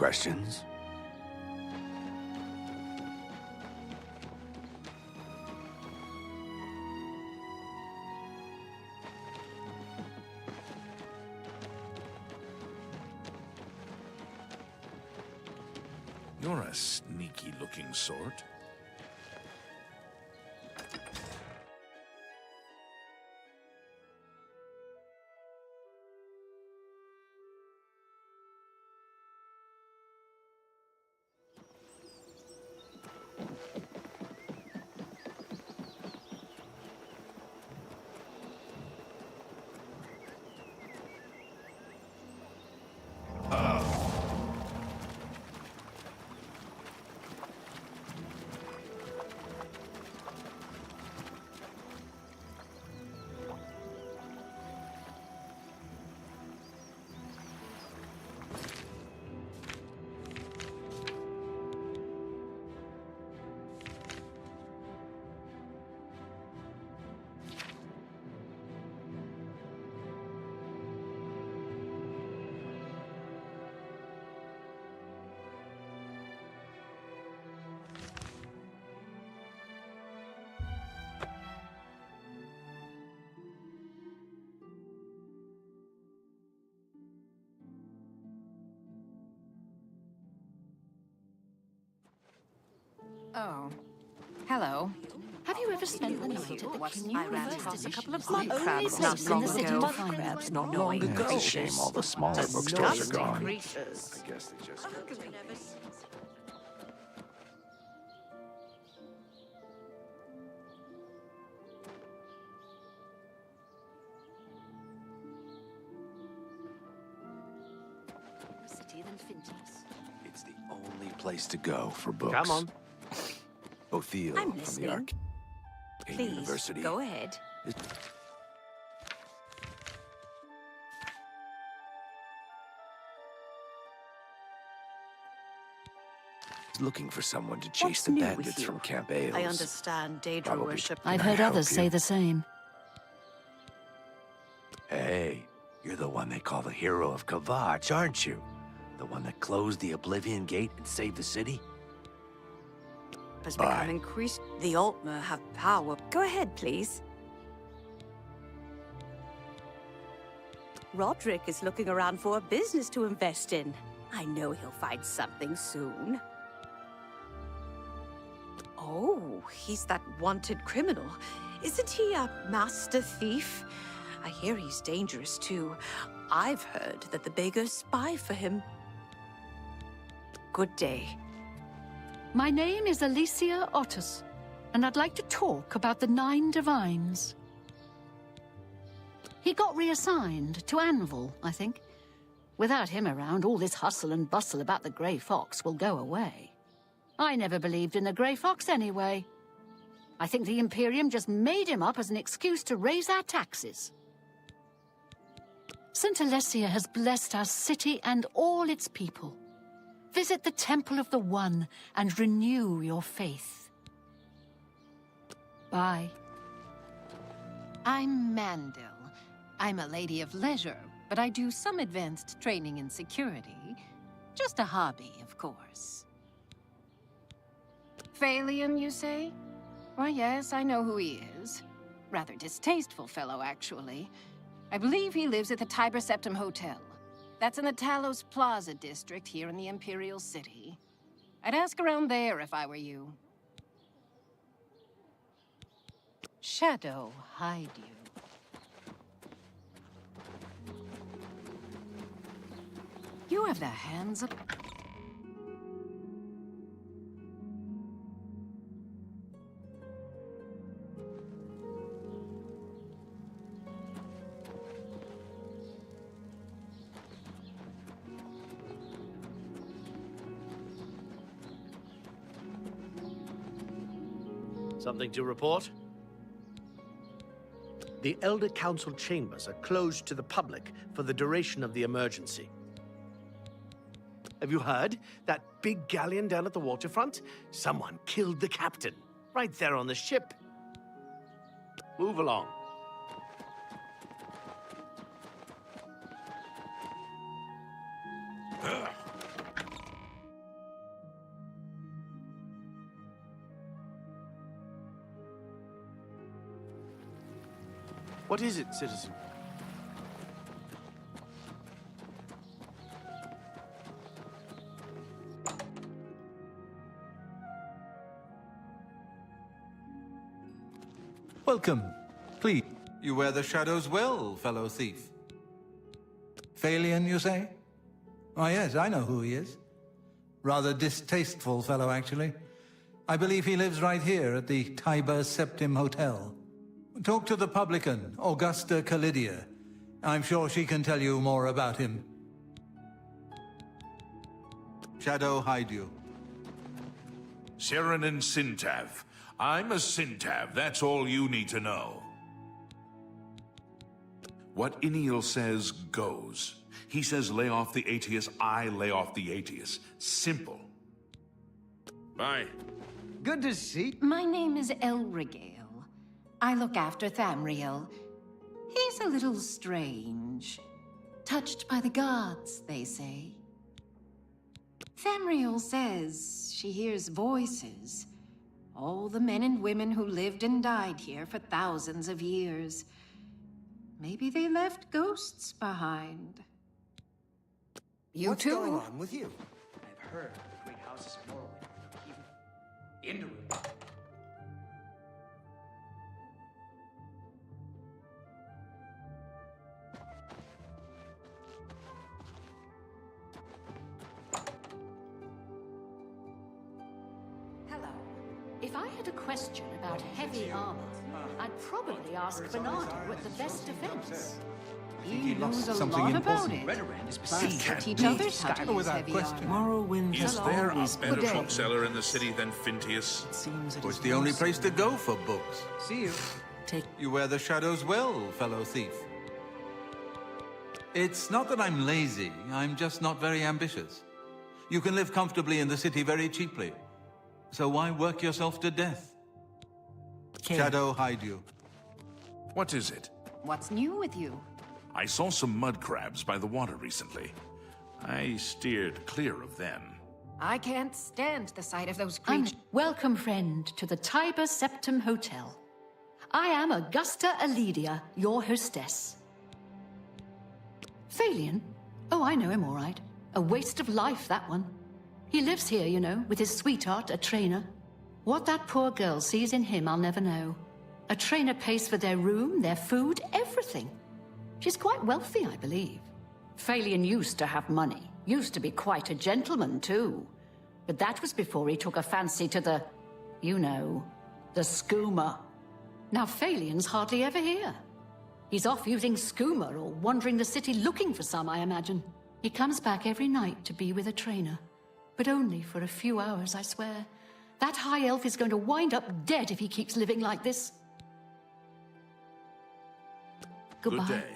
Questions? You're a sneaky-looking sort. Oh. Hello. Have you ever spent the night at the King? I ran across a couple of My mud only crabs place not in long the city ago. to find Crabs them. not long ago. It's a shame all the smaller bookstores are Disgusting gone. creatures. I guess they just... It's the only place to go for books. Come on. Othio I'm from the listening. Arcane Please, University. go ahead. He's looking for someone to chase What's the new bandits with you? from Camp Ailes. I understand Daedra Probably. worship. Can I've I heard help others you? say the same. Hey, you're the one they call the hero of Kavach, aren't you? The one that closed the Oblivion gate and saved the city? Has Bye. become increased. The Altmer have power. Go ahead, please. Roderick is looking around for a business to invest in. I know he'll find something soon. Oh, he's that wanted criminal. Isn't he a master thief? I hear he's dangerous too. I've heard that the beggars spy for him. Good day. My name is Alicia Otis, and I'd like to talk about the 9 Divines. He got reassigned to Anvil, I think. Without him around, all this hustle and bustle about the Grey Fox will go away. I never believed in the Grey Fox anyway. I think the Imperium just made him up as an excuse to raise our taxes. St. Alessia has blessed our city and all its people. Visit the Temple of the One and renew your faith. Bye. I'm Mandel. I'm a lady of leisure, but I do some advanced training in security. Just a hobby, of course. Phalion, you say? Why, yes, I know who he is. Rather distasteful fellow, actually. I believe he lives at the Tiber Septim Hotel. That's in the Talos Plaza district here in the Imperial City. I'd ask around there if I were you. Shadow, hide you. You have the hands of... Something to report? The Elder Council chambers are closed to the public for the duration of the emergency. Have you heard? That big galleon down at the waterfront? Someone killed the captain, right there on the ship. Move along. What is it, citizen? Welcome. Please. You wear the shadows well, fellow thief. Phalion, you say? Oh, yes, I know who he is. Rather distasteful fellow, actually. I believe he lives right here at the Tiber Septim Hotel. Talk to the publican, Augusta Calidia. I'm sure she can tell you more about him. Shadow, hide you. Serenin Syntav. I'm a Syntav, that's all you need to know. What Iniel says goes. He says lay off the Aetius, I lay off the Aetius. Simple. Bye. Good to see. My name is Elregale. I look after Thamriel. He's a little strange. Touched by the gods, they say. Thamriel says she hears voices. All the men and women who lived and died here for thousands of years. Maybe they left ghosts behind. You What's too? going on with you? I've heard of the great houses of Morrowind. Even into it. Hello. If I had a question about heavy armor, I'd probably ask Bernardo at the best defense. He knows a something lot important. about it. Redoran is Plus, besieged. to can't teach be. others how to use Without heavy question. armor. Morrowind Is Hello. there a Always better good day. bookseller in the city than Phintius? It seems it It's is the only more place to so. go for books. See you. Take. You wear the shadows well, fellow thief. It's not that I'm lazy, I'm just not very ambitious. You can live comfortably in the city very cheaply. So why work yourself to death? Shadow, hide you. What is it? What's new with you? I saw some mud crabs by the water recently. I steered clear of them. I can't stand the sight of those creatures. Welcome, friend, to the Tiber Septim Hotel. I am Augusta Aledia, your hostess. Phalion? Oh, I know him all right. A waste of life, that one. He lives here, you know, with his sweetheart, a trainer. What that poor girl sees in him, I'll never know. A trainer pays for their room, their food, everything. She's quite wealthy, I believe. Phalion used to have money. Used to be quite a gentleman, too. But that was before he took a fancy to the, you know, the skooma. Now Phalion's hardly ever here. He's off using skooma or wandering the city looking for some, I imagine. He comes back every night to be with a trainer. But only for a few hours, I swear. That high elf is going to wind up dead if he keeps living like this. Goodbye. Good day.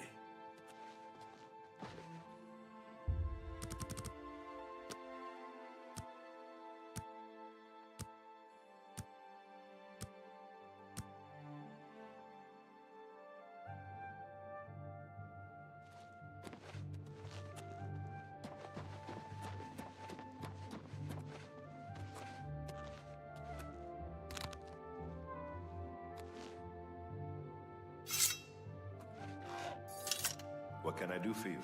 What can I do for you?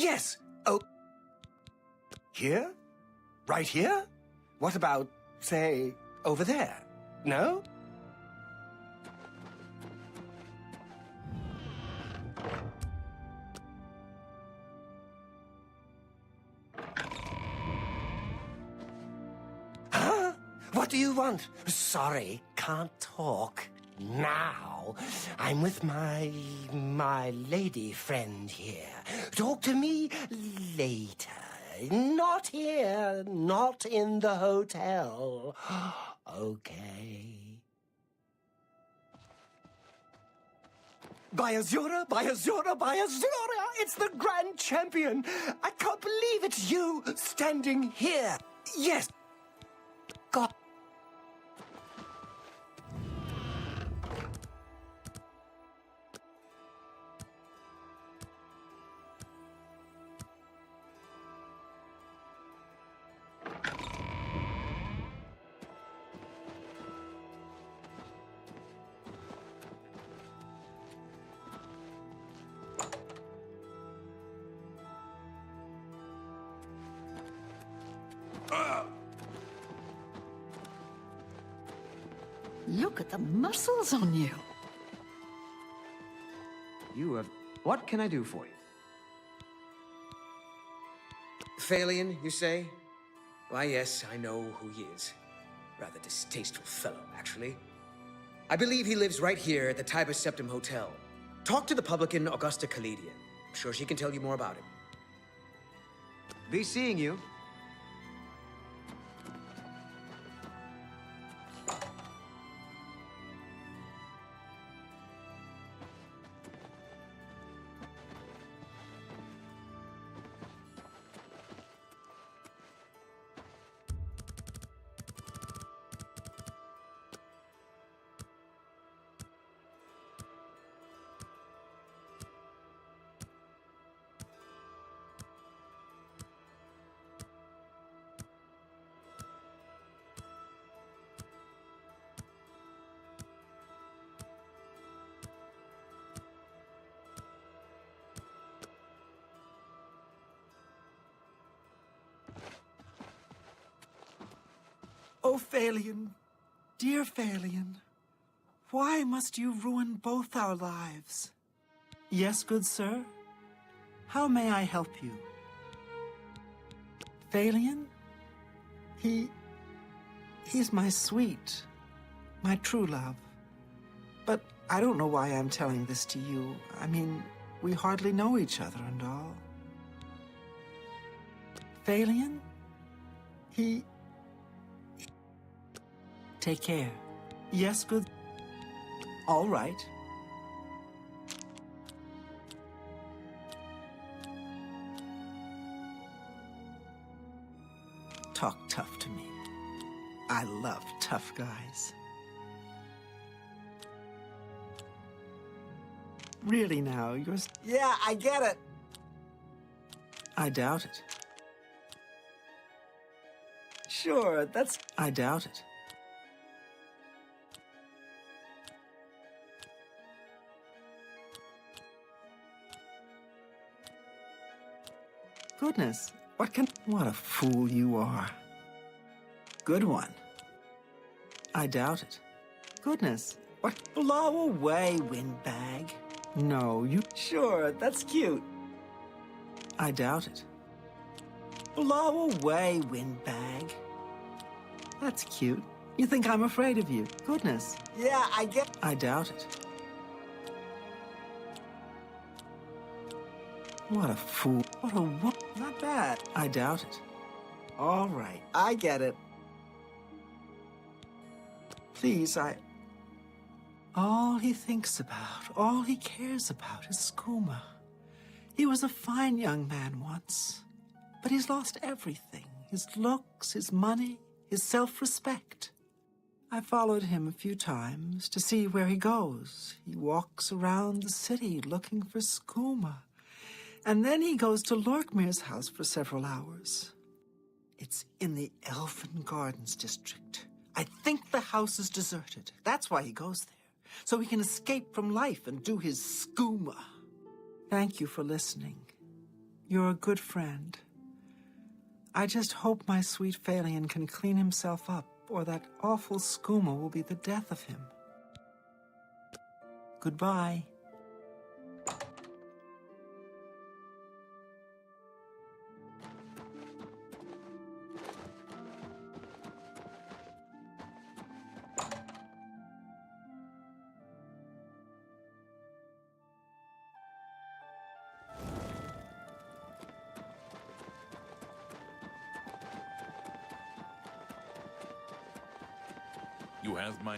Yes! Oh. Here? Right here? What about, say, over there? No? Huh? What do you want? Sorry, can't talk. Now, I'm with my lady friend here. Talk to me later. Not here, not in the hotel. Okay. By Azura, by Azura, by Azura! It's the Grand Champion! I can't believe it's you standing here! Yes! God. Look at the muscles on you. What can I do for you? Phalion, you say? Why, yes, I know who he is. Rather distasteful fellow, actually. I believe he lives right here at the Tiber Septim Hotel. Talk to the publican Augusta Kalidia. I'm sure she can tell you more about him. Be seeing you. Oh, Phalion, dear Phalion, why must you ruin both our lives? Yes, good sir? How may I help you? Phalion? He's my sweet, my true love. But I don't know why I'm telling this to you. I mean, we hardly know each other and all. Phalion? Take care. Yes, good. All right. Talk tough to me. I love tough guys. Really now, you're... Yeah, I get it. I doubt it. Sure, that's... I doubt it. Goodness, what a fool you are. Good one. I doubt it. Goodness, what? Blow away, windbag. No, you... Sure, that's cute. I doubt it. Blow away, windbag. That's cute. You think I'm afraid of you? Goodness. Yeah, I get... I doubt it. What a fool. What a not bad. I doubt it. All right, I get it. please, all he thinks about, all he cares about is Skooma. He was a fine young man once, but he's lost everything. His looks, his money, his self-respect. I followed him a few times to see where he goes. He walks around the city looking for Skooma. And then he goes to Lorkmir's house for several hours. It's in the Elfin Gardens district. I think the house is deserted. That's why he goes there, so he can escape from life and do his Skooma. Thank you for listening. You're a good friend. I just hope my sweet Phalion can clean himself up, or that awful skooma will be the death of him. Goodbye. You have my...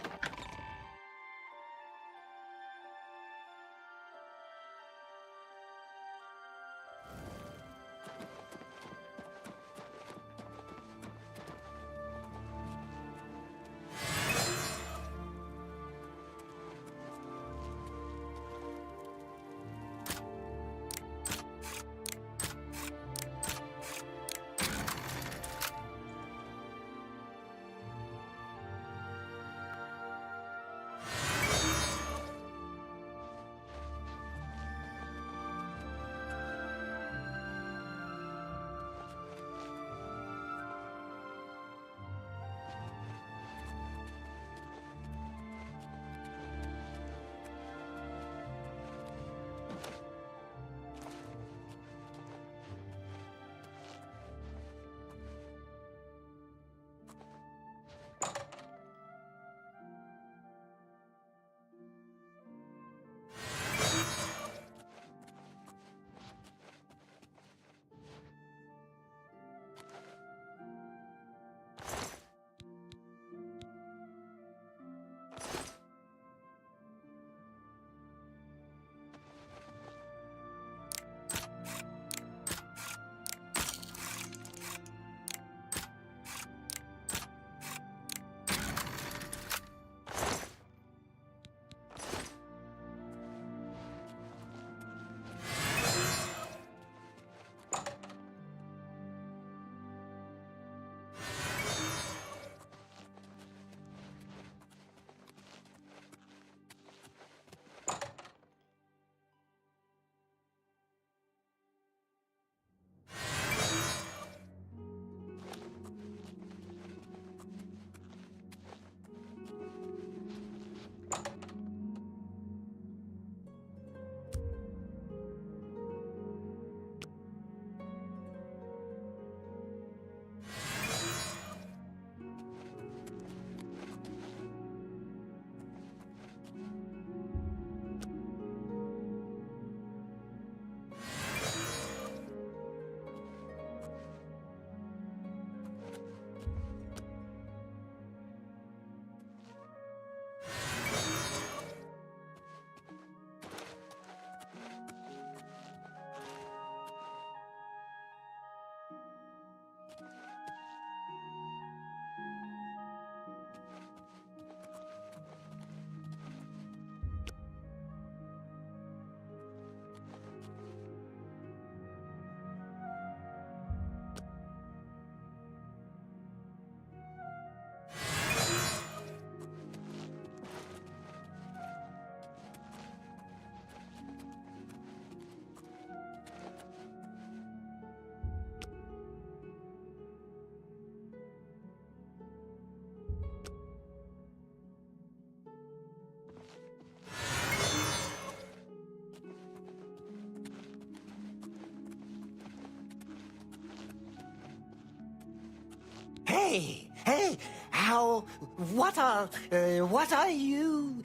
Hey, what are you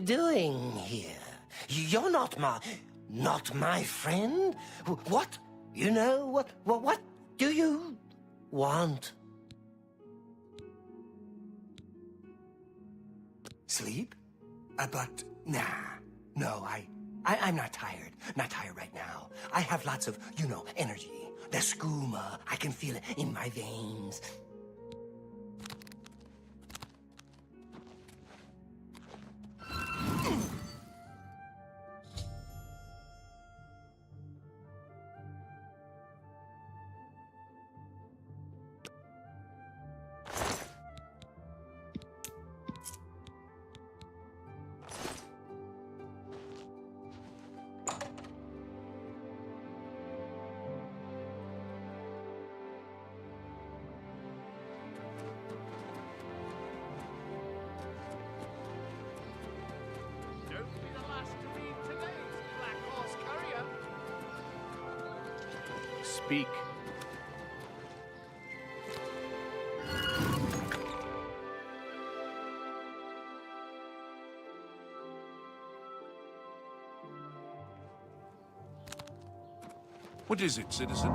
doing here? You're not my friend. What? You know, what do you want? Sleep? But, nah. No, I'm not tired. Not tired right now. I have lots of, energy. The skooma, I can feel it in my veins. speak. What is it, citizen?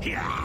Yeah!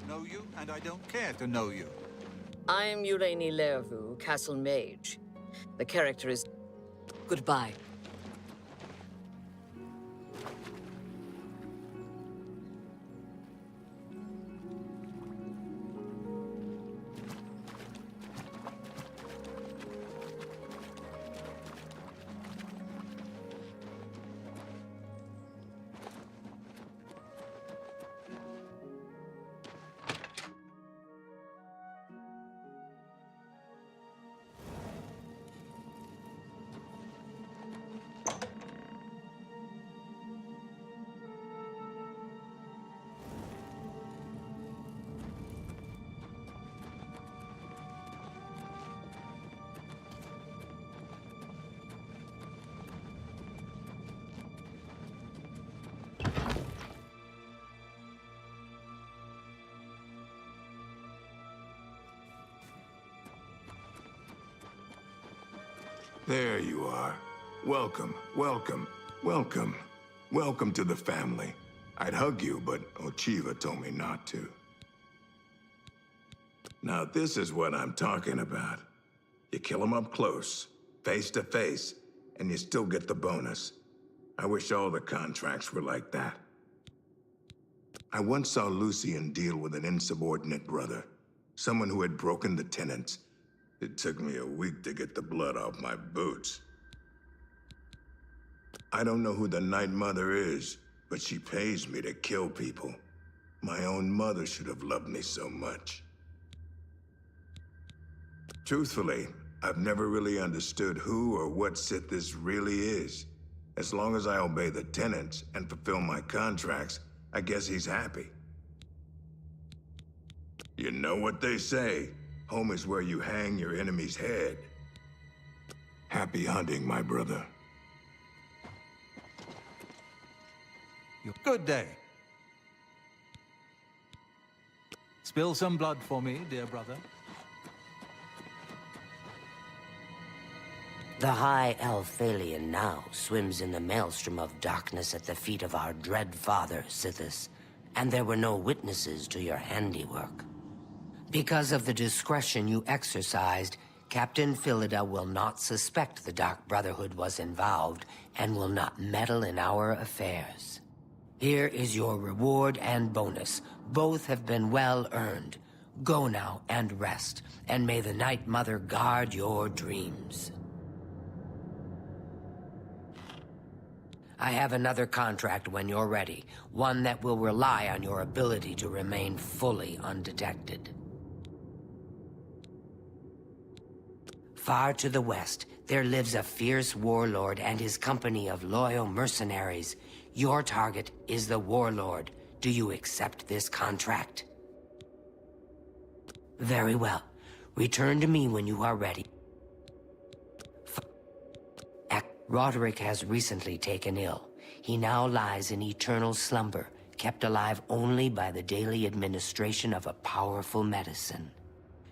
Know you, and I don't care to know you. I'm Urani Lervu, Castle Mage. The character is... Goodbye. There you are. Welcome, welcome, welcome. Welcome to the family. I'd hug you, but Ochiva told me not to. Now this is what I'm talking about. You kill him up close, face to face, and you still get the bonus. I wish all the contracts were like that. I once saw Lucian deal with an insubordinate brother, someone who had broken the tenets. It took me a week to get the blood off my boots. I don't know who the Night Mother is, but she pays me to kill people. My own mother should have loved me so much. Truthfully, I've never really understood who or what Sith this really is. As long as I obey the tenets and fulfill my contracts, I guess he's happy. You know what they say? Home is where you hang your enemy's head. Happy hunting, my brother. Good day. Spill some blood for me, dear brother. The High Elf Phalion now swims in the maelstrom of darkness at the feet of our dread father, Sithis, and there were no witnesses to your handiwork. Because of the discretion you exercised, Captain Philida will not suspect the Dark Brotherhood was involved and will not meddle in our affairs. Here is your reward and bonus. Both have been well earned. Go now and rest, and may the Night Mother guard your dreams. I have another contract when you're ready, one that will rely on your ability to remain fully undetected. Far to the west, there lives a fierce warlord and his company of loyal mercenaries. Your target is the warlord. Do you accept this contract? Very well. Return to me when you are ready. Roderick has recently taken ill. He now lies in eternal slumber, kept alive only by the daily administration of a powerful medicine.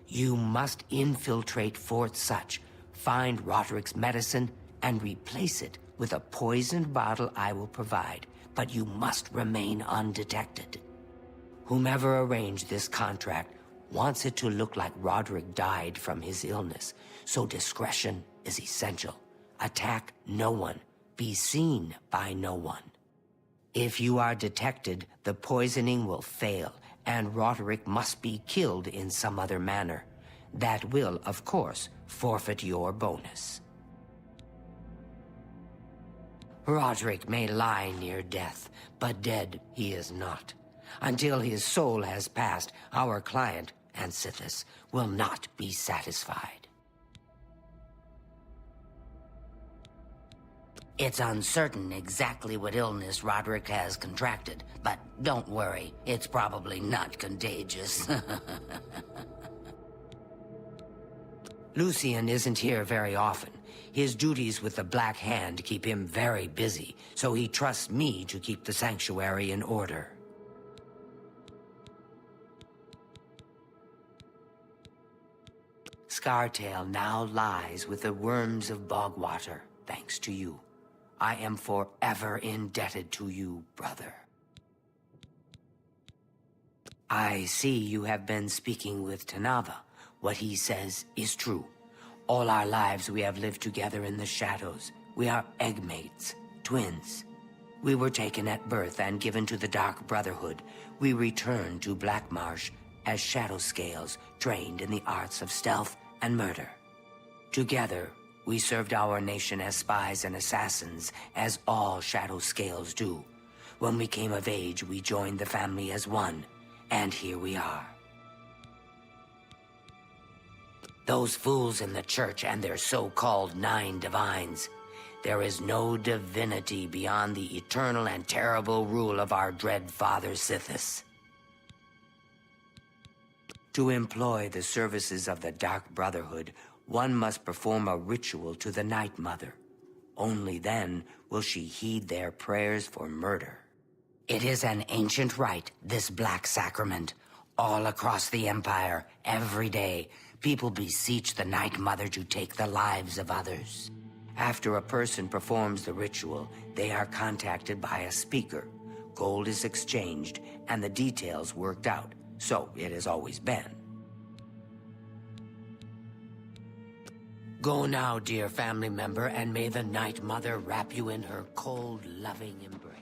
You must infiltrate Fort Such, find Roderick's medicine, and replace it with a poisoned bottle I will provide, but you must remain undetected. Whomever arranged this contract wants it to look like Roderick died from his illness, so discretion is essential. Attack no one. Be seen by no one. If you are detected, the poisoning will fail, and Roderick must be killed in some other manner. That will, of course, forfeit your bonus. Roderick may lie near death, but dead he is not. Until his soul has passed, our client, Ansithis, will not be satisfied. It's uncertain exactly what illness Roderick has contracted, but don't worry, it's probably not contagious. Lucian isn't here very often. His duties with the Black Hand keep him very busy, so he trusts me to keep the sanctuary in order. Scartail now lies with the worms of Bogwater, thanks to you. I am forever indebted to you, brother. I see you have been speaking with Tanava. What he says is true. All our lives we have lived together in the shadows. We are eggmates, twins. We were taken at birth and given to the Dark Brotherhood. We returned to Black Marsh as shadow scales trained in the arts of stealth and murder. Together, we served our nation as spies and assassins, as all shadow scales do. When we came of age, we joined the family as one, and here we are. Those fools in the church and their so-called 9 divines. There is no divinity beyond the eternal and terrible rule of our dread father Sithis. To employ the services of the Dark Brotherhood, one must perform a ritual to the Night Mother. Only then will she heed their prayers for murder. It is an ancient rite, this Black Sacrament. All across the Empire, every day, people beseech the Night Mother to take the lives of others. After a person performs the ritual, they are contacted by a speaker. Gold is exchanged, and the details worked out. So it has always been. Go now, dear family member, and may the Night Mother wrap you in her cold, loving embrace.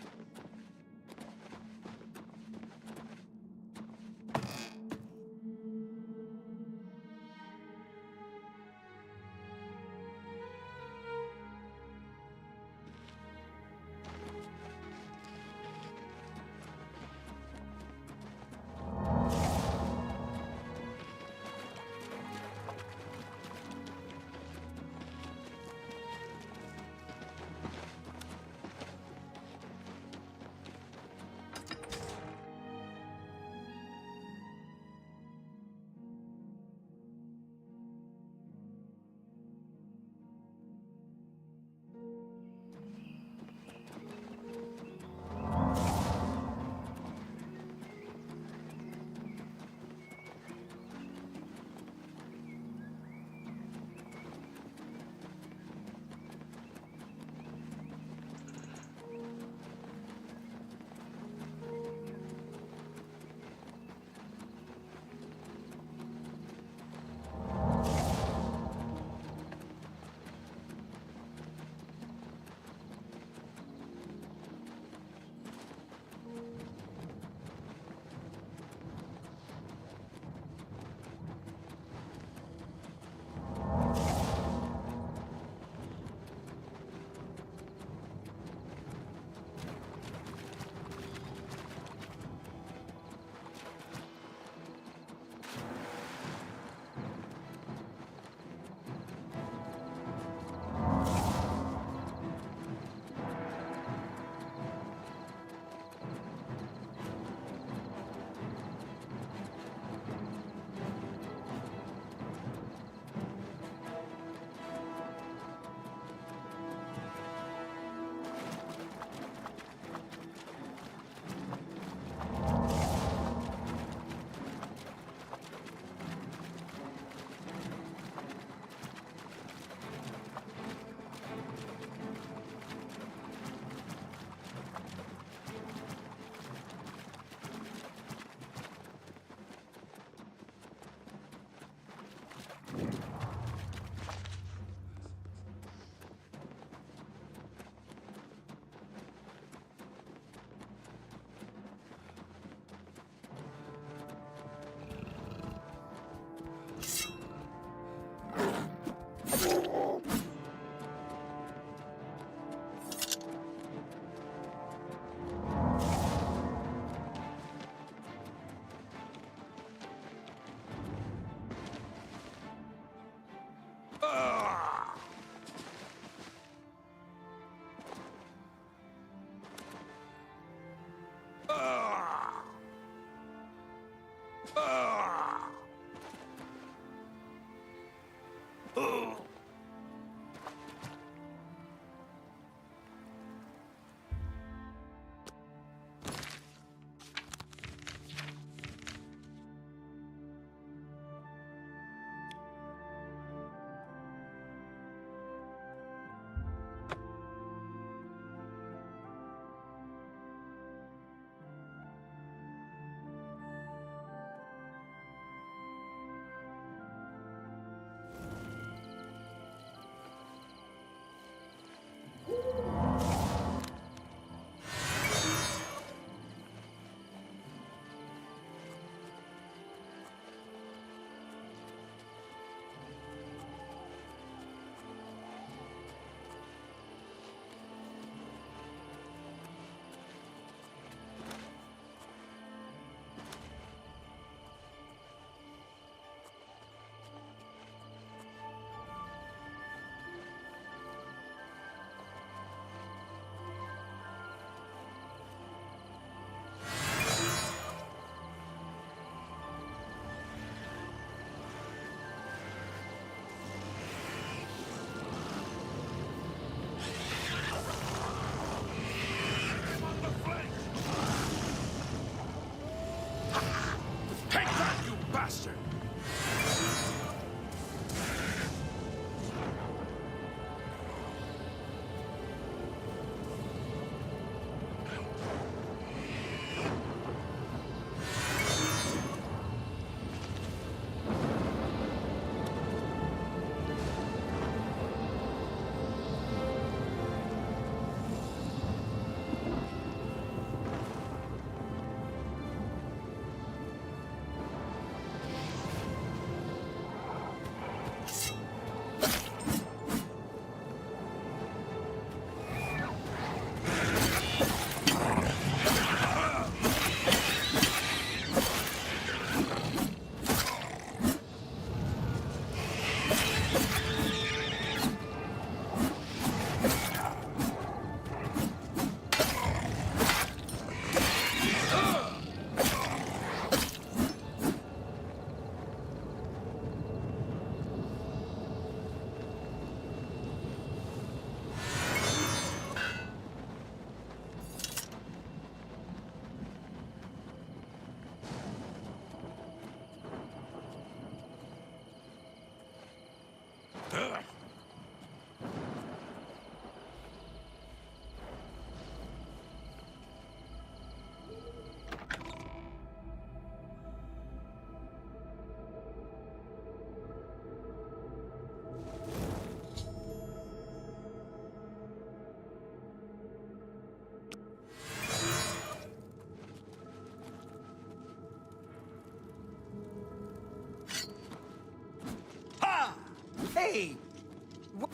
Hey!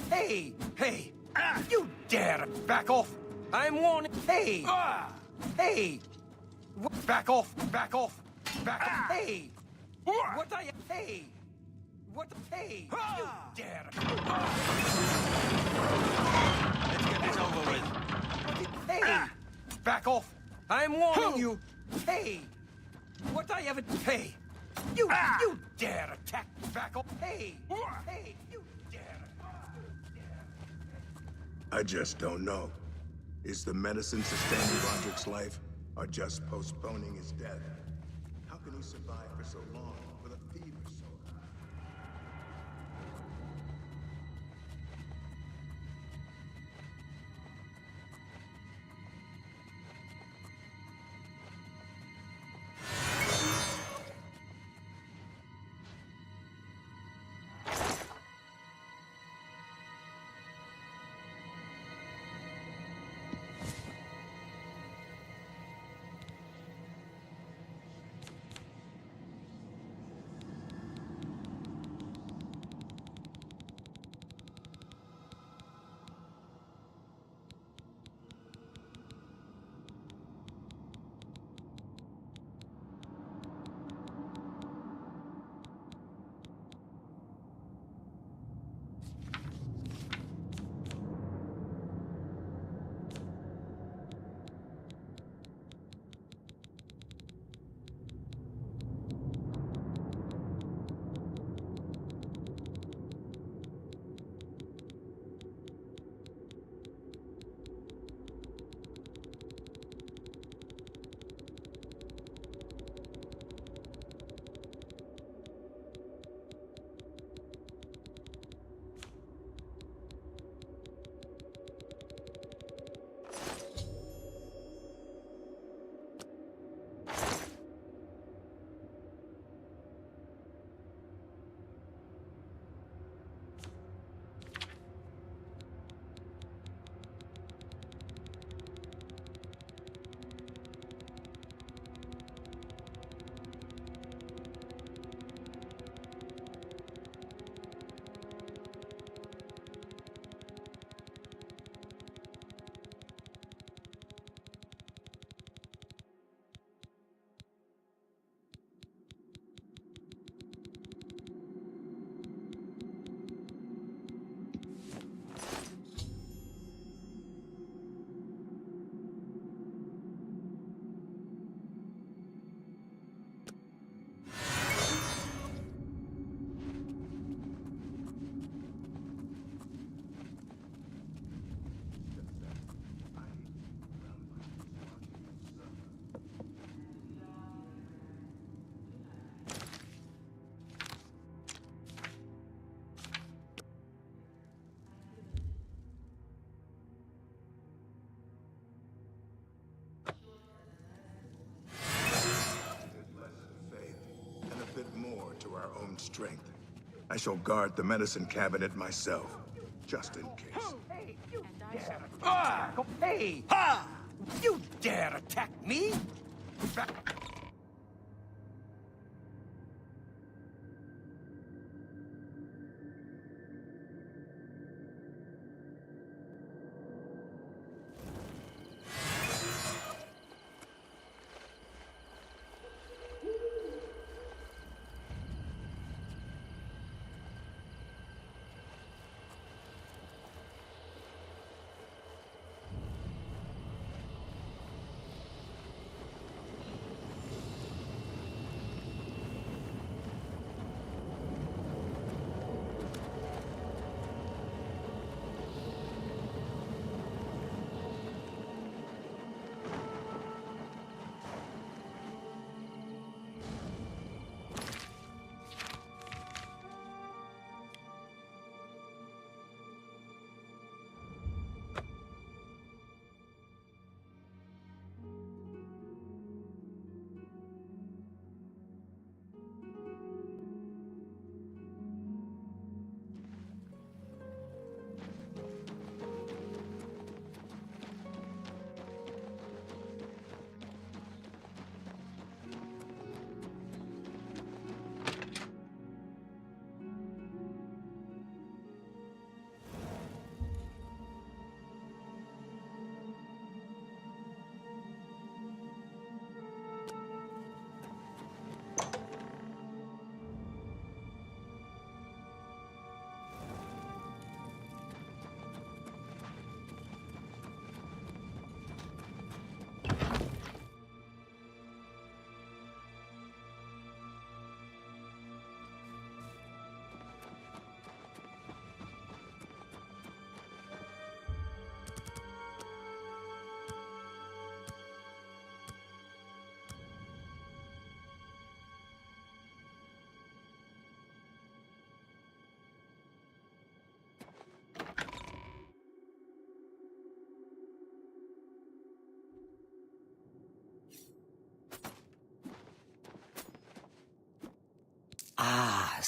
Hey! Hey! You dare back off! I'm warning. Hey! Hey! Back off! Back off! Back off! Hey! What I... Hey! What... Hey! You dare... Let's get this over with. Hey! Back off! I'm warning you! Hey! What I ever... Hey! You dare attack! Back off! Hey! Hey! You dare... I just don't know. Is the medicine sustaining Roderick's life, or just postponing his death? How can he survive for so long with a fever so high? Strength. I shall guard the medicine cabinet myself, just in case. Hey! You dare... Hey! You dare attack me? Back...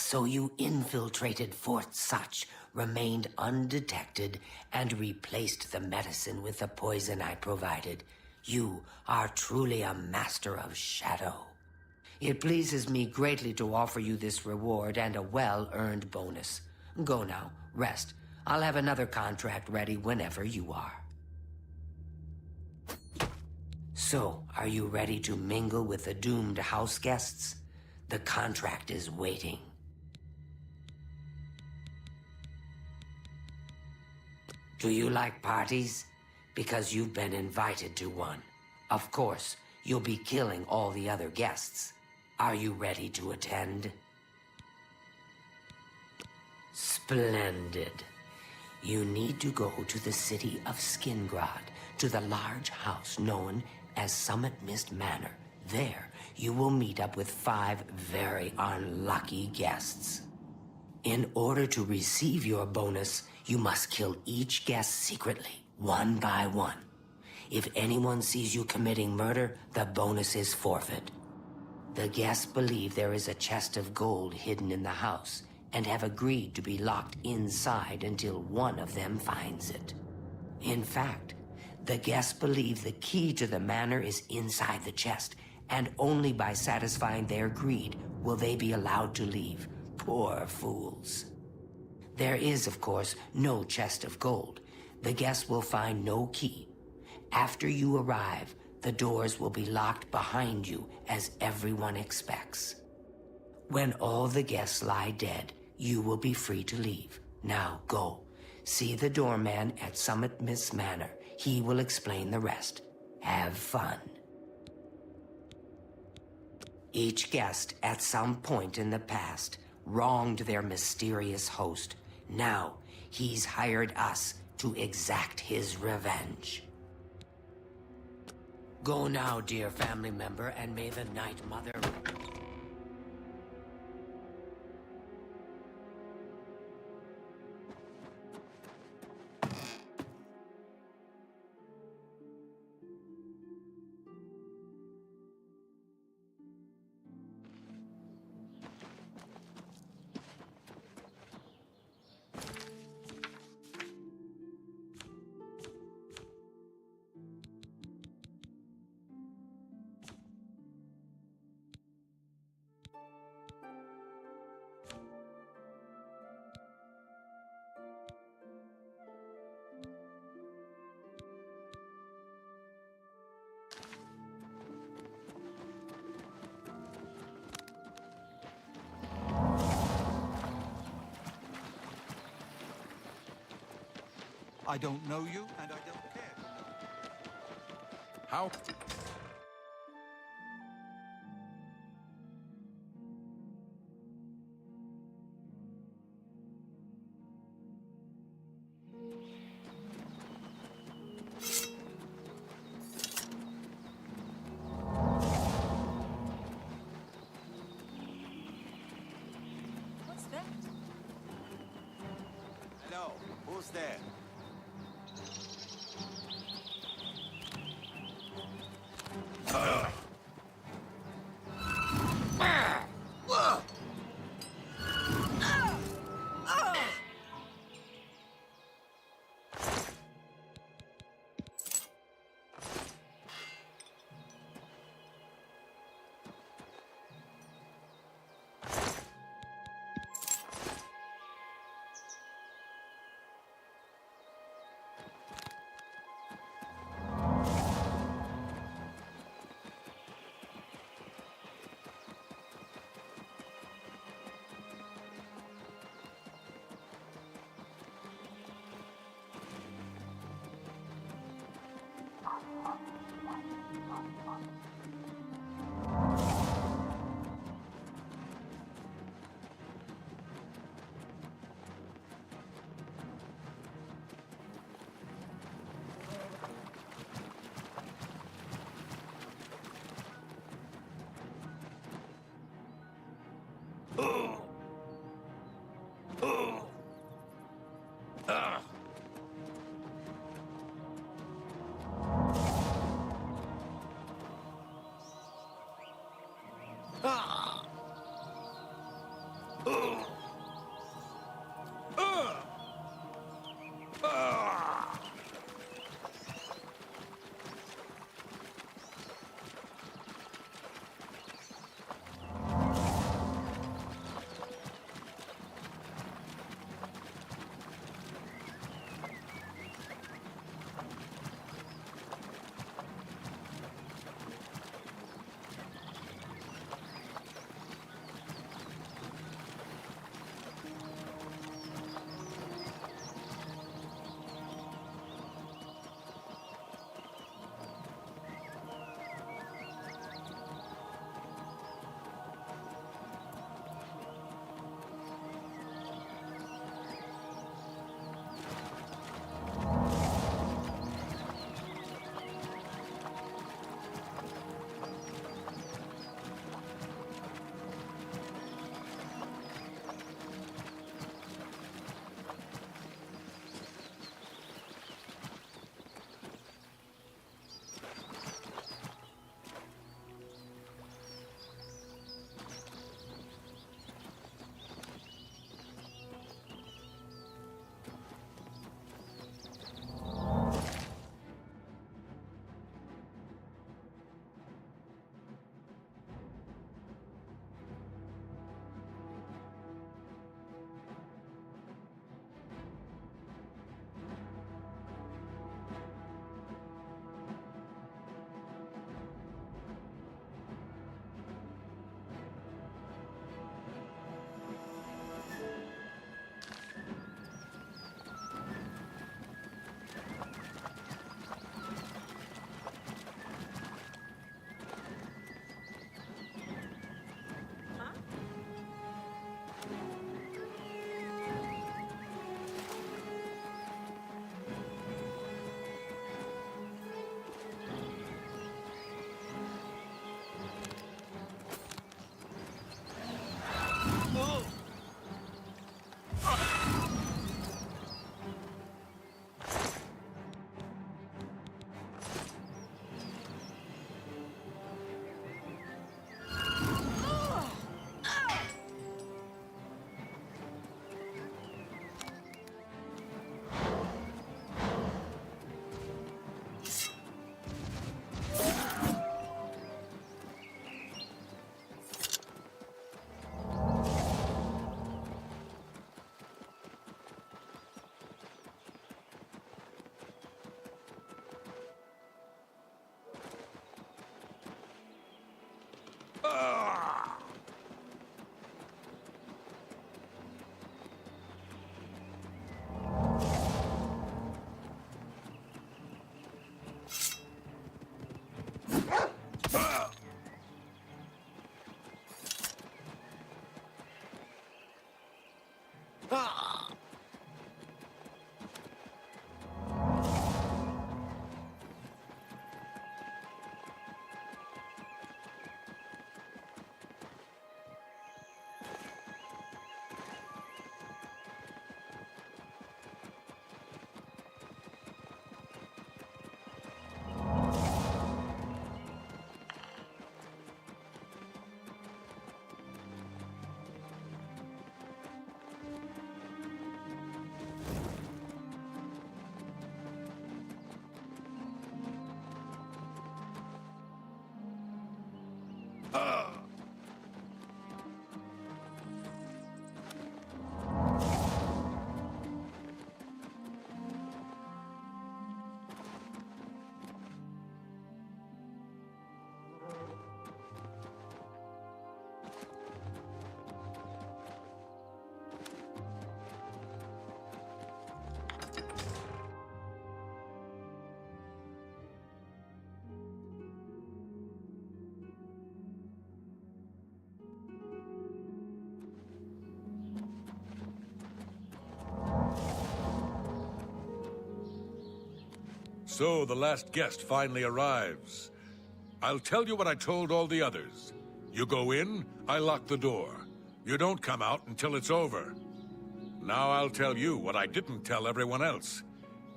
So you infiltrated Fort Such, remained undetected, and replaced the medicine with the poison I provided. You are truly a master of shadow. It pleases me greatly to offer you this reward and a well-earned bonus. Go now, rest. I'll have another contract ready whenever you are. So, are you ready to mingle with the doomed house guests? The contract is waiting. Do you like parties? Because you've been invited to one. Of course, you'll be killing all the other guests. Are you ready to attend? Splendid. You need to go to the city of Skingrad, to the large house known as Summit Mist Manor. There, you will meet up with 5 very unlucky guests. In order to receive your bonus, you must kill each guest secretly, one by one. If anyone sees you committing murder, the bonus is forfeit. The guests believe there is a chest of gold hidden in the house, and have agreed to be locked inside until one of them finds it. In fact, the guests believe the key to the manor is inside the chest, and only by satisfying their greed will they be allowed to leave. Poor fools. There is, of course, no chest of gold. The guests will find no key. After you arrive, the doors will be locked behind you, as everyone expects. When all the guests lie dead, you will be free to leave. Now go. See the doorman at Summit Mist Manor. He will explain the rest. Have fun. Each guest, at some point in the past, wronged their mysterious host. Now, he's hired us to exact his revenge. Go now, dear family member, and may the Night Mother... I don't know you, and I don't care. How? What's that? Hello, who's there? So the last guest finally arrives. I'll tell you what I told all the others. You go in, I lock the door. You don't come out until it's over. Now I'll tell you what I didn't tell everyone else.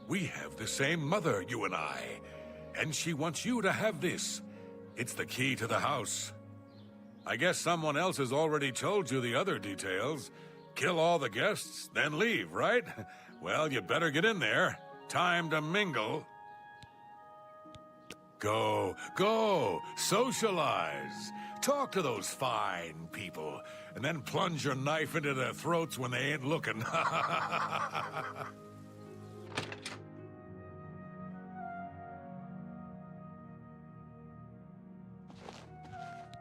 We have the same mother, you and I. And she wants you to have this. It's the key to the house. I guess someone else has already told you the other details. Kill all the guests, then leave, right? Well, you better get in there. Time to mingle. Go, go, socialize. Talk to those fine people, and then plunge your knife into their throats when they ain't looking.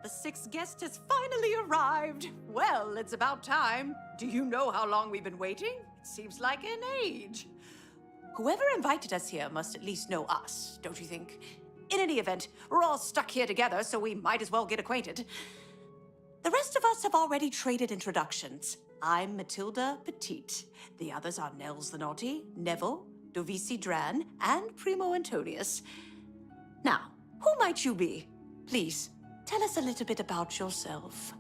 The sixth guest has finally arrived. Well, it's about time. Do you know how long we've been waiting? It seems like an age. Whoever invited us here must at least know us, don't you think? In any event, we're all stuck here together, so we might as well get acquainted. The rest of us have already traded introductions. I'm Matilda Petite. The others are Nels the Naughty, Neville, Dovisi Dran, and Primo Antonius. Now, who might you be? Please, tell us a little bit about yourself.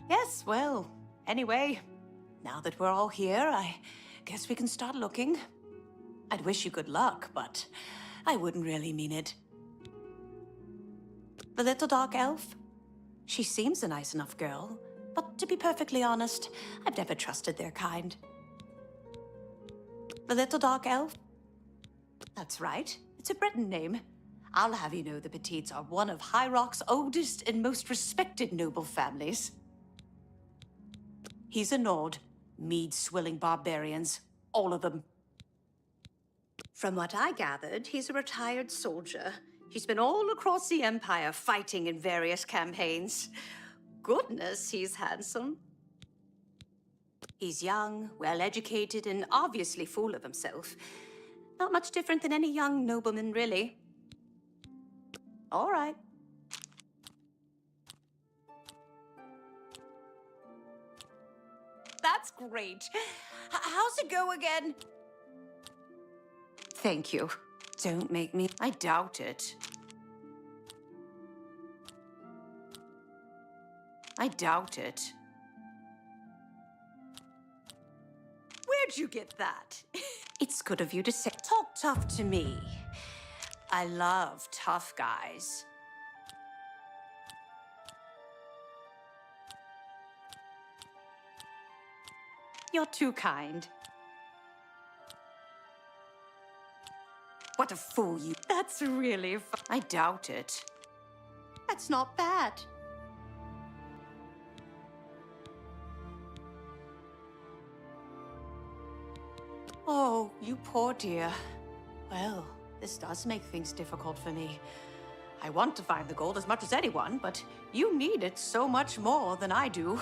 Yes, well, anyway, now that we're all here, I guess we can start looking. I'd wish you good luck, but I wouldn't really mean it. The little dark elf? She seems a nice enough girl, but to be perfectly honest, I've never trusted their kind. The little dark elf? That's right, it's a Breton name. I'll have you know the Petites are one of High Rock's oldest and most respected noble families. He's a Nord. Mead-swilling barbarians. All of them. From what I gathered, he's a retired soldier. He's been all across the Empire fighting in various campaigns. Goodness, he's handsome. He's young, well-educated, and obviously full of himself. Not much different than any young nobleman, really. All right. That's great. How's it go again? Thank you. Don't make me... I doubt it. I doubt it. Where'd you get that? It's good of you to say... Talk tough to me. I love tough guys. You're too kind. What a fool you... That's really fun. I doubt it. That's not bad. Oh, you poor dear. Well, this does make things difficult for me. I want to find the gold as much as anyone, but you need it so much more than I do.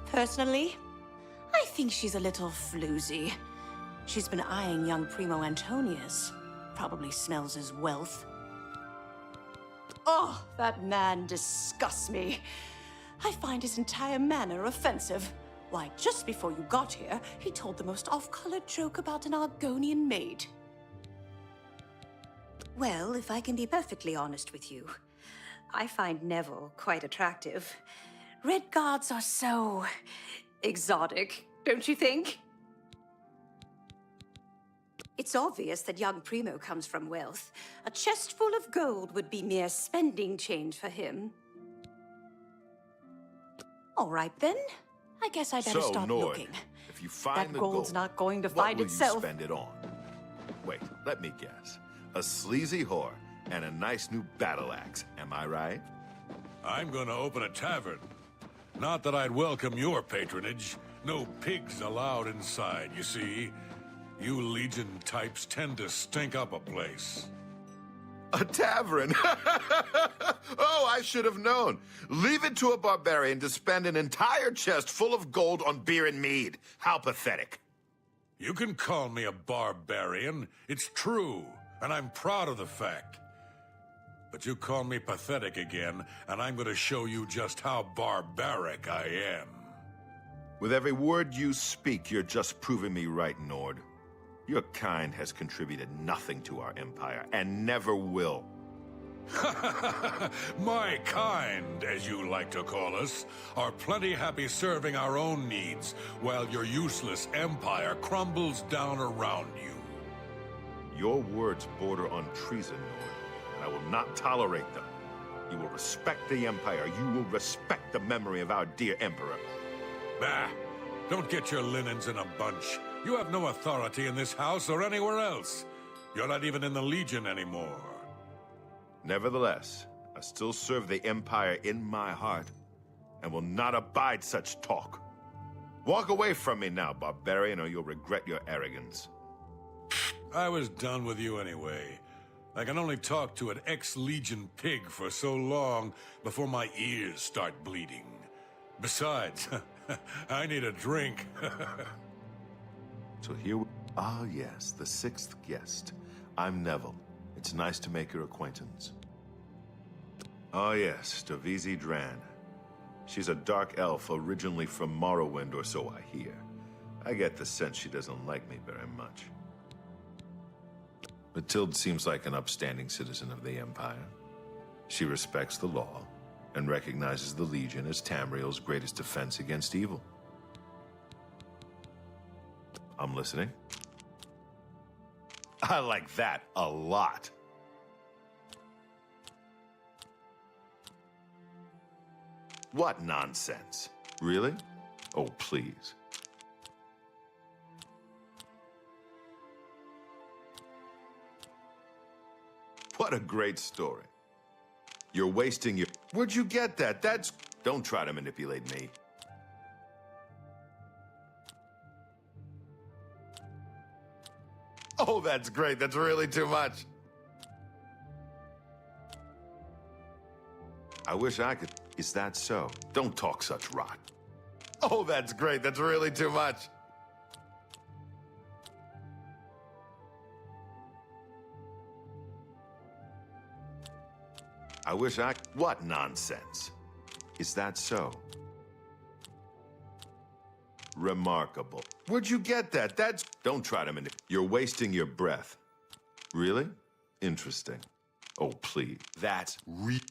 Personally, I think she's a little floozy. She's been eyeing young Primo Antonius. Probably smells his wealth. Oh, that man disgusts me. I find his entire manner offensive. Why, just before you got here, he told the most off-colored joke about an Argonian maid. Well, if I can be perfectly honest with you, I find Neville quite attractive. Red guards are so... exotic, don't you think? It's obvious that young Primo comes from wealth. A chest full of gold would be mere spending change for him. All right, then. I guess I better start Nord, looking. if you find that the gold's gold, not going to what find will itself. you spend it on? Wait, let me guess. A sleazy whore and a nice new battle axe, am I right? I'm gonna open a tavern. Not that I'd welcome your patronage. No pigs allowed inside, you see. You Legion types tend to stink up a place. A tavern? Oh, I should have known. Leave it to a barbarian to spend an entire chest full of gold on beer and mead. How pathetic. You can call me a barbarian. It's true, and I'm proud of the fact. But you call me pathetic again, and I'm gonna show you just how barbaric I am. With every word you speak, you're just proving me right, Nord. Your kind has contributed nothing to our empire, and never will. My kind, as you like to call us, are plenty happy serving our own needs, while your useless empire crumbles down around you. Your words border on treason, Nord, and I will not tolerate them. You will respect the empire. You will respect the memory of our dear emperor. Bah! Don't get your linens in a bunch. You have no authority in this house or anywhere else. You're not even in the Legion anymore. Nevertheless, I still serve the empire in my heart, and will not abide such talk. Walk away from me now, barbarian, or you'll regret your arrogance. I was done with you anyway. I can only talk to an ex-Legion pig for so long before my ears start bleeding. Besides, I need a drink. So here we... Ah, yes, the sixth guest. I'm Neville. It's nice to make your acquaintance. Oh, yes, Devizi Dran. She's a dark elf originally from Morrowind, or so I hear. I get the sense she doesn't like me very much. Mathilde seems like an upstanding citizen of the Empire. She respects the law and recognizes the Legion as Tamriel's greatest defense against evil. I'm listening. I like that a lot. What nonsense? Really? Oh, please. What a great story. You're wasting your... Where'd you get that? That's... Don't try to manipulate me. Oh, that's great. That's really too much. I wish I could... Is that so? Don't talk such rot. Oh, that's great. That's really too much. I wish I... What nonsense? Is that so? Remarkable. Where'd you get that? That's... Don't try to manipulate. You're wasting your breath. Really? Interesting. Oh, please. That's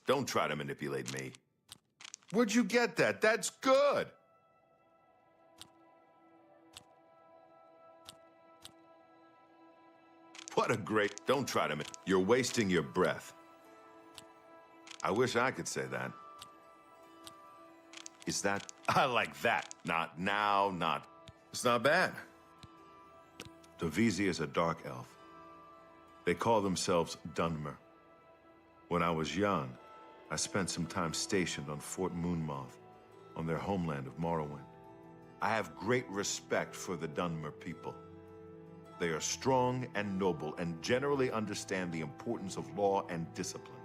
Don't try to manipulate me. Where'd you get that? That's good. What a great... Don't try to... You're wasting your breath. I wish I could say that. Is that... I like that. Not now, not... It's not bad. Devizi is a dark elf. They call themselves Dunmer. When I was young, I spent some time stationed on Fort Moonmoth, on their homeland of Morrowind. I have great respect for the Dunmer people. They are strong and noble and generally understand the importance of law and discipline.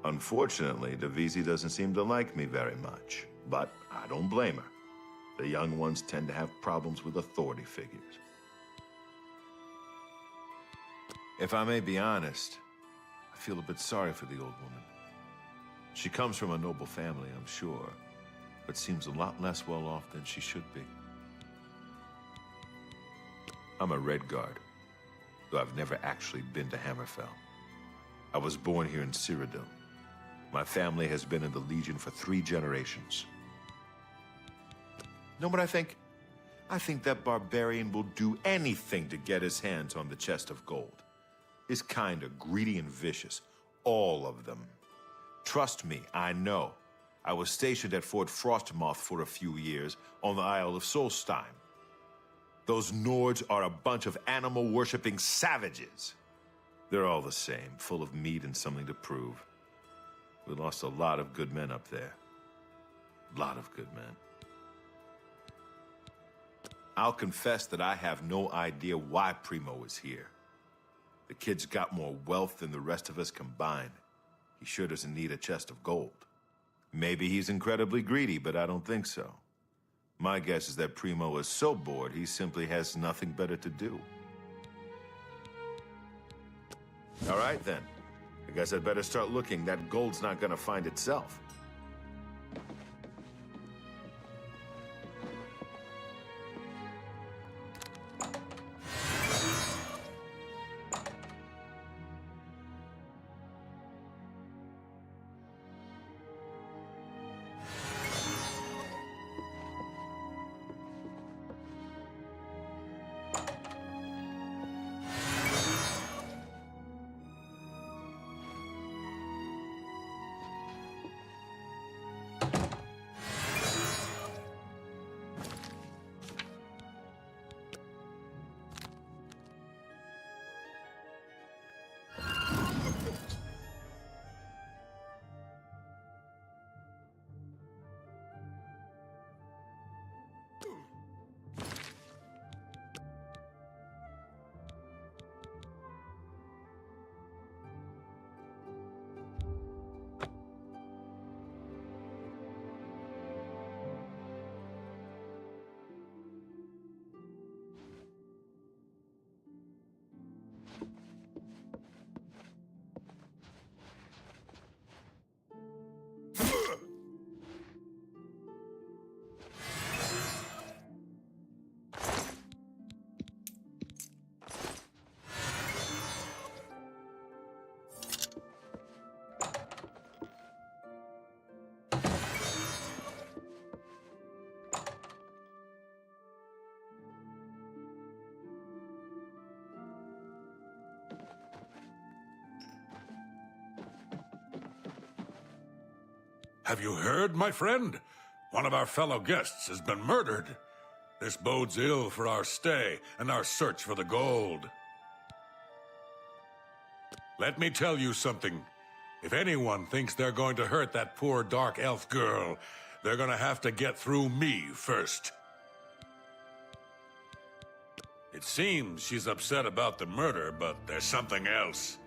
Unfortunately, Devizi doesn't seem to like me very much, but I don't blame her. The young ones tend to have problems with authority figures. If I may be honest, I feel a bit sorry for the old woman. She comes from a noble family, I'm sure, but seems a lot less well off than she should be. I'm a Redguard, though I've never actually been to Hammerfell. I was born here in Cyrodiil. My family has been in the Legion for 3 generations. Know what I think? I think that barbarian will do anything to get his hands on the chest of gold. His kind are greedy and vicious, all of them. Trust me, I know. I was stationed at Fort Frostmoth for a few years on the Isle of Solstheim. Those Nords are a bunch of animal-worshipping savages. They're all the same, full of meat and something to prove. We lost a lot of good men up there. A lot of good men. I'll confess that I have no idea why Primo is here. The kid's got more wealth than the rest of us combined. He sure doesn't need a chest of gold. Maybe he's incredibly greedy, but I don't think so. My guess is that Primo is so bored he simply has nothing better to do. All right, then. I guess I'd better start looking. That gold's not gonna find itself. Have you heard, my friend? One of our fellow guests has been murdered. This bodes ill for our stay and our search for the gold. Let me tell you something. If anyone thinks they're going to hurt that poor dark elf girl, they're gonna have to get through me first. It seems she's upset about the murder, but there's something else.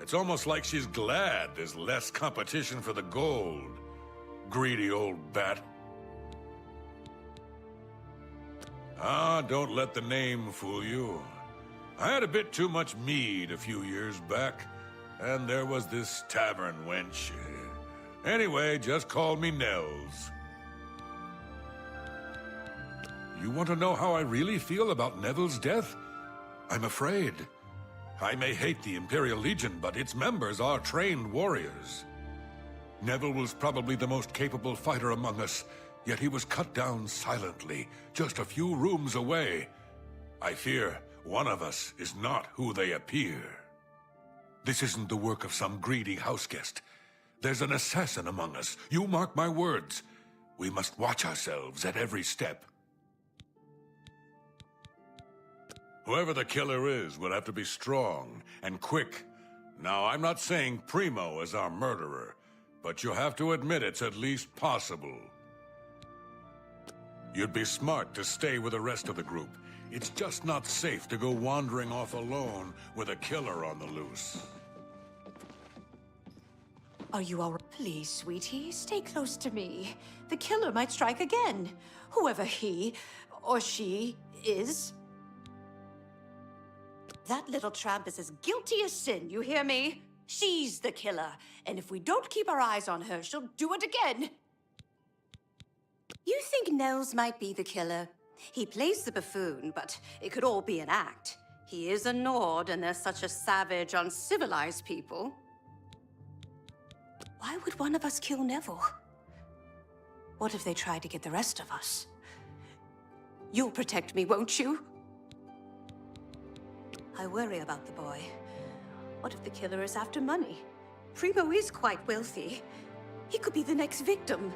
It's almost like she's glad there's less competition for the gold. Greedy old bat. Ah, don't let the name fool you. I had a bit too much mead a few years back, and there was this tavern wench. Anyway, just call me Nels. You want to know how I really feel about Neville's death? I'm afraid. I may hate the Imperial Legion, but its members are trained warriors. Neville was probably the most capable fighter among us, yet he was cut down silently, just a few rooms away. I fear one of us is not who they appear. This isn't the work of some greedy houseguest. There's an assassin among us. You mark my words. We must watch ourselves at every step. Whoever the killer is will have to be strong and quick. Now, I'm not saying Primo is our murderer, but you have to admit it's at least possible. You'd be smart to stay with the rest of the group. It's just not safe to go wandering off alone with a killer on the loose. Are you all right? Please, sweetie, stay close to me. The killer might strike again. Whoever he or she is. That little tramp is as guilty as sin, you hear me? She's the killer, and if we don't keep our eyes on her, she'll do it again. You think Nels might be the killer? He plays the buffoon, but it could all be an act. He is a Nord, and they're such a savage, uncivilized people. Why would one of us kill Neville? What if they try to get the rest of us? You'll protect me, won't you? I worry about the boy. What if the killer is after money? Primo is quite wealthy. He could be the next victim.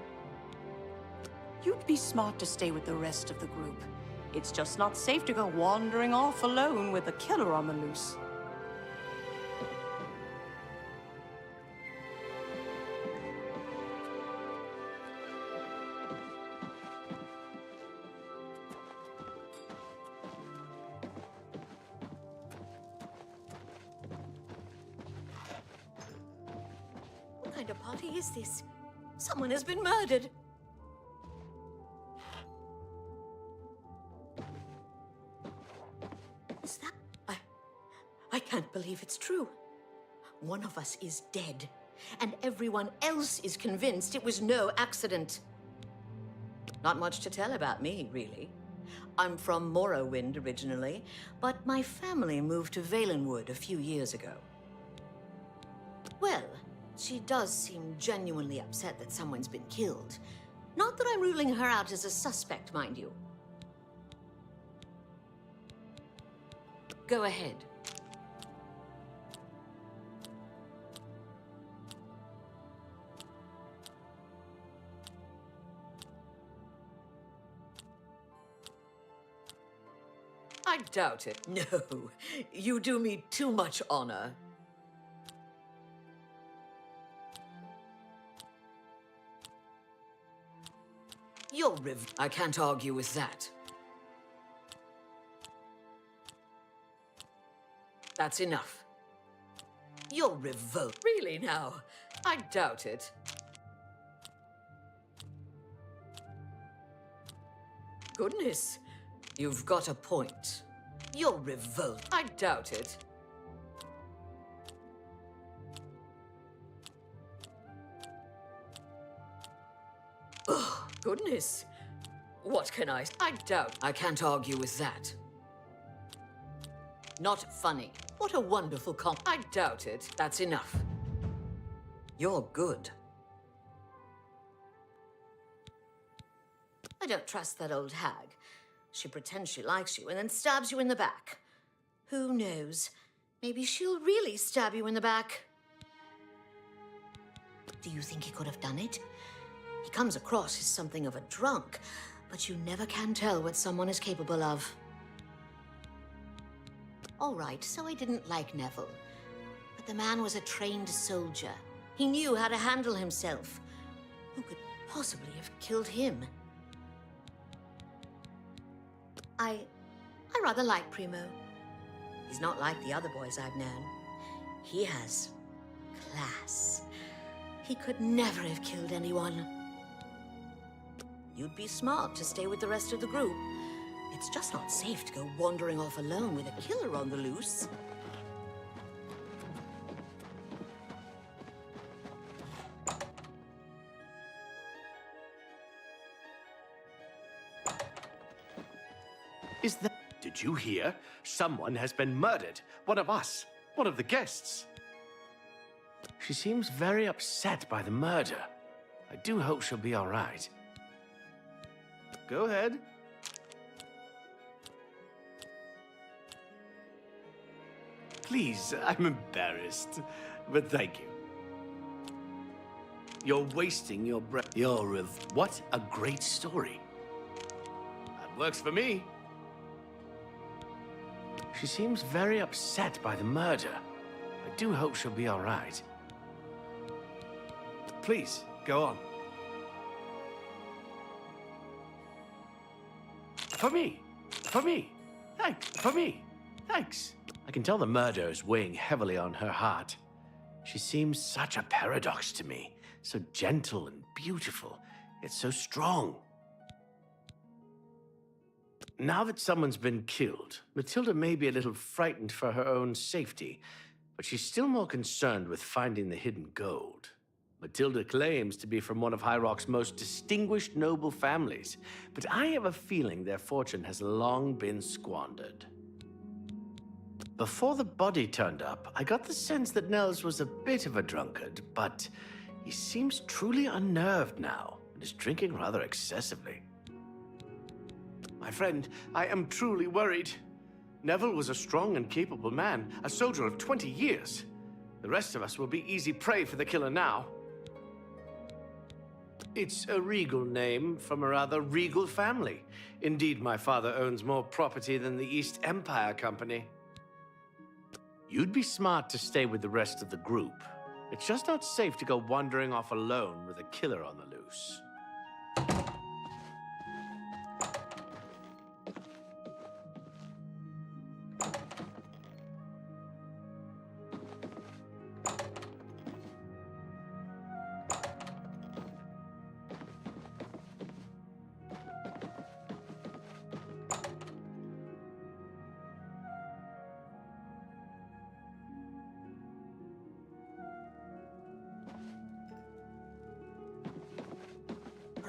You'd be smart to stay with the rest of the group. It's just not safe to go wandering off alone with a killer on the loose. What kind of party is this? Someone has been murdered. Is that... I can't believe it's true. One of us is dead, and everyone else is convinced it was no accident. Not much to tell about me, really. I'm from Morrowind originally, but my family moved to Valenwood a few years ago. Well, she does seem genuinely upset that someone's been killed. Not that I'm ruling her out as a suspect, mind you. Go ahead. I doubt it. No, you do me too much honor. I can't argue with that. That's enough. You're revoked. Really now? I doubt it. Goodness, you've got a point. You're revoked. I doubt it. Ugh, goodness. What can I doubt. I can't argue with that. Not funny. What a wonderful I doubt it. That's enough. You're good. I don't trust that old hag. She pretends she likes you and then stabs you in the back. Who knows? Maybe she'll really stab you in the back. Do you think he could have done it? He comes across as something of a drunk, but you never can tell what someone is capable of. All right, so I didn't like Neville. But the man was a trained soldier. He knew how to handle himself. Who could possibly have killed him? I rather like Primo. He's not like the other boys I've known. He has class. He could never have killed anyone. You'd be smart to stay with the rest of the group. It's just not safe to go wandering off alone with a killer on the loose. Is that... Did you hear? Someone has been murdered. One of us. One of the guests. She seems very upset by the murder. I do hope she'll be all right. Go ahead. Please, I'm embarrassed, but thank you. You're wasting your breath. What a great story. That works for me. She seems very upset by the murder. I do hope she'll be all right. Please, go on. For me. For me. Thanks. For me. Thanks. I can tell the murder is weighing heavily on her heart. She seems such a paradox to me. So gentle and beautiful, yet so strong. Now that someone's been killed, Matilda may be a little frightened for her own safety, but she's still more concerned with finding the hidden gold. Matilda claims to be from one of High Rock's most distinguished noble families, but I have a feeling their fortune has long been squandered. Before the body turned up, I got the sense that Nels was a bit of a drunkard, but he seems truly unnerved now and is drinking rather excessively. My friend, I am truly worried. Neville was a strong and capable man, a soldier of 20 years. The rest of us will be easy prey for the killer now. It's a regal name from a rather regal family. Indeed, my father owns more property than the East Empire Company. You'd be smart to stay with the rest of the group. It's just not safe to go wandering off alone with a killer on the loose.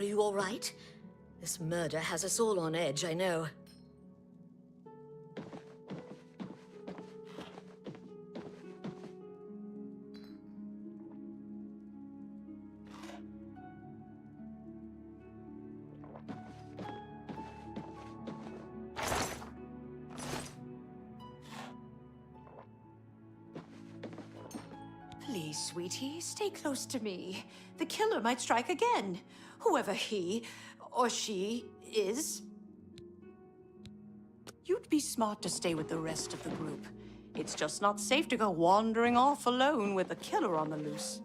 Are you all right? This murder has us all on edge, I know. Please, sweetie, stay close to me. The killer might strike again. Whoever he or she is. You'd be smart to stay with the rest of the group. It's just not safe to go wandering off alone with a killer on the loose.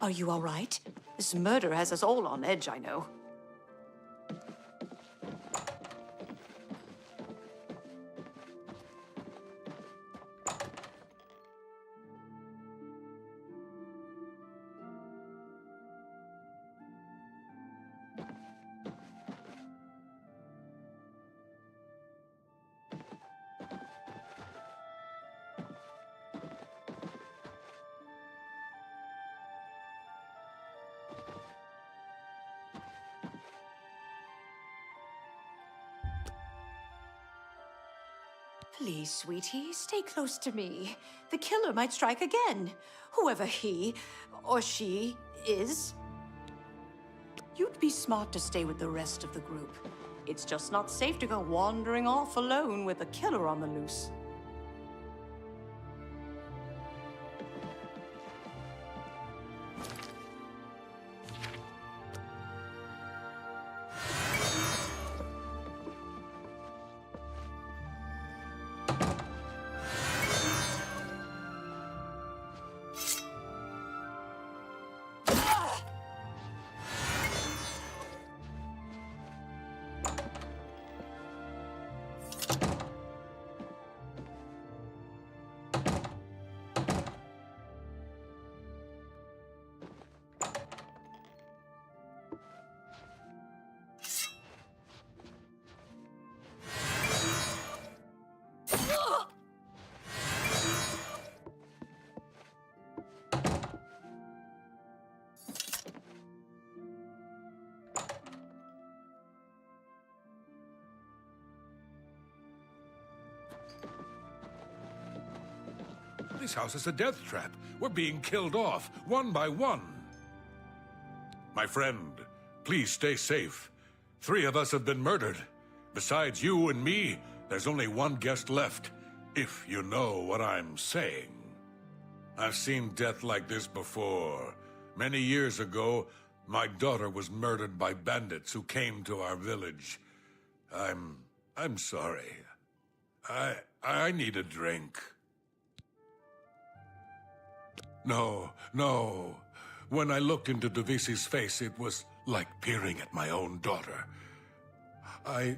Are you all right? This murder has us all on edge, I know. Please, sweetie, stay close to me. The killer might strike again. Whoever he or she is. You'd be smart to stay with the rest of the group. It's just not safe to go wandering off alone with a killer on the loose. This house is a death trap. We're being killed off, one by one. My friend, please stay safe. 3 of us have been murdered. Besides you and me, there's only one guest left, if you know what I'm saying. I've seen death like this before. Many years ago, my daughter was murdered by bandits who came to our village. I'm sorry. I need a drink. No. When I looked into Devisi's face, it was like peering at my own daughter. I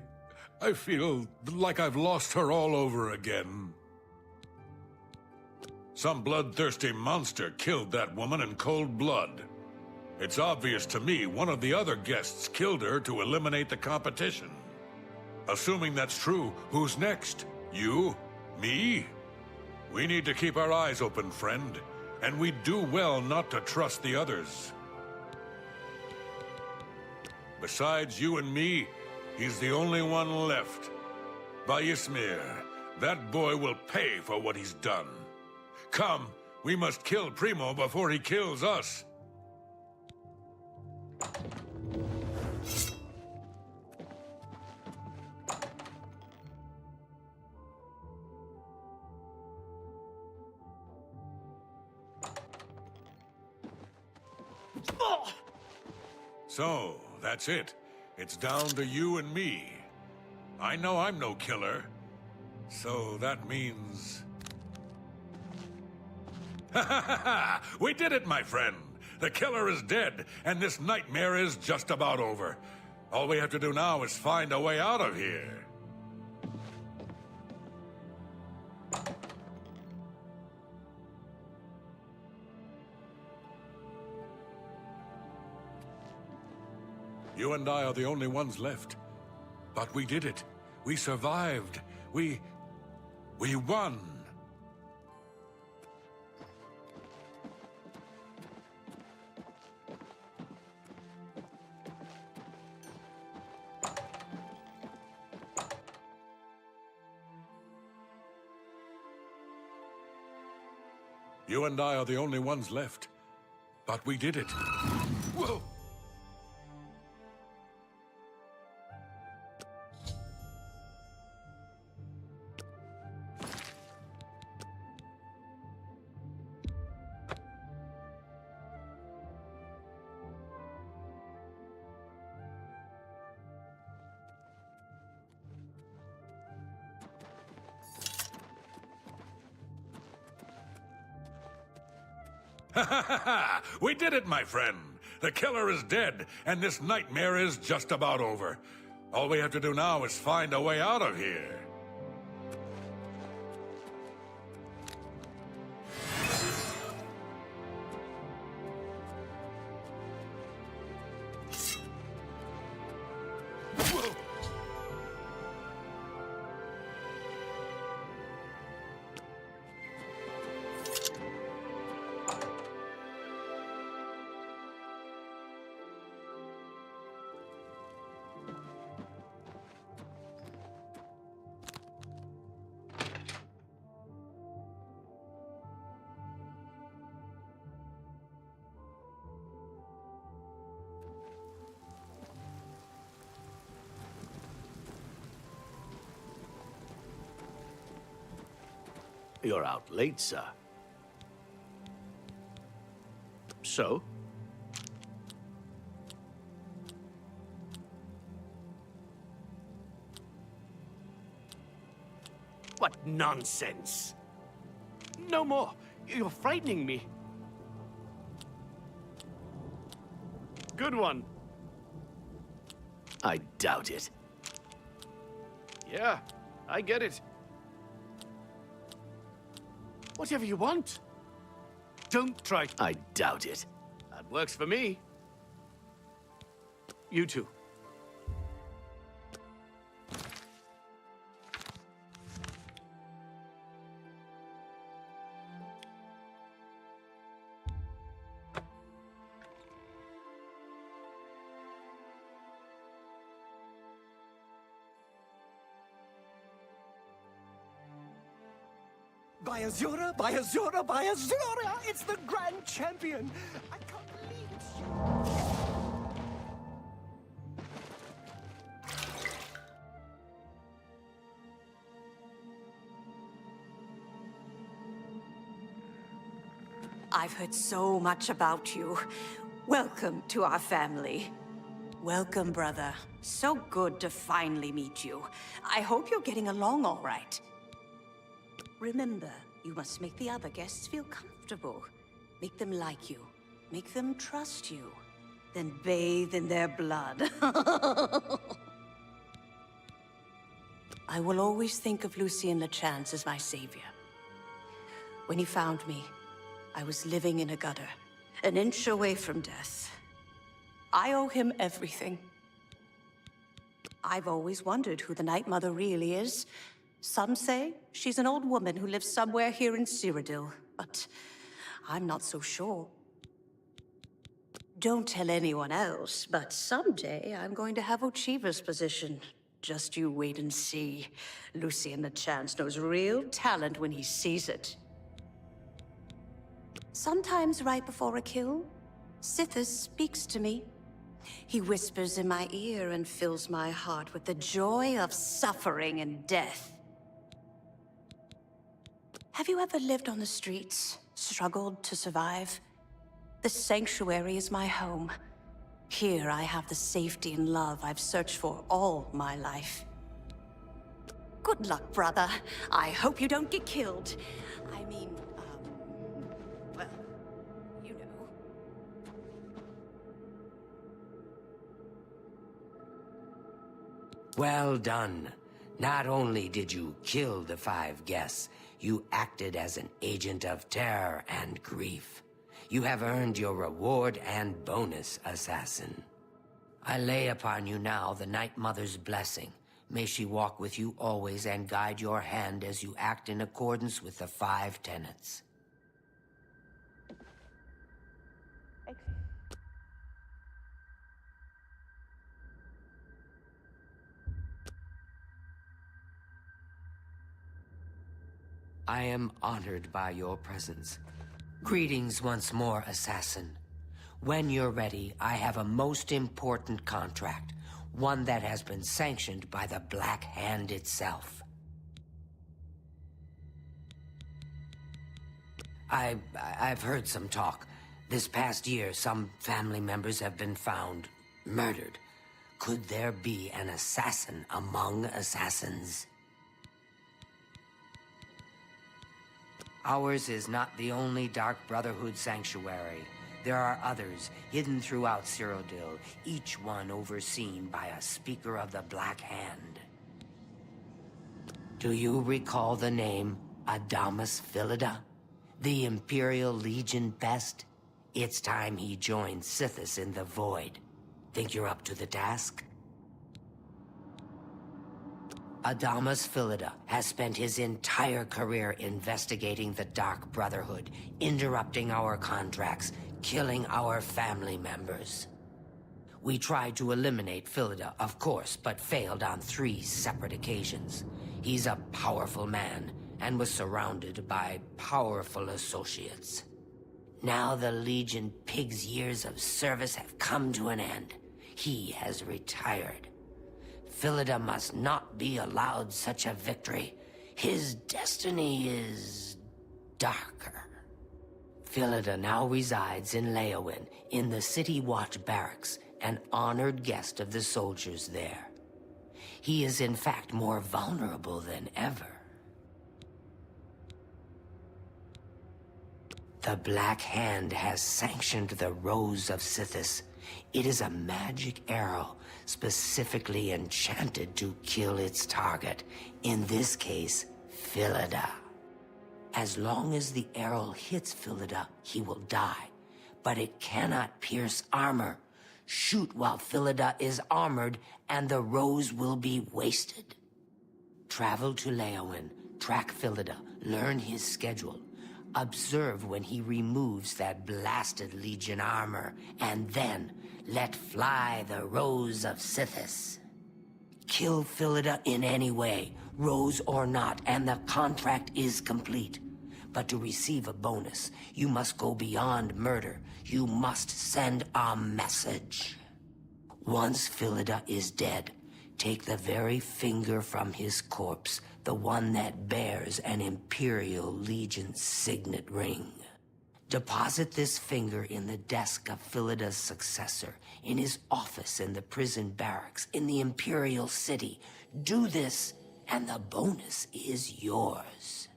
feel like I've lost her all over again. Some bloodthirsty monster killed that woman in cold blood. It's obvious to me one of the other guests killed her to eliminate the competition. Assuming that's true, who's next? You? Me? We need to keep our eyes open, friend. And we'd do well not to trust the others. Besides you and me, he's the only one left. Bayismir, that boy will pay for what he's done. Come, we must kill Primo before he kills us. So, that's it. It's down to you and me. I know I'm no killer. So that means... Ha ha ha ha! We did it, my friend! The killer is dead, and this nightmare is just about over. All we have to do now is find a way out of here. You and I are the only ones left. But we did it. We survived. We won. You and I are the only ones left. But we did it. Whoa! Ha ha ha ha! We did it, my friend! The killer is dead, and this nightmare is just about over. All we have to do now is find a way out of here. You're out late, sir. So? What nonsense! No more! You're frightening me. Good one. I doubt it. Yeah, I get it. Whatever you want. Don't try. I doubt it. That works for me. You too. By Azura, by Azura, by Azura! It's the grand champion! I can't believe it's you! I've heard so much about you. Welcome to our family. Welcome, brother. So good to finally meet you. I hope you're getting along all right. Remember, you must make the other guests feel comfortable. Make them like you. Make them trust you. Then bathe in their blood. I will always think of Lucien Lechance as my savior. When he found me, I was living in a gutter, an inch away from death. I owe him everything. I've always wondered who the Night Mother really is. Some say she's an old woman who lives somewhere here in Cyrodiil, but I'm not so sure. Don't tell anyone else, but someday I'm going to have Ochiva's position. Just you wait and see. Lucien Lechance knows real talent when he sees it. Sometimes right before a kill, Sithis speaks to me. He whispers in my ear and fills my heart with the joy of suffering and death. Have you ever lived on the streets, struggled to survive? The sanctuary is my home. Here I have the safety and love I've searched for all my life. Good luck, brother. I hope you don't get killed. I mean, well, you know. Well done. Not only did you kill the 5 guests, you acted as an agent of terror and grief. You have earned your reward and bonus, assassin. I lay upon you now the Night Mother's blessing. May she walk with you always and guide your hand as you act in accordance with the 5 tenets. I am honored by your presence. Greetings once more, assassin. When you're ready, I have a most important contract, one that has been sanctioned by the Black Hand itself. I've heard some talk. This past year, some family members have been found murdered. Could there be an assassin among assassins? Ours is not the only Dark Brotherhood sanctuary. There are others hidden throughout Cyrodiil, each one overseen by a Speaker of the Black Hand. Do you recall the name Adamus Philida? The Imperial Legion best? It's time he joined Sithis in the Void. Think you're up to the task? Adamus Philida has spent his entire career investigating the Dark Brotherhood, interrupting our contracts, killing our family members. We tried to eliminate Philida, of course, but failed on 3 separate occasions. He's a powerful man, and was surrounded by powerful associates. Now the Legion Pig's years of service have come to an end. He has retired. Philida must not be allowed such a victory. His destiny is darker. Philida now resides in Leowin, in the City Watch Barracks, an honored guest of the soldiers there. He is in fact more vulnerable than ever. The Black Hand has sanctioned the Rose of Sithis. It is a magic arrow, specifically enchanted to kill its target, in this case, Philida. As long as the arrow hits Philida, he will die, but it cannot pierce armor. Shoot while Philida is armored, and the rose will be wasted. Travel to Leowin, track Philida, learn his schedule. Observe when he removes that blasted Legion armor, and then let fly the Rose of Sithis. Kill Philida in any way, Rose or not, and the contract is complete. But to receive a bonus, you must go beyond murder. You must send a message. Once Philida is dead, take the very finger from his corpse, the one that bears an Imperial Legion signet ring. Deposit this finger in the desk of Philida's successor, in his office in the prison barracks, in the Imperial City. Do this, and the bonus is yours.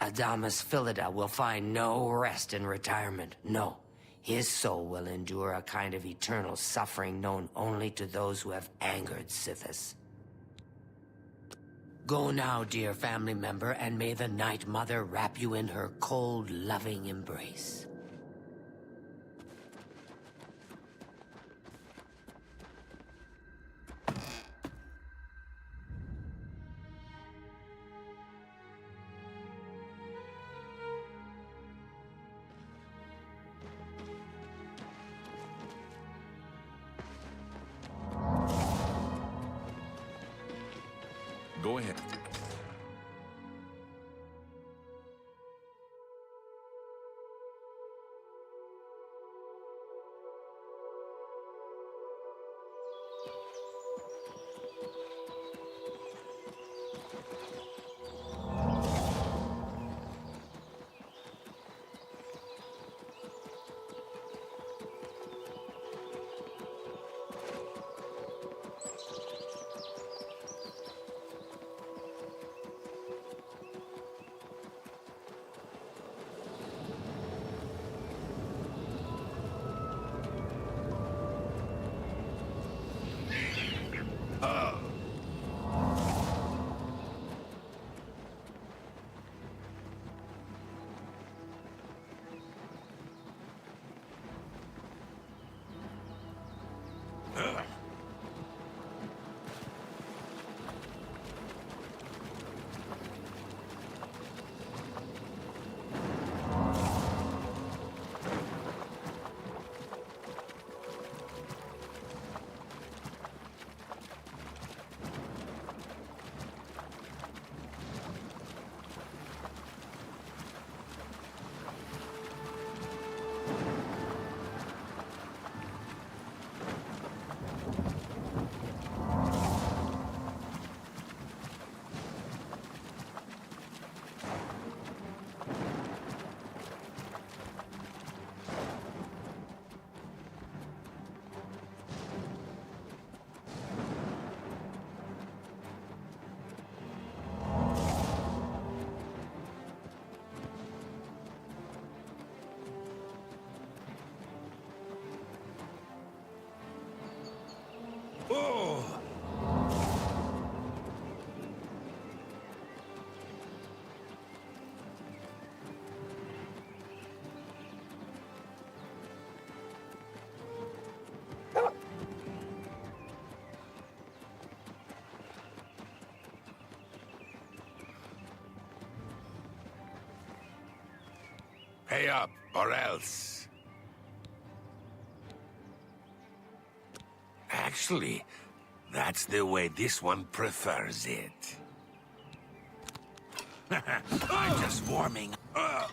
Adamus Philida will find no rest in retirement. No, his soul will endure a kind of eternal suffering known only to those who have angered Sithis. Go now, dear family member, and may the Night Mother wrap you in her cold, loving embrace. Go ahead. Pay up, or else. Actually, that's the way this one prefers it. I'm just warming up.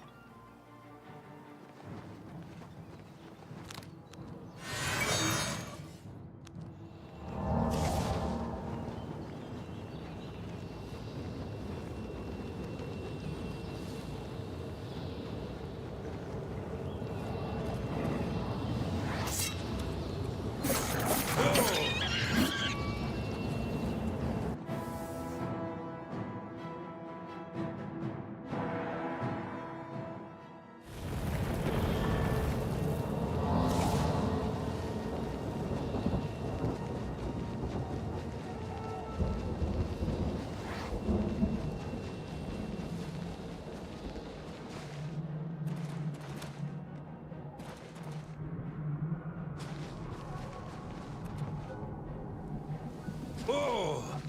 Oh!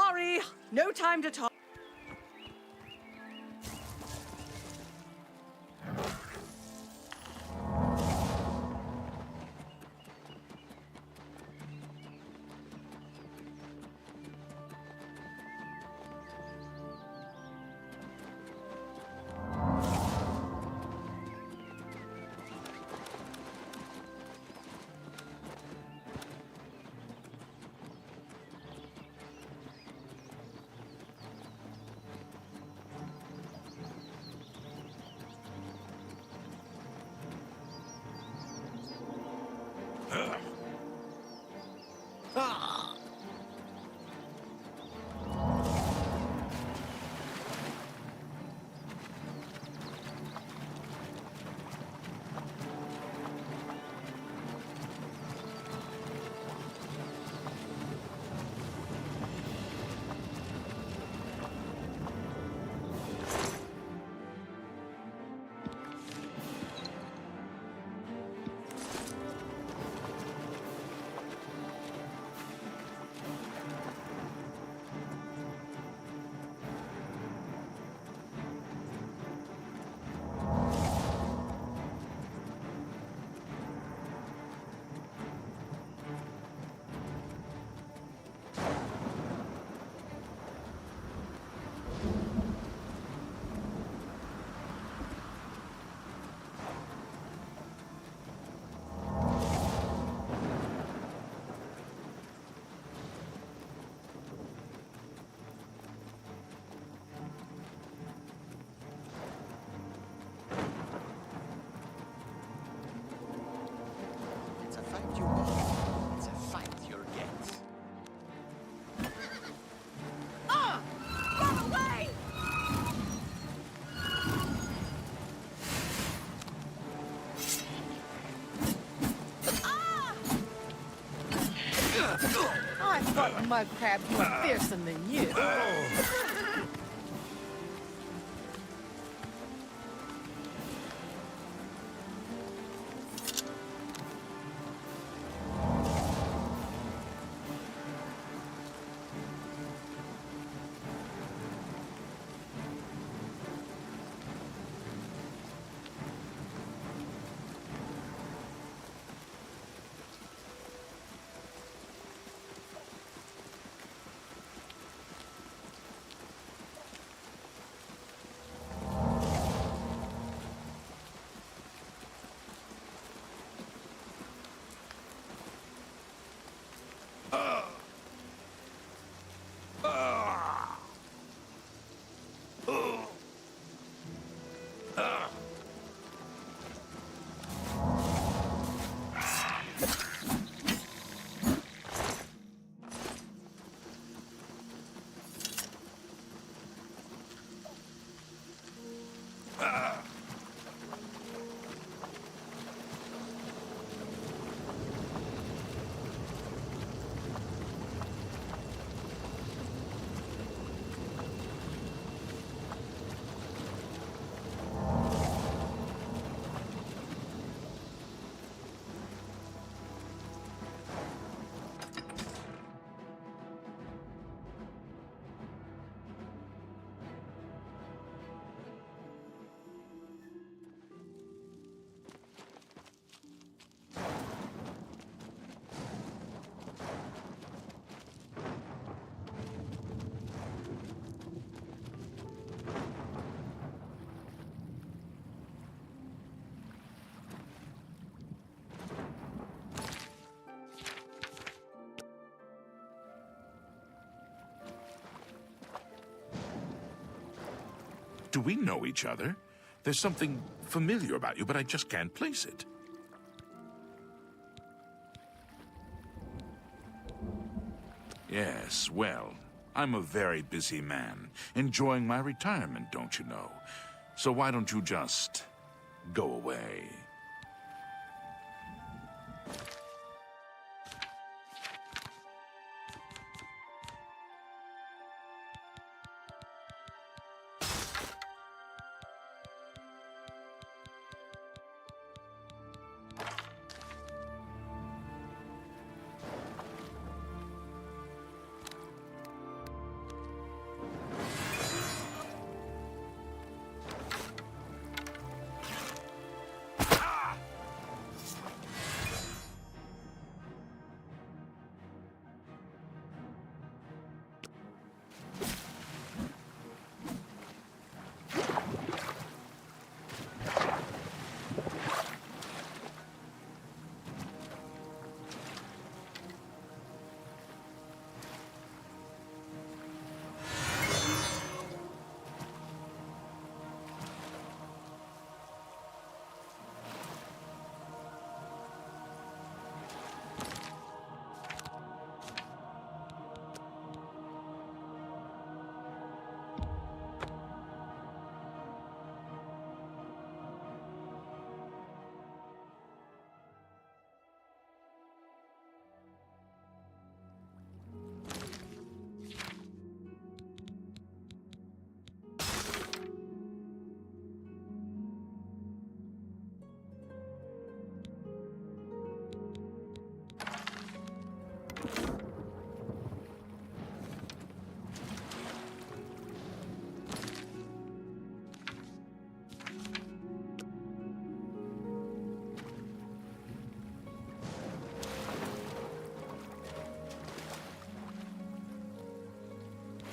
Sorry, no time to talk. It's a fight you want. It's a fight you'll get. Ah! Run away! I thought mud crabs were fearsome than you. Do we know each other? There's something familiar about you, but I just can't place it. Yes, well, I'm a very busy man, enjoying my retirement, don't you know? So why don't you just go away?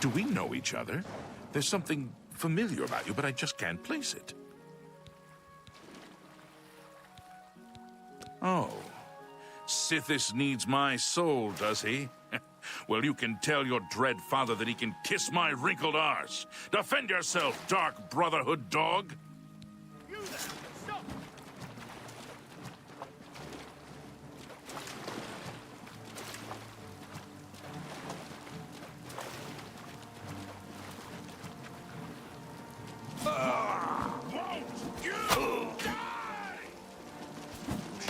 Do we know each other? There's something familiar about you, but I just can't place it. Oh. Sithis needs my soul, does he? Well, you can tell your dread father that he can kiss my wrinkled arse. Defend yourself, Dark Brotherhood dog! You there! Stop! Won't you die?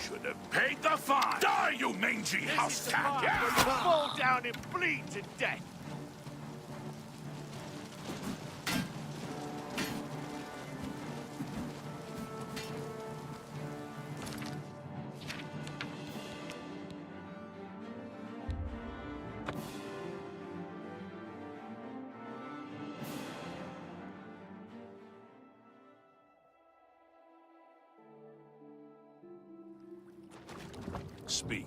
Should have paid the fine. Die, you mangy house cat! Yeah. Fall down and bleed to death! Speak.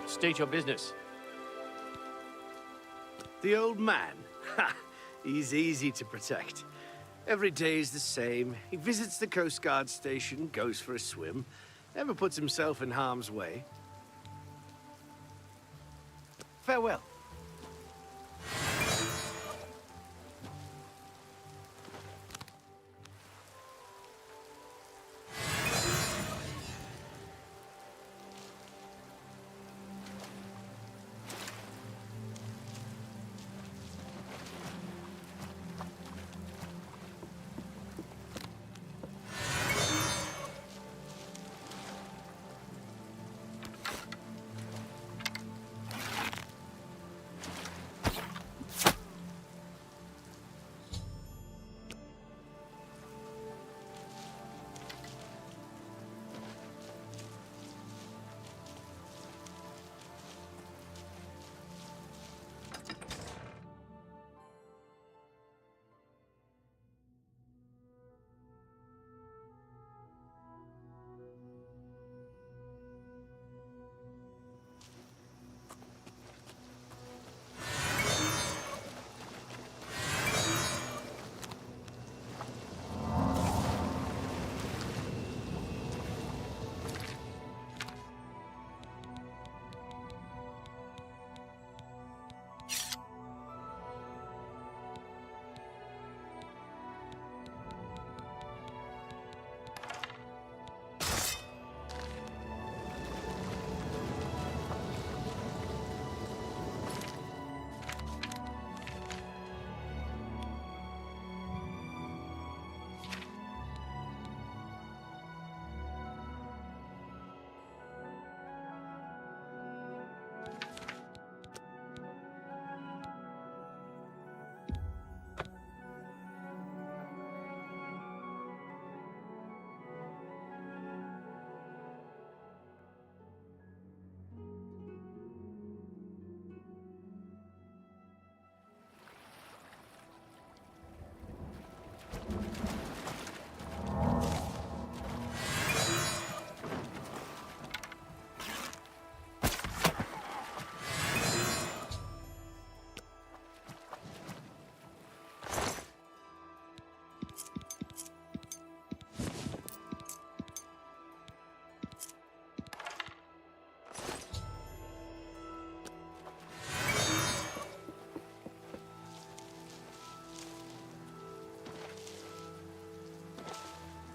State your business. The old man? Ha! He's easy to protect. Every day's the same. He visits the Coast Guard station, goes for a swim, never puts himself in harm's way. Farewell.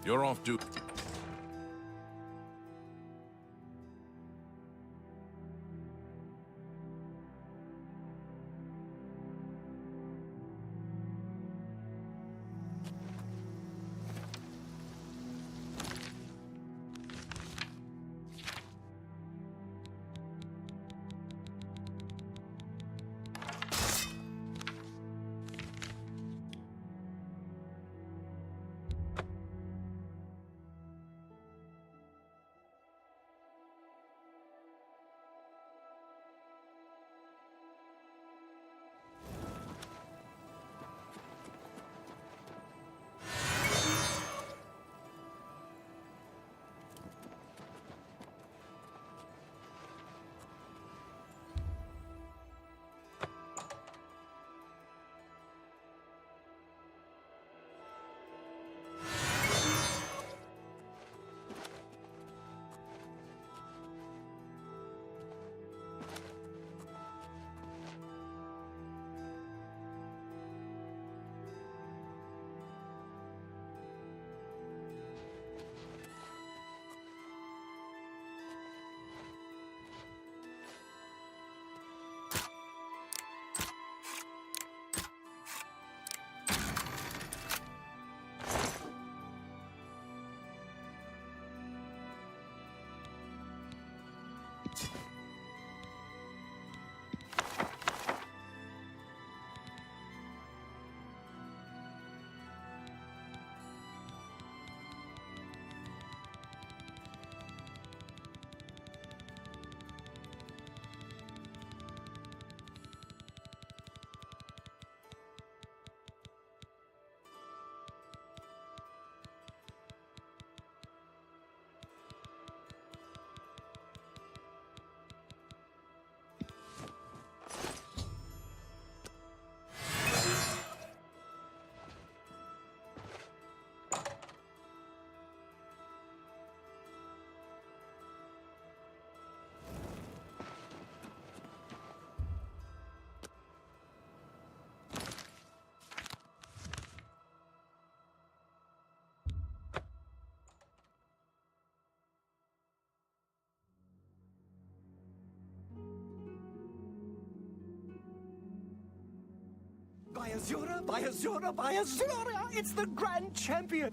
You're off duty. By Azura, by Azura, by Azura! It's the grand champion!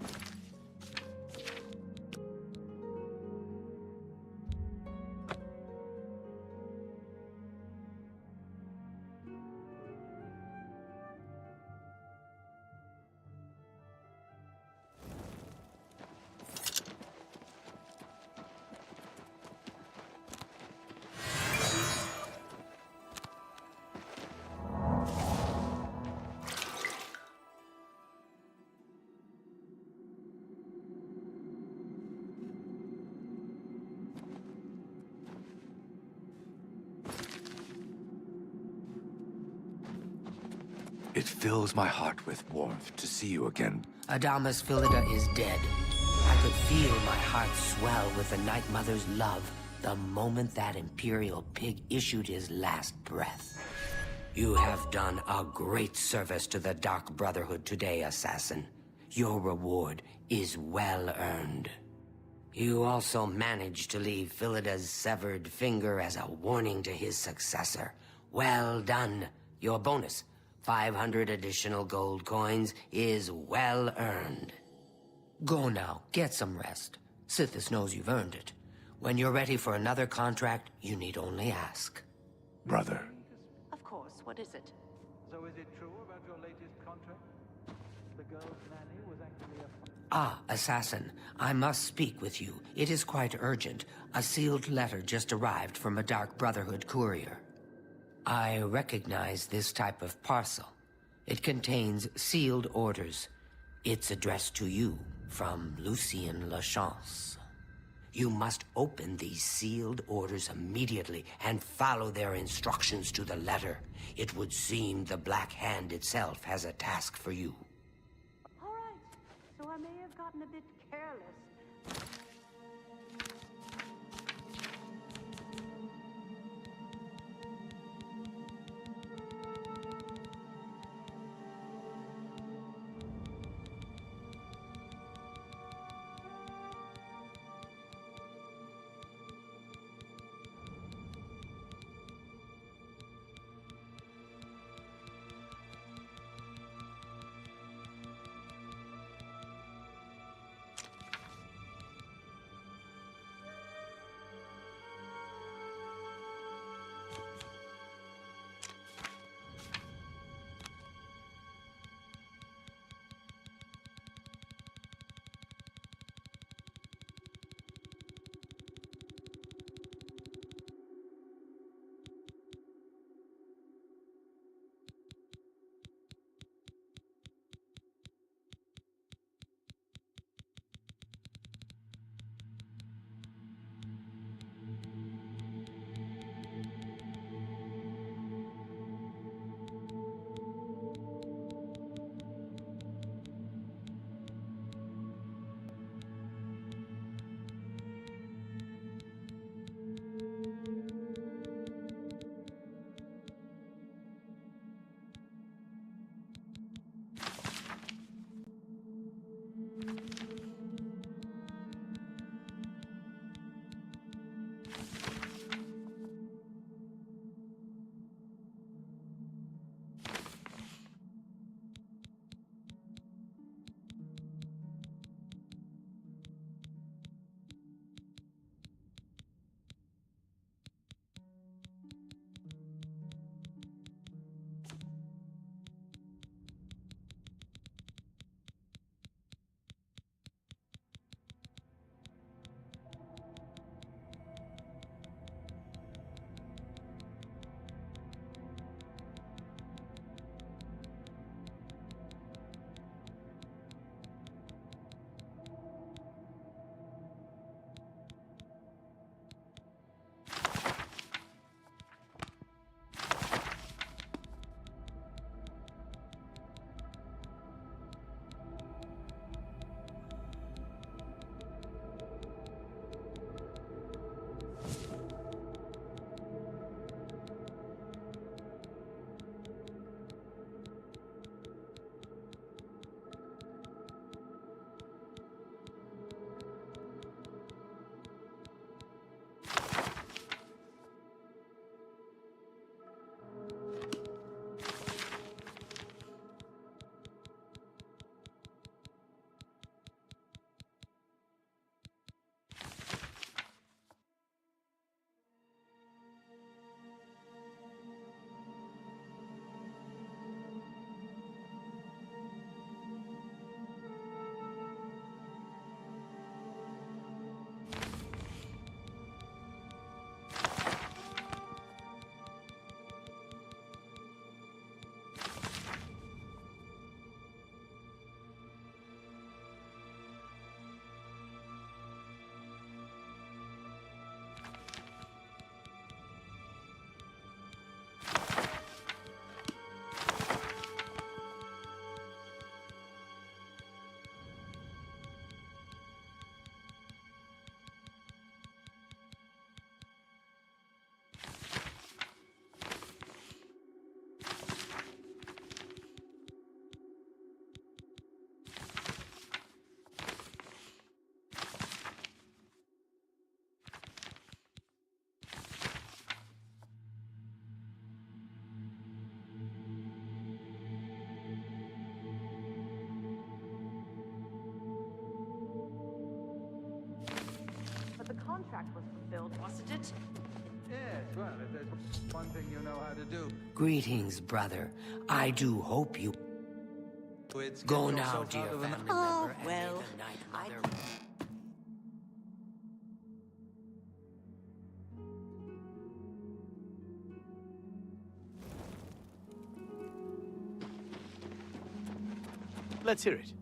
It fills my heart with warmth to see you again. Adamas Philida is dead. I could feel my heart swell with the Night Mother's love the moment that Imperial pig issued his last breath. You have done a great service to the Dark Brotherhood today, Assassin. Your reward is well earned. You also managed to leave Philida's severed finger as a warning to his successor. Well done. Your bonus, 500 additional gold coins, is well earned. Go now, get some rest. Sithis knows you've earned it. When you're ready for another contract, you need only ask. Brother. Of course, what is it? So is it true about your latest contract? The girl's nanny was actually a... Ah, Assassin, I must speak with you. It is quite urgent. A sealed letter just arrived from a Dark Brotherhood courier. I recognize this type of parcel. It contains sealed orders. It's addressed to you from Lucien Lachance. You must open these sealed orders immediately and follow their instructions to the letter. It would seem the Black Hand itself has a task for you. All right, so I may have gotten a bit careless. contract was fulfilled, wasn't it? Yes, well, if there's one thing you know how to do. Greetings, brother. I do hope you... It's Go get now, yourself dear out of family an- member, and may well, the Night Mother... Let's hear it.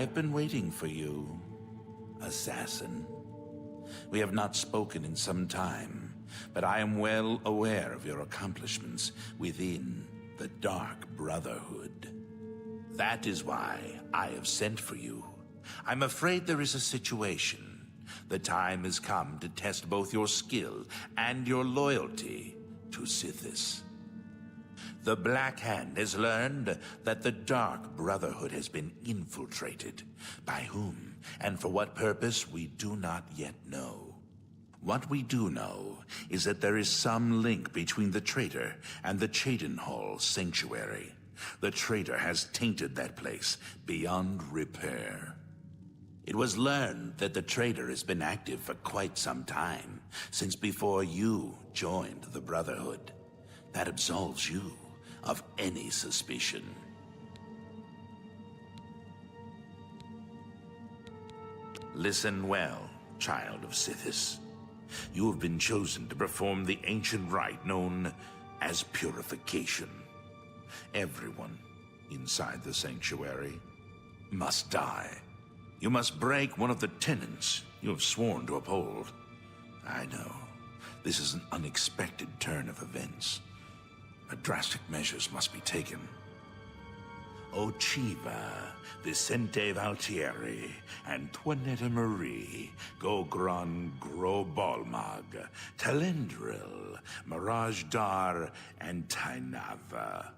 I've been waiting for you, assassin. We have not spoken in some time, but I am well aware of your accomplishments within the Dark Brotherhood. That is why I have sent for you. I'm afraid there is a situation. The time has come to test both your skill and your loyalty to Sithis. The Black Hand has learned that the Dark Brotherhood has been infiltrated. By whom and for what purpose, we do not yet know. What we do know is that there is some link between the traitor and the Cheydinhal Sanctuary. The traitor has tainted that place beyond repair. It was learned that the traitor has been active for quite some time, since before you joined the Brotherhood. That absolves you of any suspicion. Listen well, child of Sithis. You have been chosen to perform the ancient rite known as purification. Everyone inside the sanctuary must die. You must break one of the tenets you have sworn to uphold. I know, this is an unexpected turn of events, but drastic measures must be taken. Ochiva, Vicente Valtieri, Antoinetta Marie, Gogron Grobalmag, Talendril, Mirage Dar, and Tainava.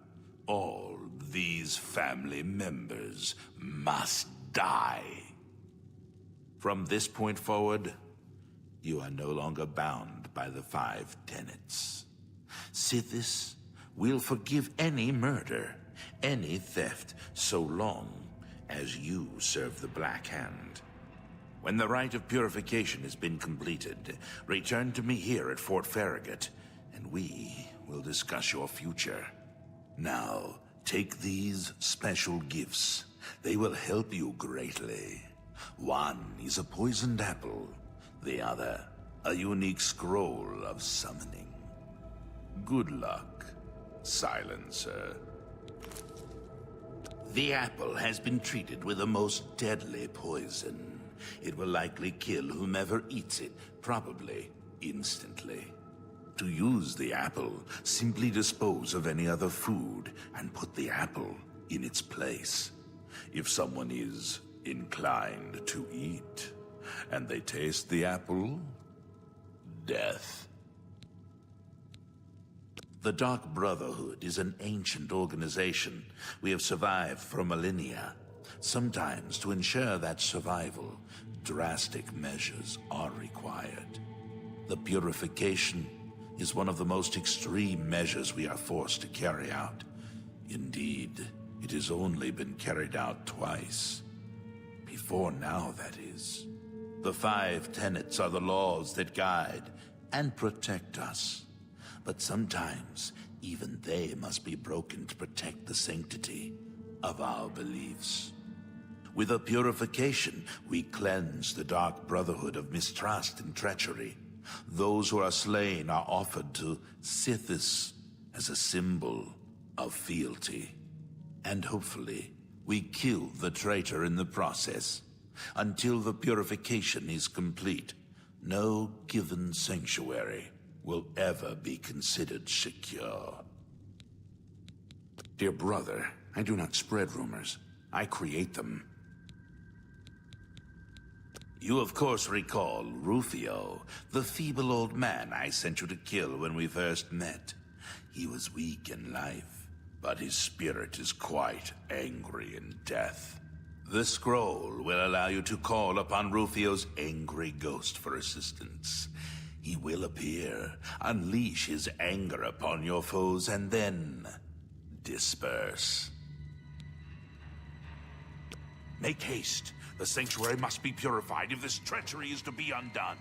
All these family members must die. From this point forward, you are no longer bound by the 5 tenets. Sithis will forgive any murder, any theft, so long as you serve the Black Hand. When the rite of purification has been completed, return to me here at Fort Farragut, and we will discuss your future. Now, take these special gifts. They will help you greatly. One is a poisoned apple, the other, a unique scroll of summoning. Good luck, Silencer. The apple has been treated with a most deadly poison. It will likely kill whomever eats it, probably instantly. To use the apple, simply dispose of any other food and put the apple in its place. If someone is inclined to eat, and they taste the apple, death. The Dark Brotherhood is an ancient organization. We have survived for millennia. Sometimes, to ensure that survival, drastic measures are required. The purification is one of the most extreme measures we are forced to carry out. Indeed, it has only been carried out twice. Before now, that is. The 5 tenets are the laws that guide and protect us. But sometimes, even they must be broken to protect the sanctity of our beliefs. With a purification, we cleanse the Dark Brotherhood of mistrust and treachery. Those who are slain are offered to Sithis as a symbol of fealty. And hopefully, we kill the traitor in the process. Until the purification is complete, no given sanctuary will ever be considered secure. Dear brother, I do not spread rumors. I create them. You of course recall Rufio, the feeble old man I sent you to kill when we first met. He was weak in life, but his spirit is quite angry in death. The scroll will allow you to call upon Rufio's angry ghost for assistance. He will appear, unleash his anger upon your foes, and then disperse. Make haste. The sanctuary must be purified if this treachery is to be undone.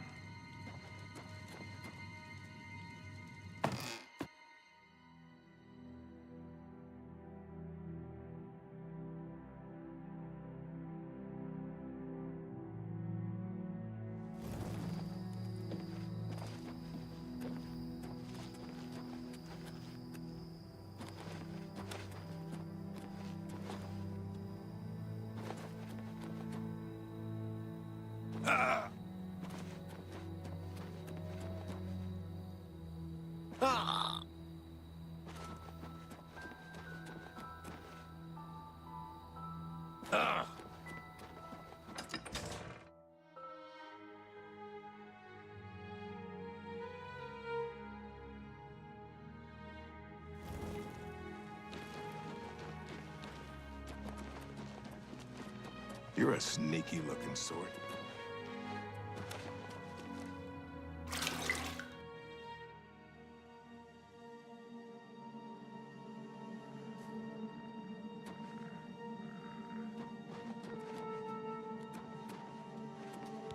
You're a sneaky-looking sort.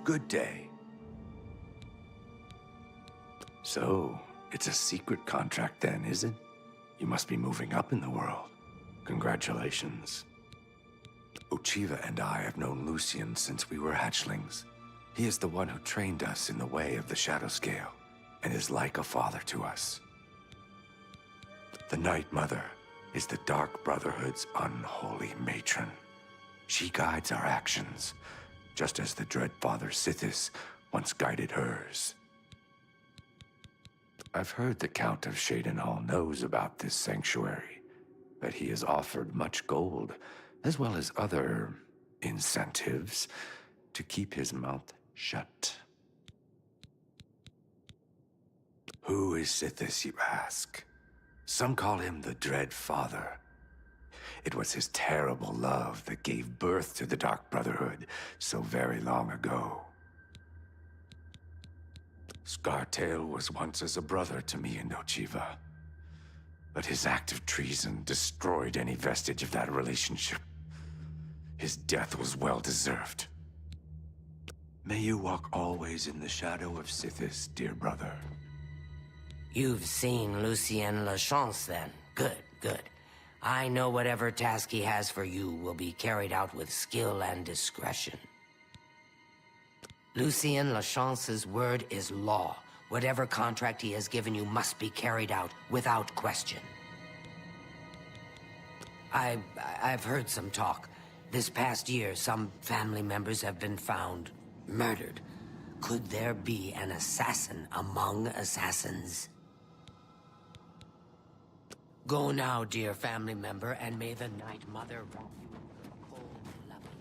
Good day. So, it's a secret contract then, is it? You must be moving up in the world. Congratulations. Ochiva and I have known Lucian since we were hatchlings. He is the one who trained us in the way of the Shadow Scale, and is like a father to us. The Night Mother is the Dark Brotherhood's unholy matron. She guides our actions, just as the Dread Father Sithis once guided hers. I've heard the Count of Shadenhall knows about this sanctuary, that he has offered much gold, as well as other incentives, to keep his mouth shut. Who is Sithis, you ask? Some call him the Dread Father. It was his terrible love that gave birth to the Dark Brotherhood so very long ago. Scartail was once as a brother to me and Ochiva, but his act of treason destroyed any vestige of that relationship. His death was well-deserved. May you walk always in the shadow of Sithis, dear brother. You've seen Lucien Lachance, then. Good, good. I know whatever task he has for you will be carried out with skill and discretion. Lucien Lachance's word is law. Whatever contract he has given you must be carried out without question. I've heard some talk. This past year, some family members have been found murdered. Could there be an assassin among assassins? Go now, dear family member, and may the Night Mother wrap you in her cold, loving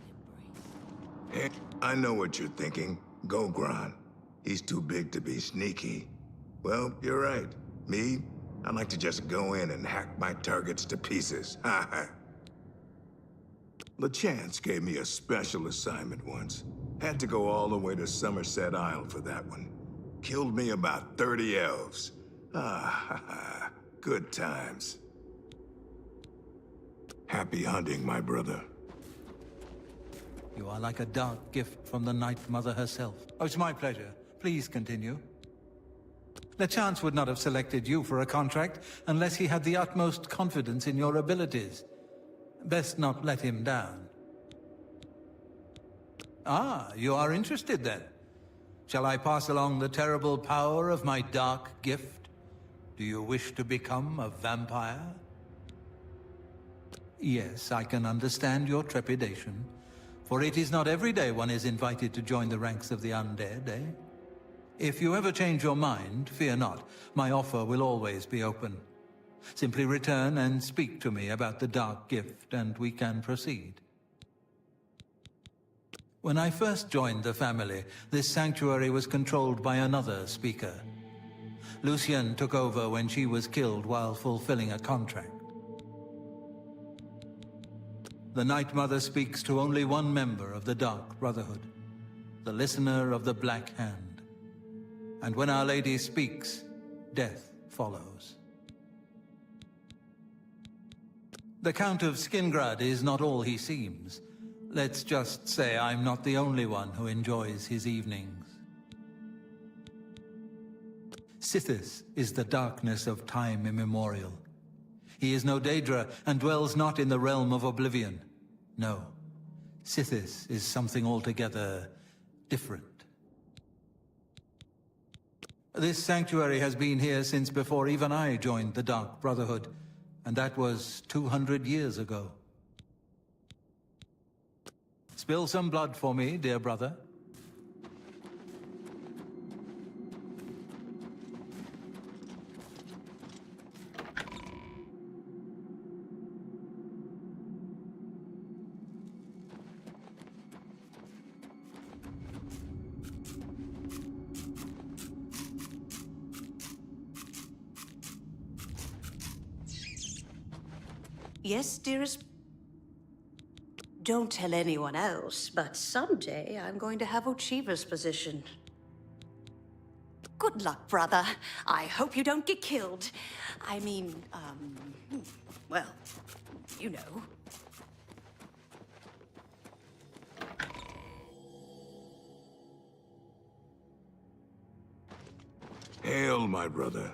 embrace. I know what you're thinking. Go, Gron. He's too big to be sneaky. Well, you're right. Me, I like to just go in and hack my targets to pieces. Ha ha. LeChance gave me a special assignment once. Had to go all the way to Somerset Isle for that one. Killed me about 30 elves. Ah, ha ha. Good times. Happy hunting, my brother. You are like a dark gift from the Night Mother herself. Oh, it's my pleasure. Please continue. LeChance would not have selected you for a contract unless he had the utmost confidence in your abilities. Best not let him down. Ah, you are interested then. Shall I pass along the terrible power of my dark gift? Do you wish to become a vampire? Yes, I can understand your trepidation, for it is not every day one is invited to join the ranks of the undead, eh? If you ever change your mind, fear not. My offer will always be open. Simply return and speak to me about the dark gift, and we can proceed. When I first joined the family, this sanctuary was controlled by another speaker. Lucien took over when she was killed while fulfilling a contract. The Night Mother speaks to only one member of the Dark Brotherhood, the Listener of the Black Hand. And when Our Lady speaks, death follows. The Count of Skingrad is not all he seems. Let's just say I'm not the only one who enjoys his evenings. Sithis is the darkness of time immemorial. He is no Daedra and dwells not in the realm of Oblivion. No, Sithis is something altogether different. This sanctuary has been here since before even I joined the Dark Brotherhood, and that was 200 years ago. Spill some blood for me, dear brother. Yes, dearest? Don't tell anyone else, but someday I'm going to have Ochiva's position. Good luck, brother. I hope you don't get killed. I mean, well, you know. Hail, my brother.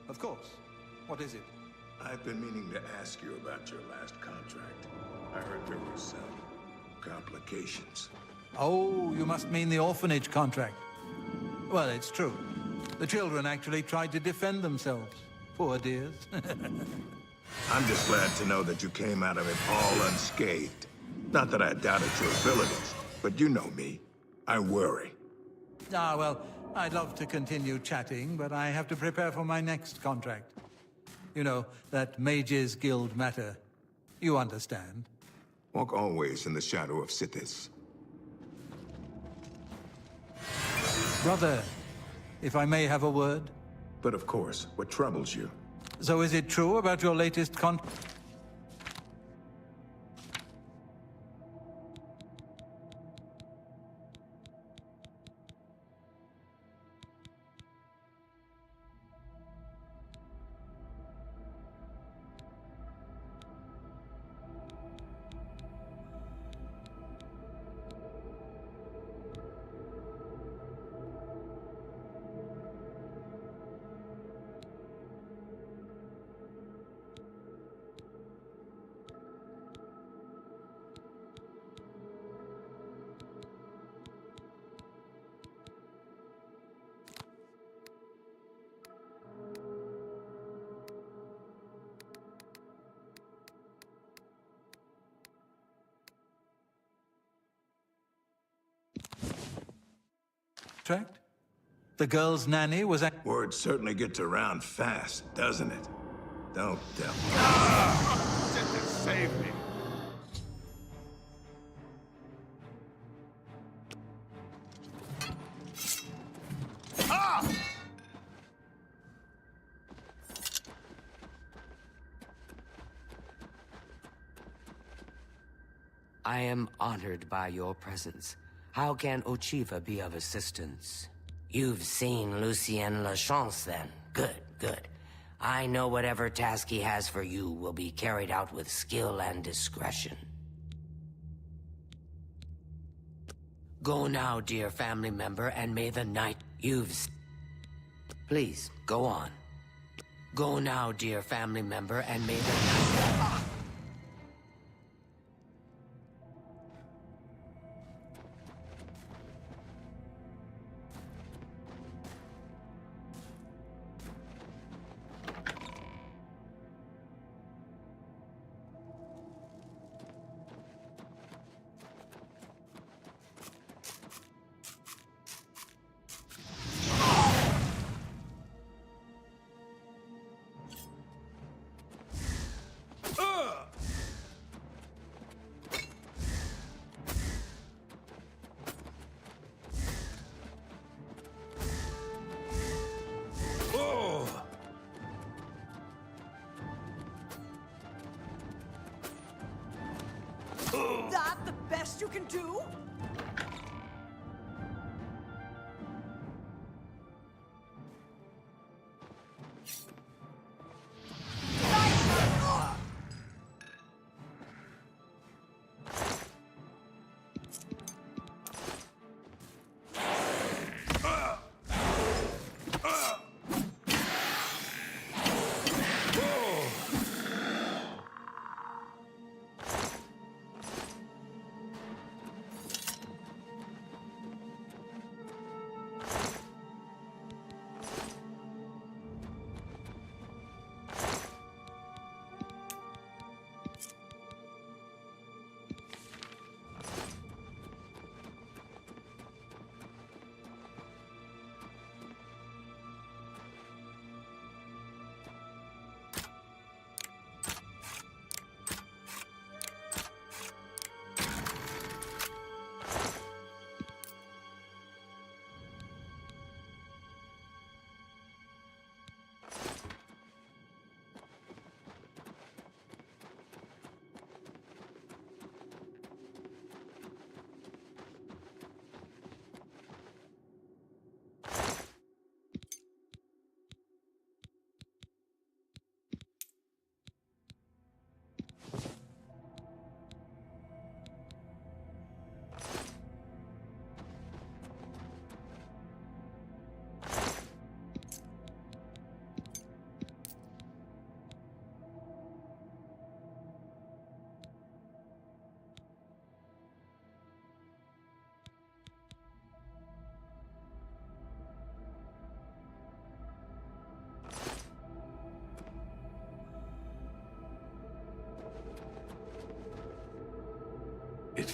Of course. What is it? I've been meaning to ask you about your last contract. I heard there were some complications. Oh, you must mean the orphanage contract. Well, it's true. The children actually tried to defend themselves. Poor dears. I'm just glad to know that you came out of it all unscathed. Not that I doubted your abilities, but you know me. I worry. Ah, well, I'd love to continue chatting, but I have to prepare for my next contract. You know, that Mages Guild matter. You understand. Walk always in the shadow of Sithis. Brother, if I may have a word? But of course, what troubles you? So is it true about your latest contract? The girl's nanny was Word certainly gets around fast, doesn't it? Don't tell me. Sithis, save me! I am honored by your presence. How can Ochiva be of assistance? You've seen Lucien Lachance, then. Good, good. I know whatever task he has for you will be carried out with skill and discretion. Go now, dear family member, and may the night Please, go on. Go now, dear family member, and may the night... That the best you can do?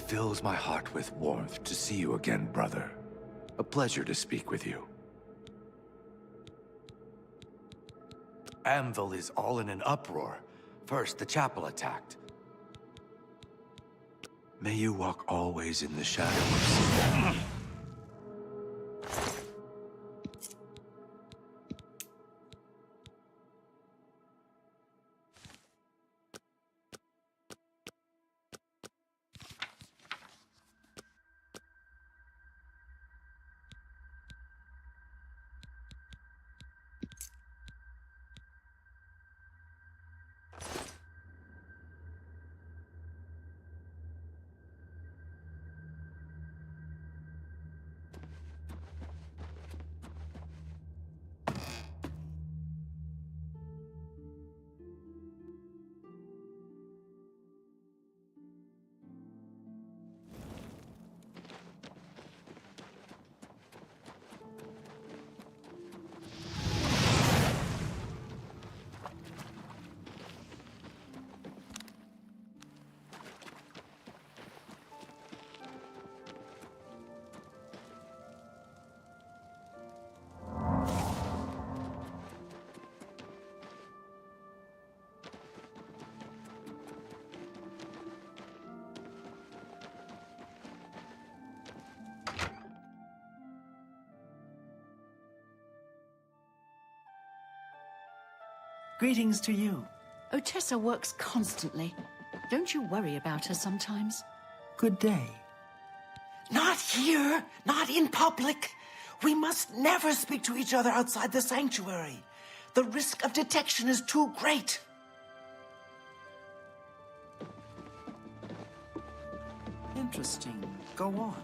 fills my heart with warmth to see you again, brother. A pleasure to speak with you. Anvil is all in an uproar. First, the chapel attacked. May you walk always in the shadow of sin. Greetings to you. Otessa works constantly. Don't you worry about her sometimes? Good day. Not here! Not in public! We must never speak to each other outside the sanctuary. The risk of detection is too great. Interesting. Go on.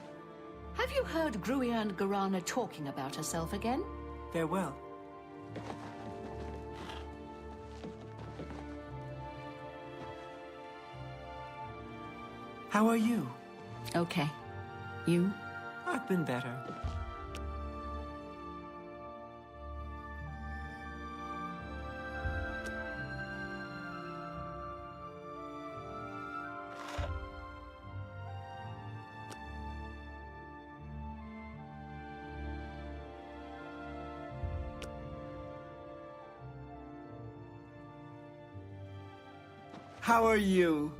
Have you heard Gruia and Garana talking about herself again? Farewell. How are you? Okay. You? I've been better. How are you?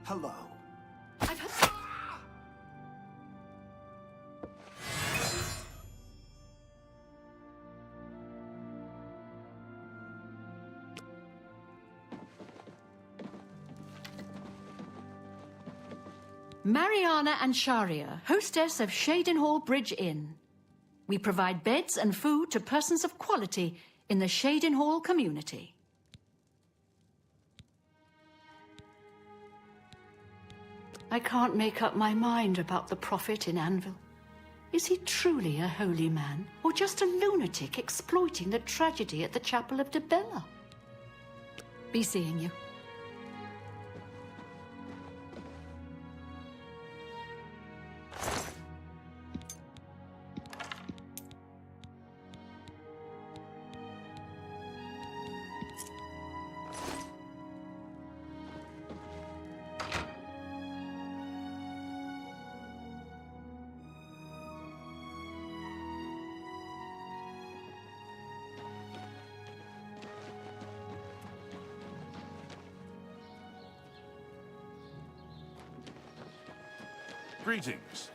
Hello. Mariana and Sharia, hostess of Shadenhall Bridge Inn. We provide beds and food to persons of quality in the Shadenhall community. I can't make up my mind about the prophet in Anvil. Is he truly a holy man, or just a lunatic exploiting the tragedy at the Chapel of Debella? Be seeing you. Greetings.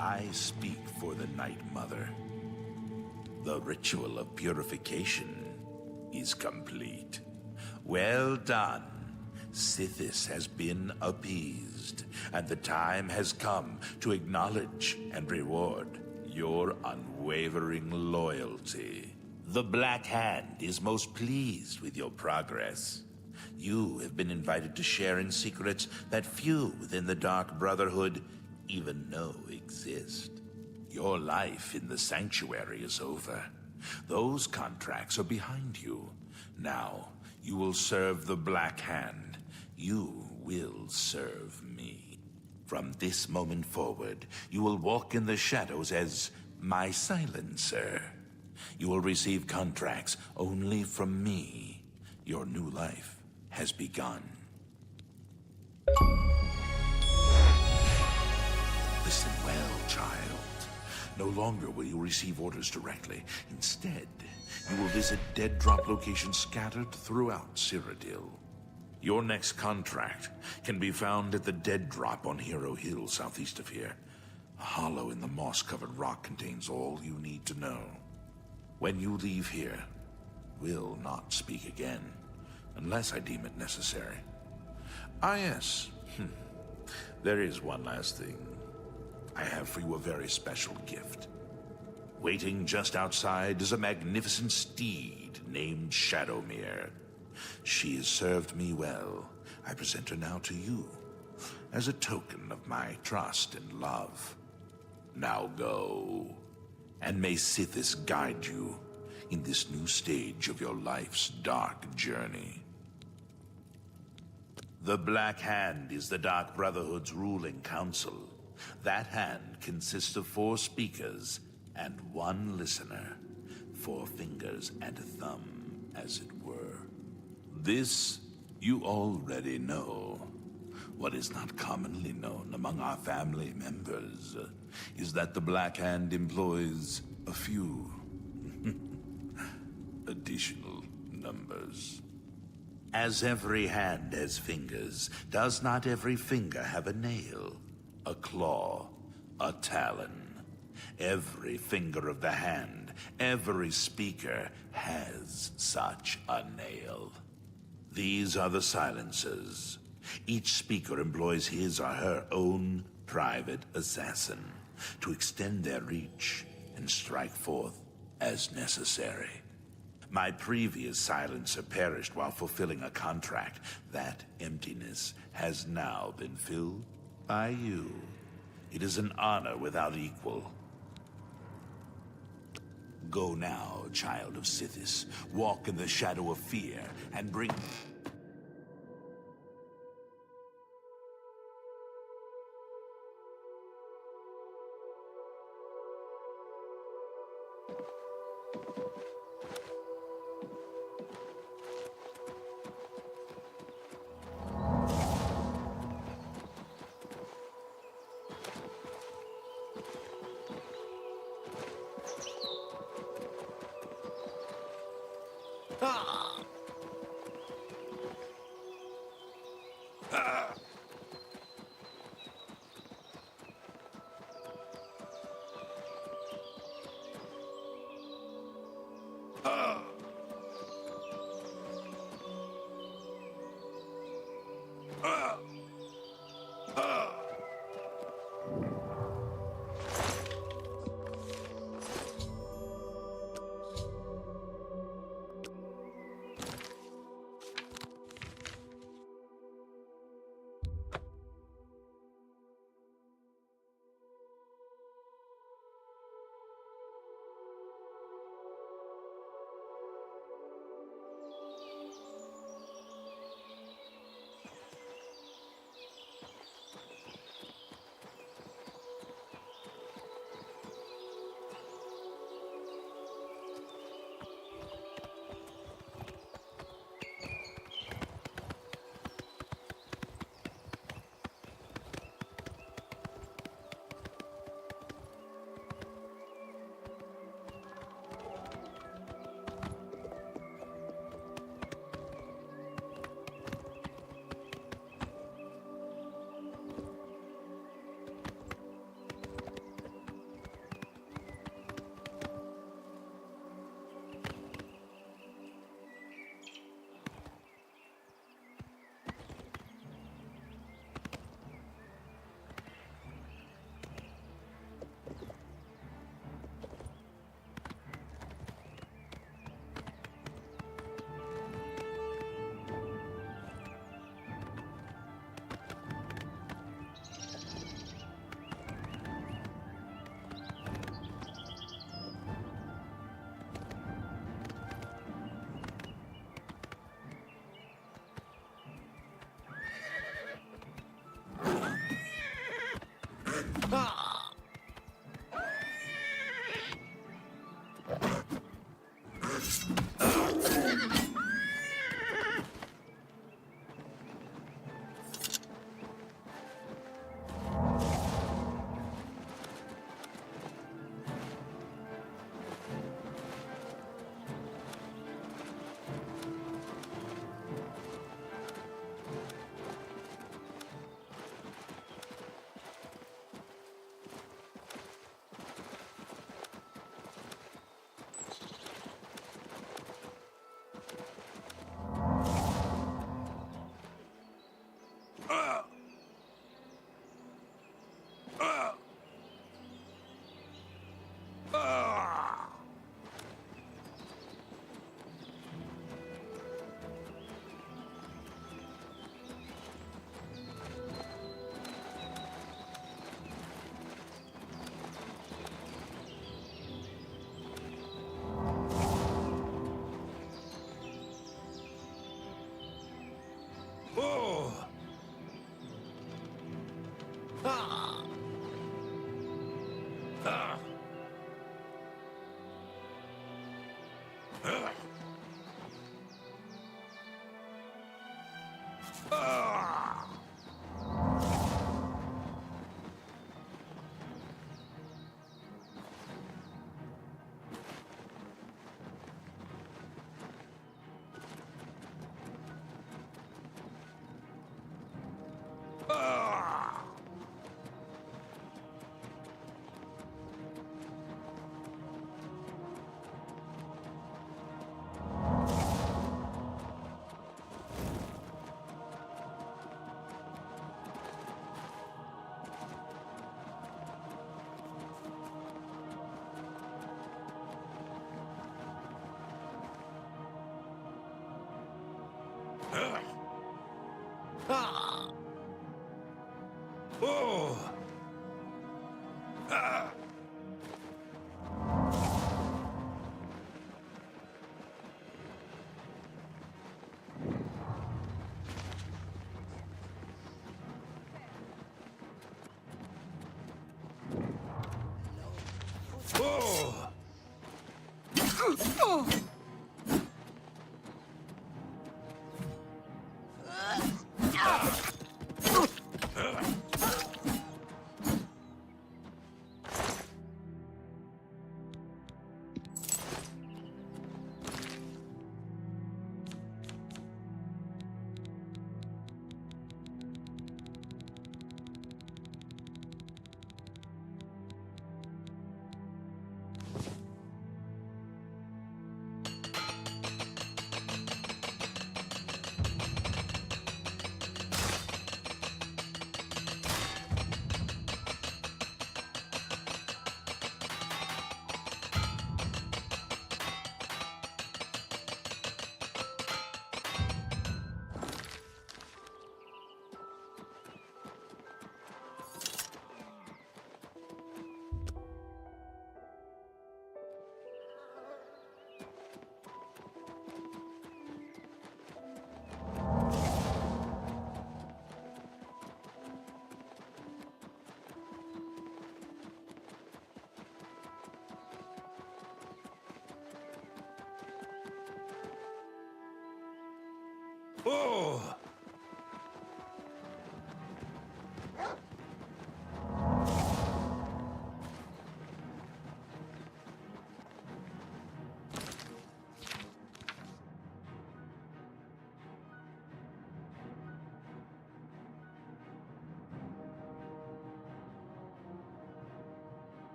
I speak for the Night Mother. The ritual of purification is complete. Well done. Sithis has been appeased, and the time has come to acknowledge and reward your unwavering loyalty. The Black Hand is most pleased with your progress. You have been invited to share in secrets that few within the Dark Brotherhood even know exist. Your life in the Sanctuary is over. Those contracts are behind you. Now, you will serve the Black Hand. You will serve me. From this moment forward, you will walk in the shadows as my silencer. You will receive contracts only from me. Your new life has begun. Listen well, child. No longer will you receive orders directly. Instead, you will visit dead drop locations scattered throughout Cyrodiil. Your next contract can be found at the Dead Drop on Hero Hill, southeast of here. A hollow in the moss-covered rock contains all you need to know. When you leave here, we'll not speak again, unless I deem it necessary. Ah, yes. There is one last thing. I have for you a very special gift. Waiting just outside is a magnificent steed named Shadowmere. She has served me well. I present her now to you, as a token of my trust and love. Now go, and may Sithis guide you in this new stage of your life's dark journey. The Black Hand is the Dark Brotherhood's ruling council. That hand consists of 4 speakers and 1 listener. 4 fingers and a thumb, as it were. This you already know. What is not commonly known among our family members is that the Black Hand employs a few additional numbers. As every hand has fingers, does not every finger have a nail, a claw, a talon? Every finger of the hand, every speaker has such a nail. These are the silencers. Each speaker employs his or her own private assassin to extend their reach and strike forth as necessary. My previous silencer perished while fulfilling a contract. That emptiness has now been filled by you. It is an honor without equal. Go now, child of Sithis. Walk in the shadow of fear and bring... Oh!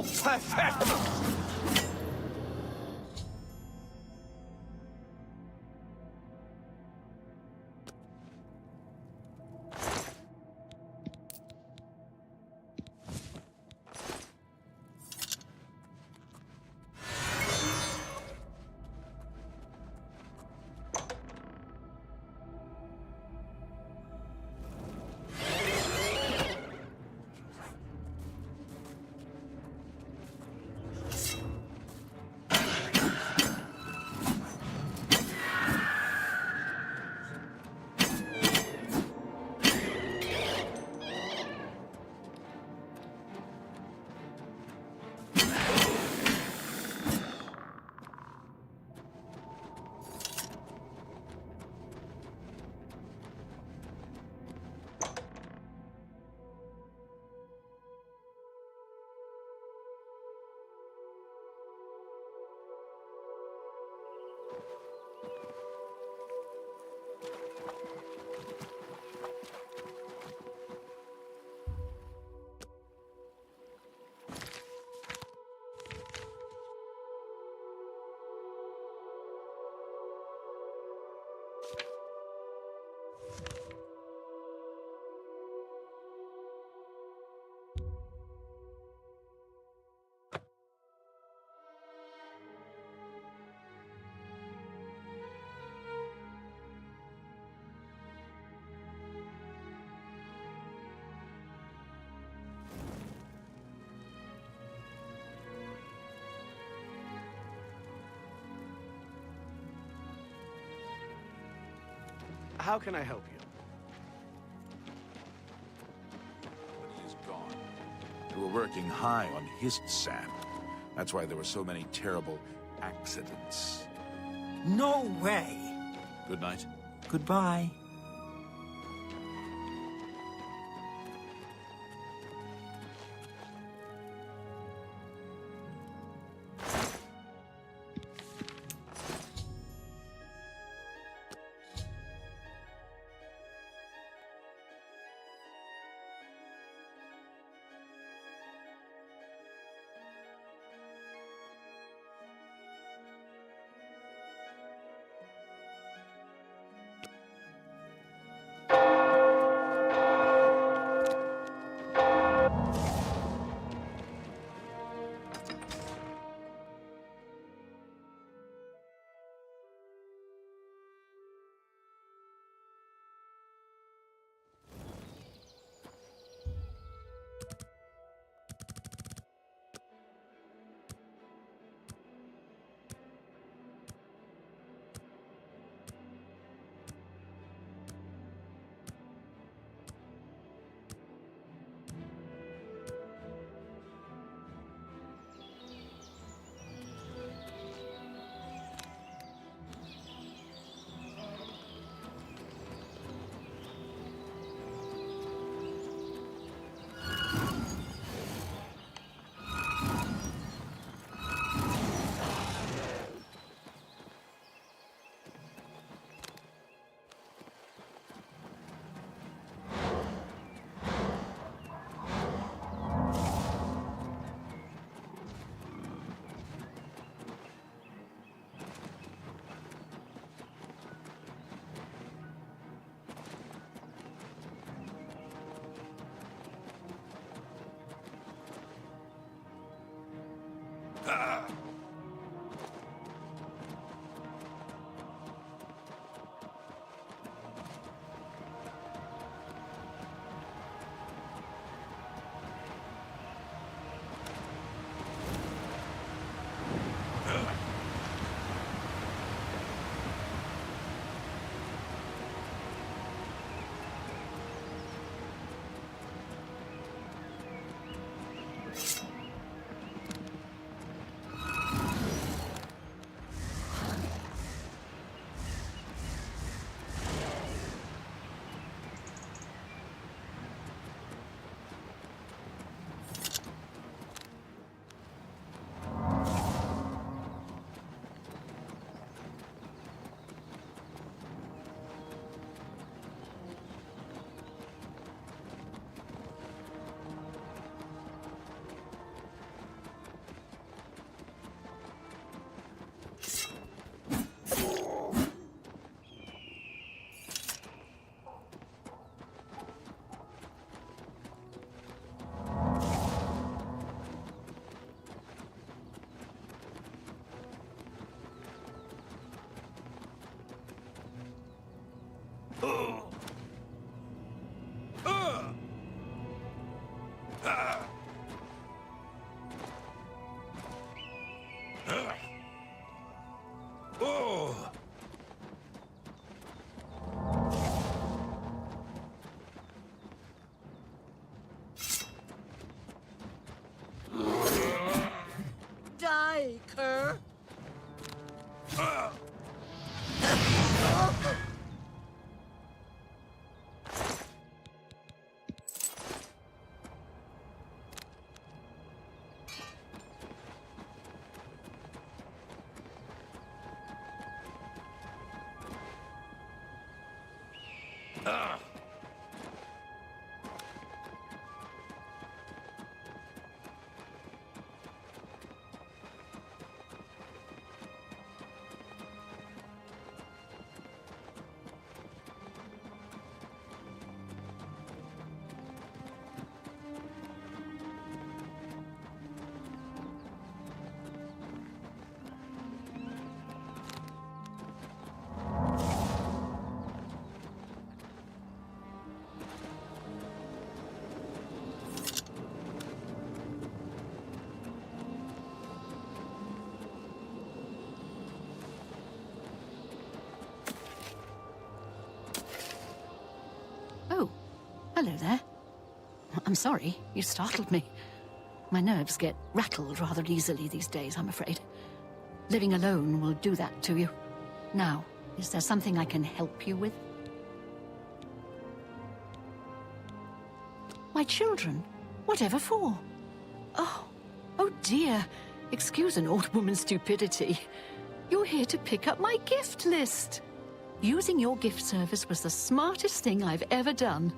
pathetic! How can I help you? He is gone. They were working high on hist sap. That's why there were so many terrible accidents. No way. Good night. Goodbye. Oh! Die, cur! Oh, hello there. I'm sorry, you startled me. My nerves get rattled rather easily these days, I'm afraid. Living alone will do that to you. Now, is there something I can help you with? My children? Whatever for? Oh dear. Excuse an old woman's stupidity. You're here to pick up my gift list. Using your gift service was the smartest thing I've ever done.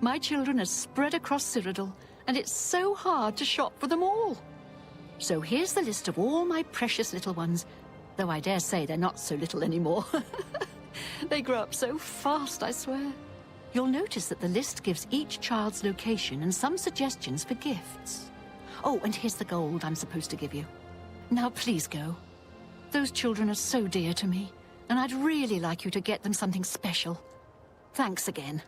My children are spread across Cyrodiil, and it's so hard to shop for them all. So here's the list of all my precious little ones, though I dare say they're not so little anymore. They grow up so fast, I swear. You'll notice that the list gives each child's location and some suggestions for gifts. Oh, and here's the gold I'm supposed to give you. Now please go. Those children are so dear to me, and I'd really like you to get them something special. Thanks again.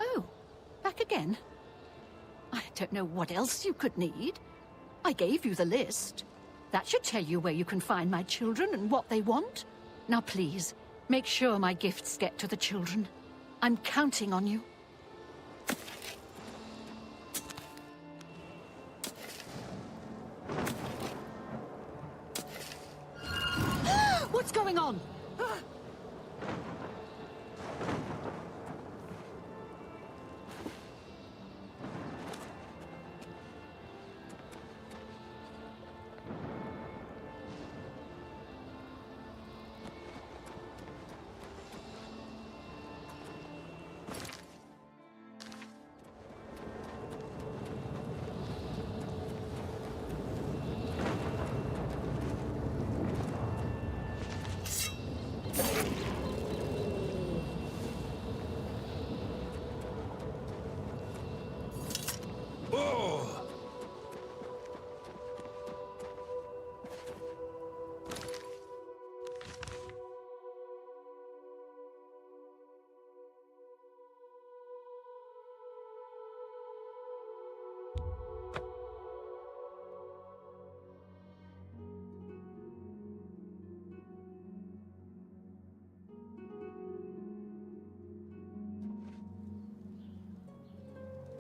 Oh, back again? I don't know what else you could need. I gave you the list. That should tell you where you can find my children and what they want. Now please, make sure my gifts get to the children. I'm counting on you. What's going on?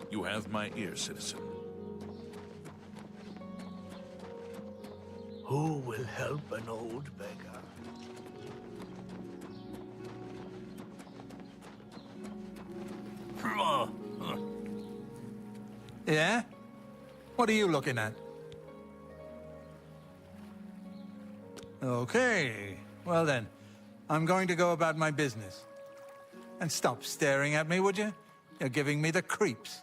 You have my ear, citizen. Who will help an old beggar? Yeah? What are you looking at? Okay. Well then, I'm going to go about my business. And stop staring at me, would you? You're giving me the creeps.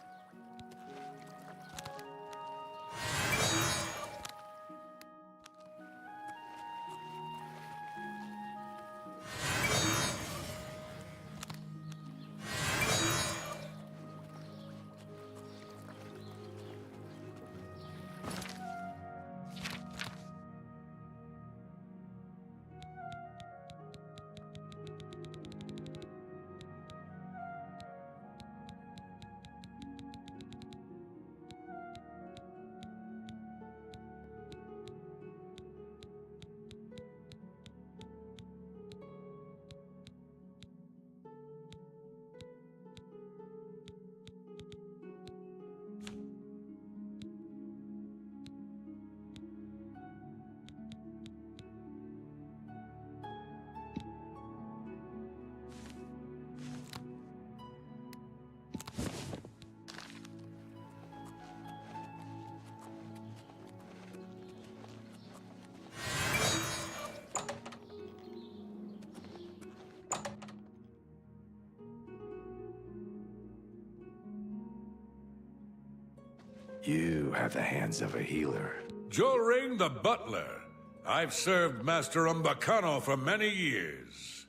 You have the hands of a healer. Jolrain the butler. I've served Master Umbacano for many years.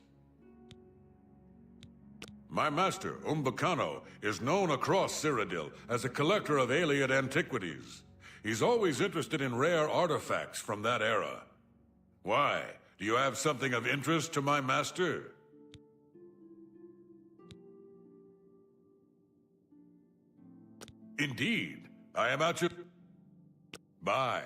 My master, Umbacano, is known across Cyrodiil as a collector of alien antiquities. He's always interested in rare artifacts from that era. Why? Do you have something of interest to my master? Indeed. I am at your... Bye.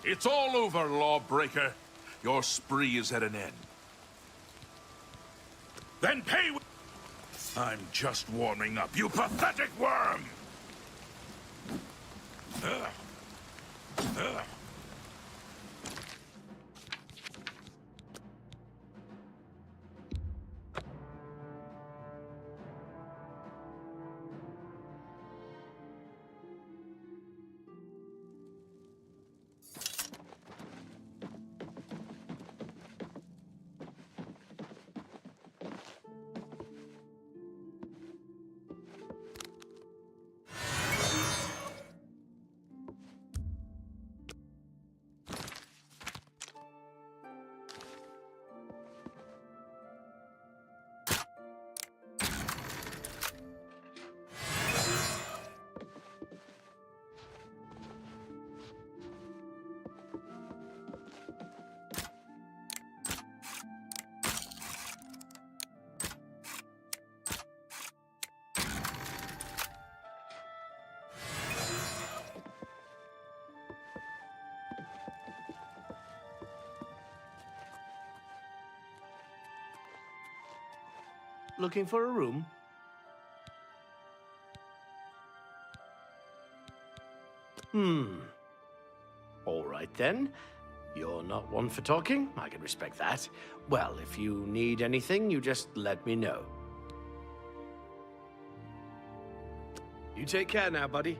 It's all over, lawbreaker. Your spree is at an end. Then pay I'm just warming up, you pathetic worm! Ugh. Ugh. Looking for a room? All right then. You're not one for talking. I can respect that. Well, if you need anything, you just let me know. You take care now, buddy.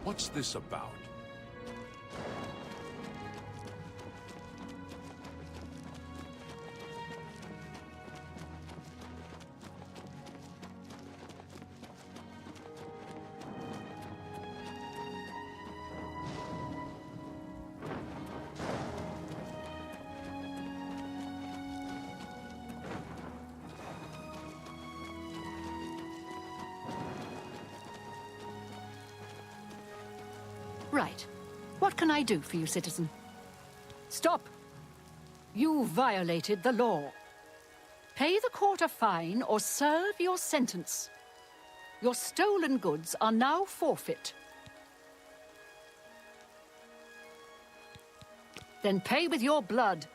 What's this about? Right. What can I do for you, citizen? Stop! You violated the law. Pay the court a fine or serve your sentence. Your stolen goods are now forfeit. Then pay with your blood.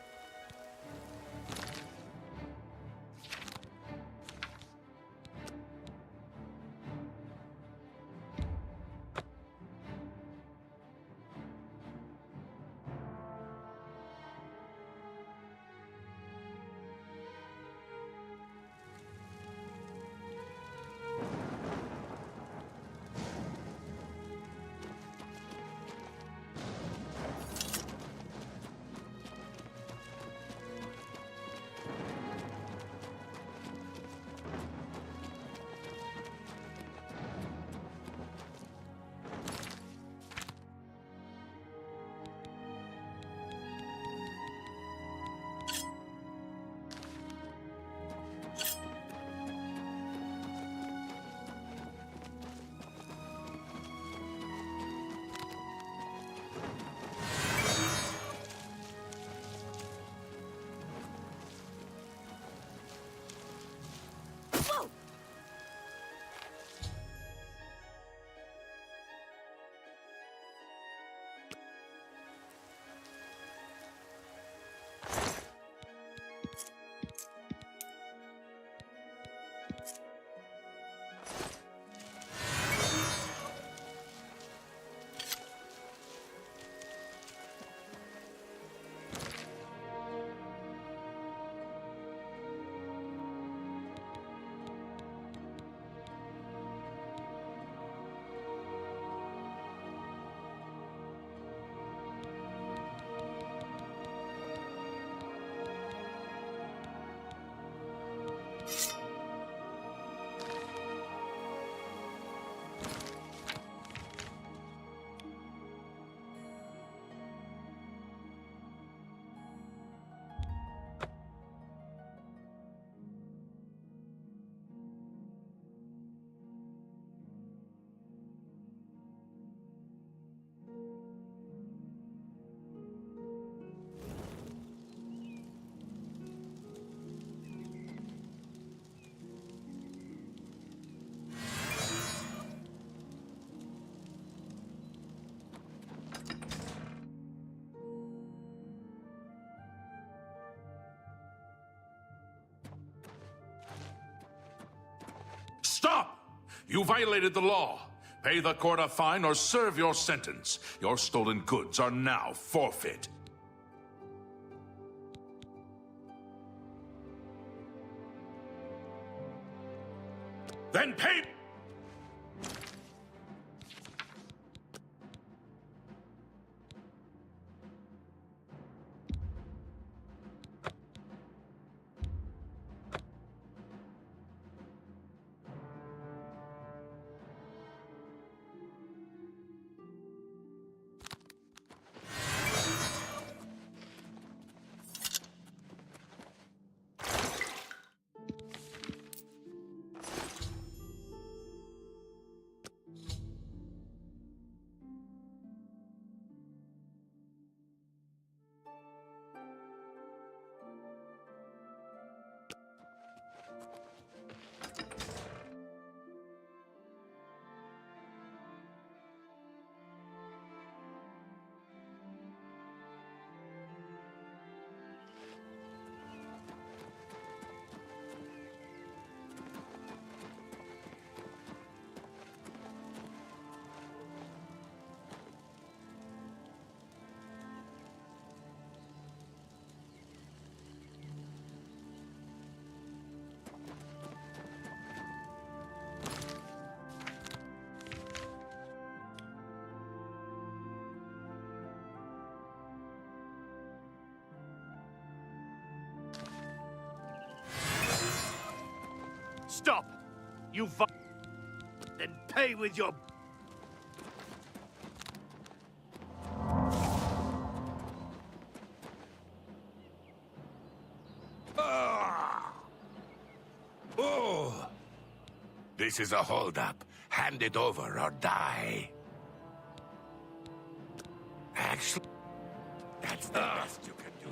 Stop! You violated the law. Pay the court a fine or serve your sentence. Your stolen goods are now forfeit. Then pay... Stop! You then pay with your... Oh! This is a holdup. Hand it over or die. Actually, that's the best you can do.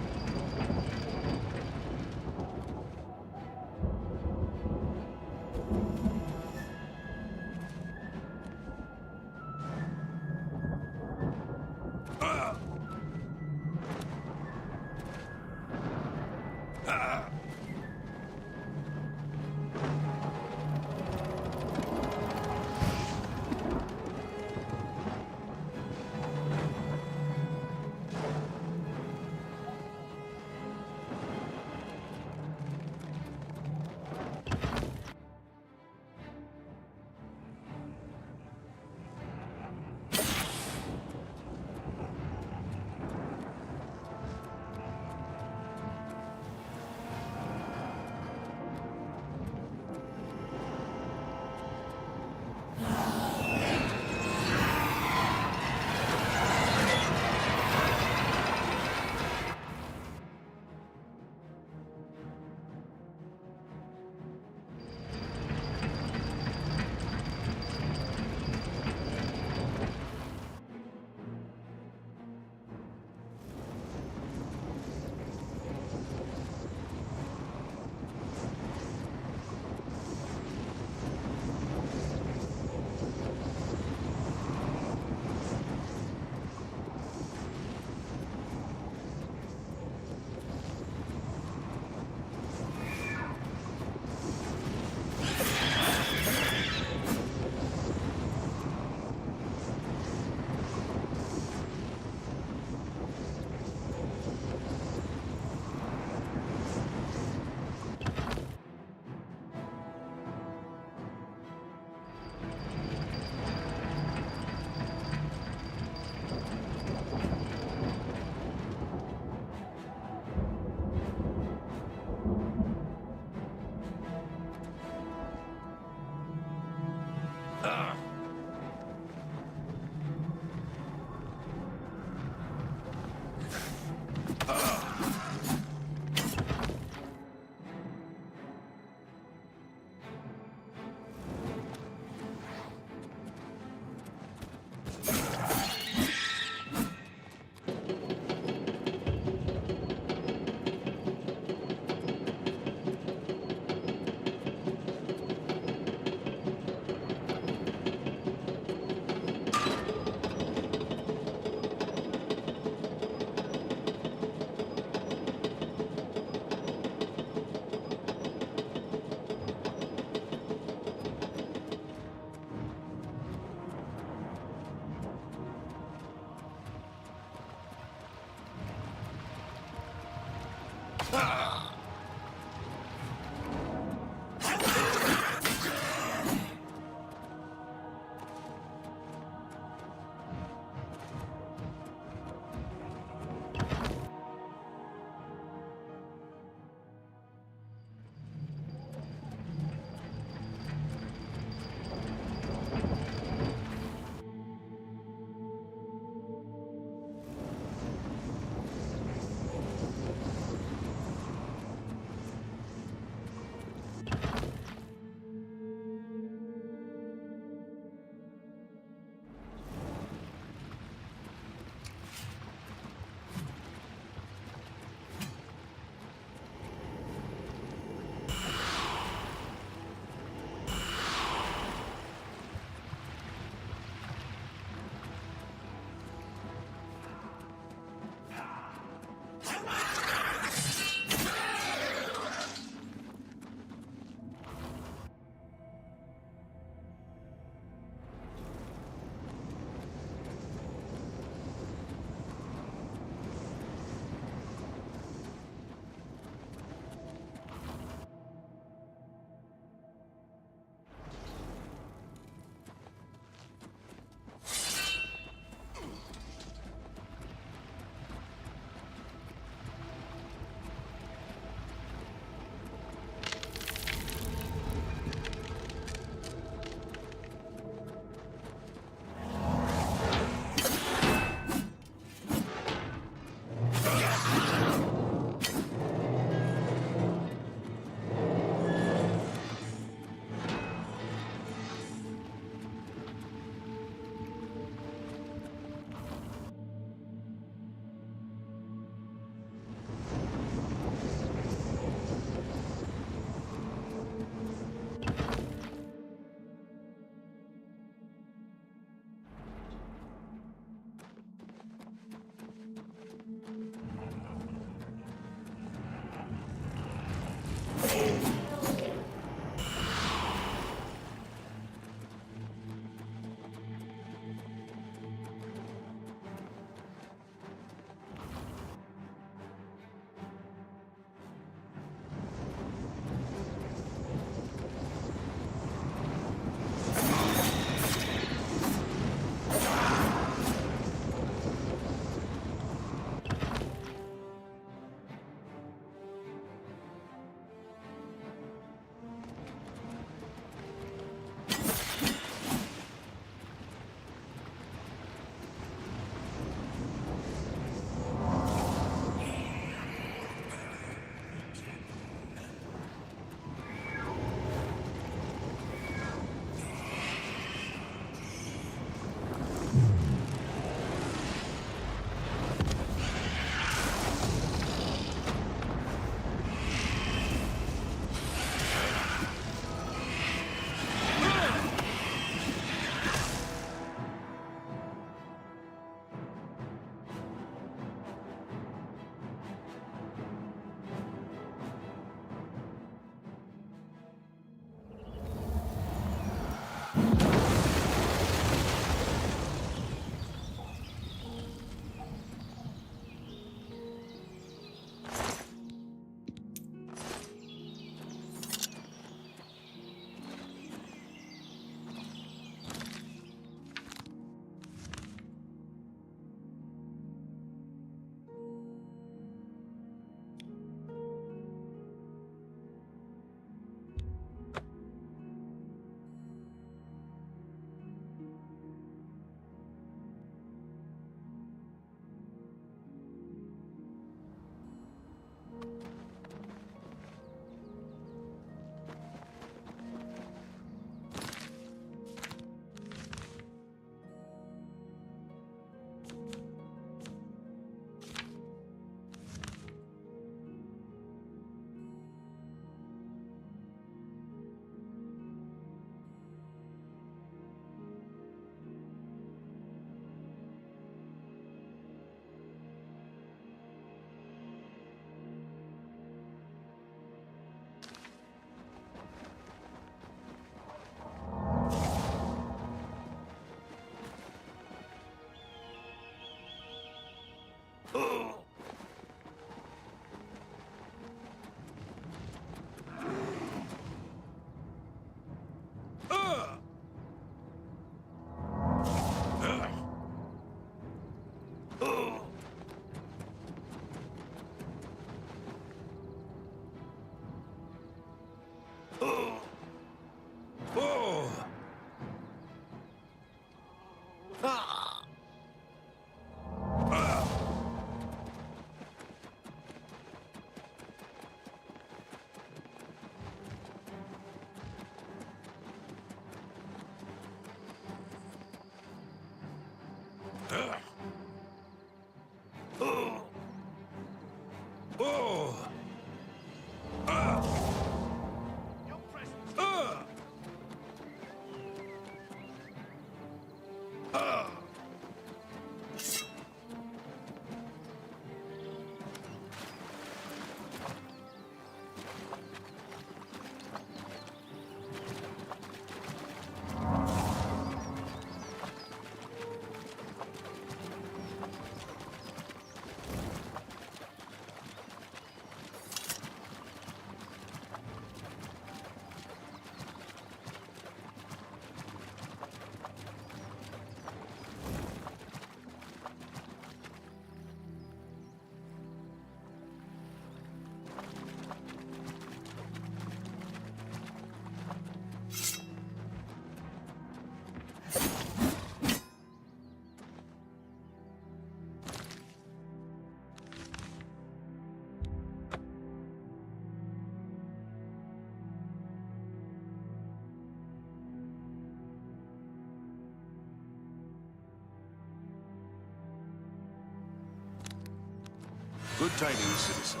Good tidings, citizen.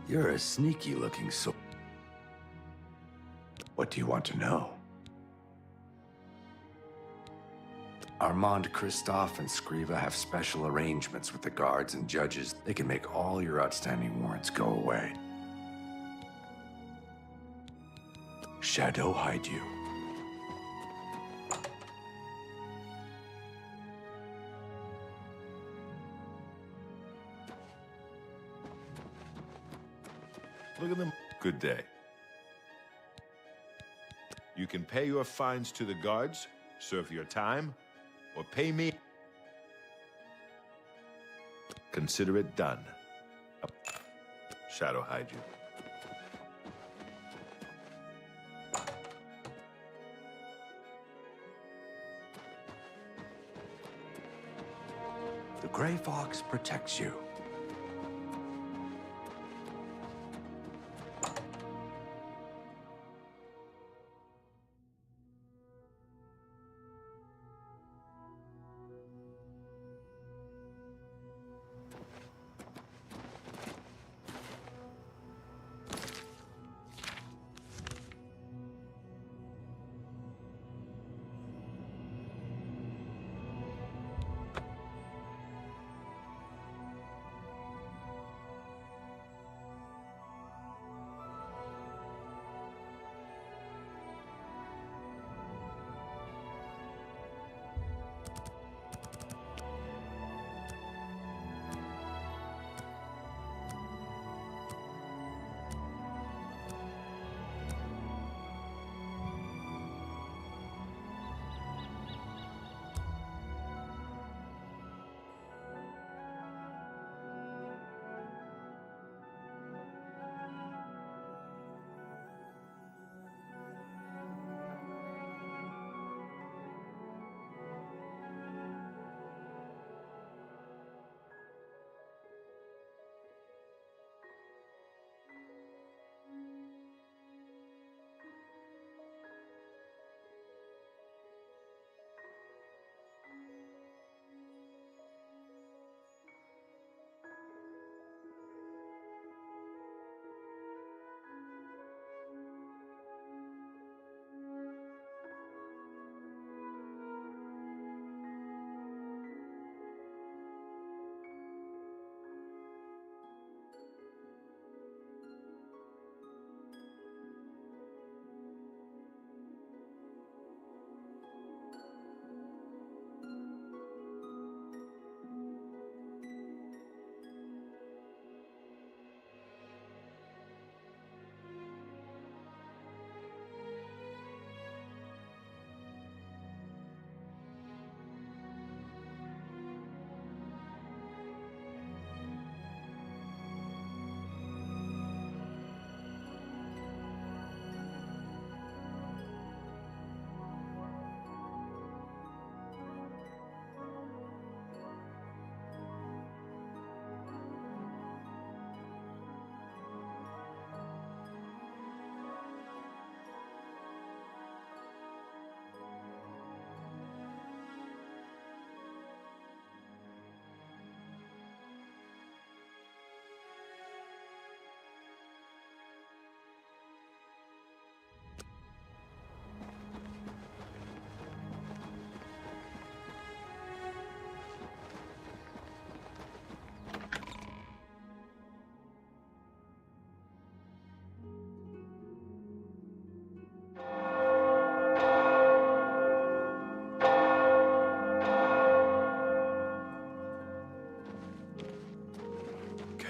You're a sneaky-looking soul. What do you want to know? Armand, Christophe, and Scriva have special arrangements with the guards and judges. They can make all your outstanding warrants go away. Shadow hide you. Look at them. Good day. You can pay your fines to the guards, serve your time, or pay me. Consider it done. Shadow hide you. The Gray Fox protects you.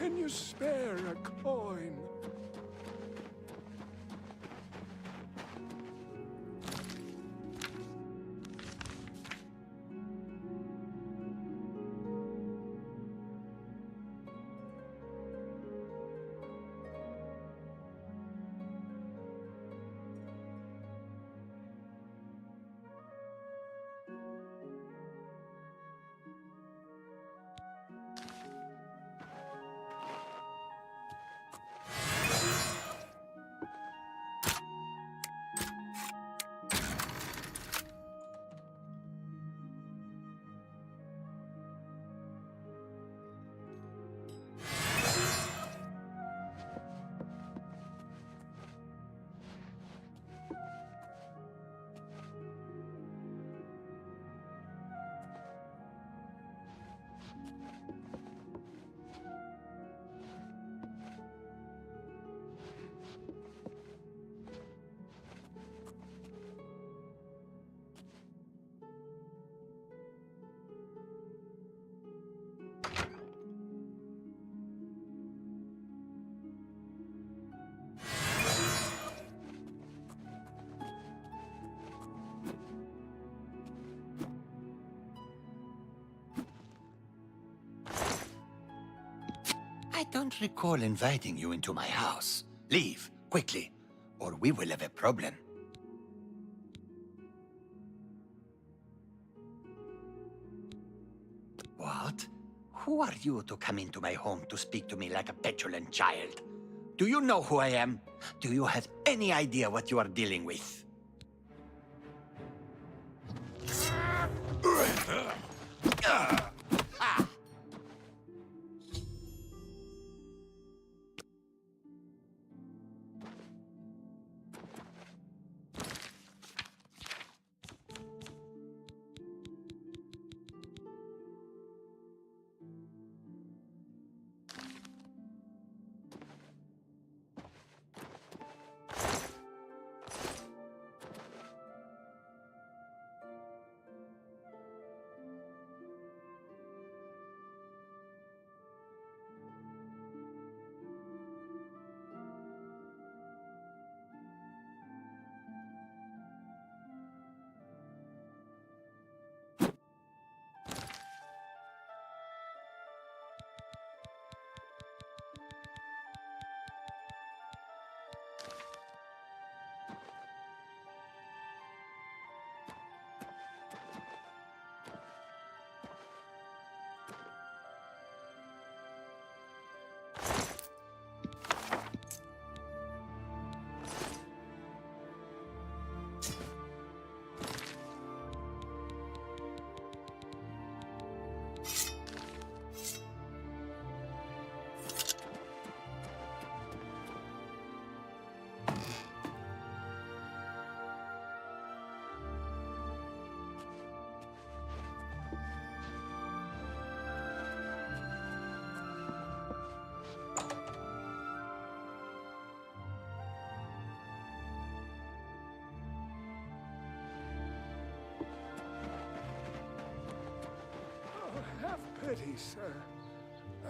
Can you spare a coin? I don't recall inviting you into my house. Leave, quickly, or we will have a problem. What? Who are you to come into my home to speak to me like a petulant child? Do you know who I am? Do you have any idea what you are dealing with? Have pity, sir.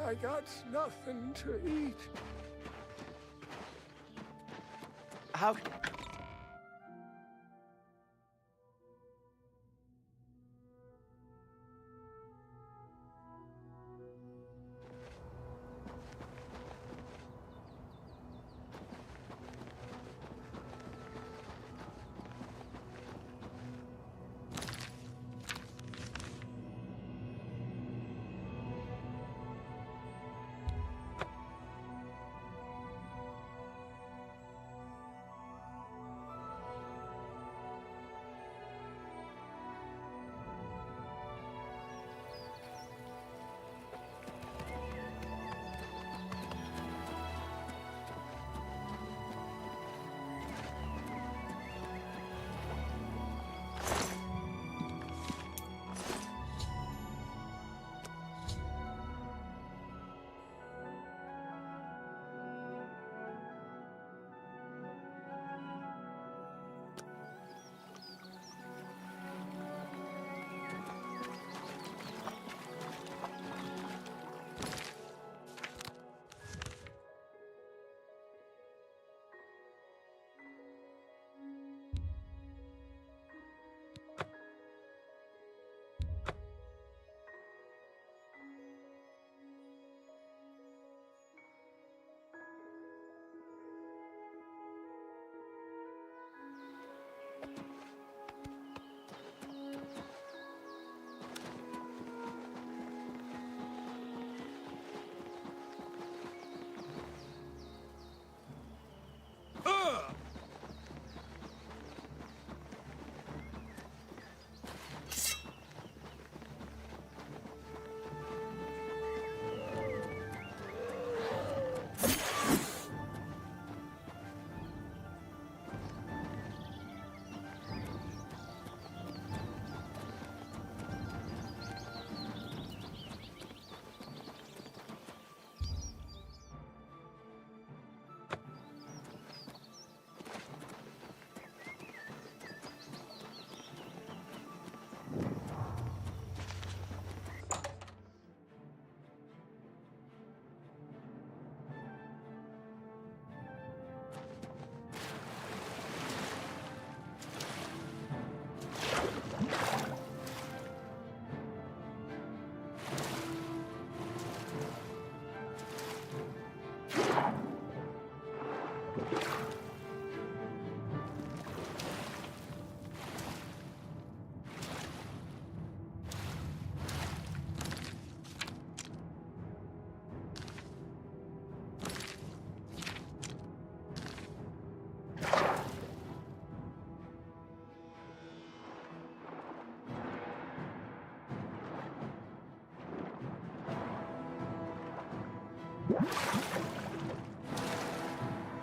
I got nothing to eat. How...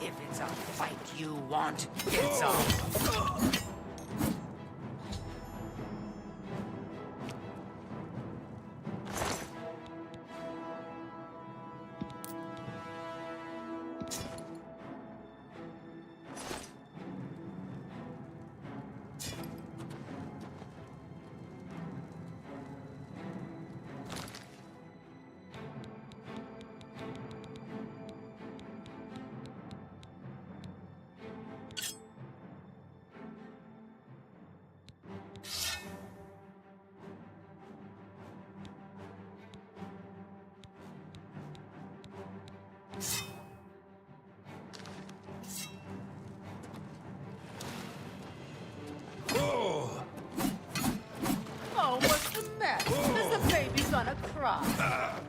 If it's a fight you want, it's a... Oh, what's the matter? Is the baby gonna cry?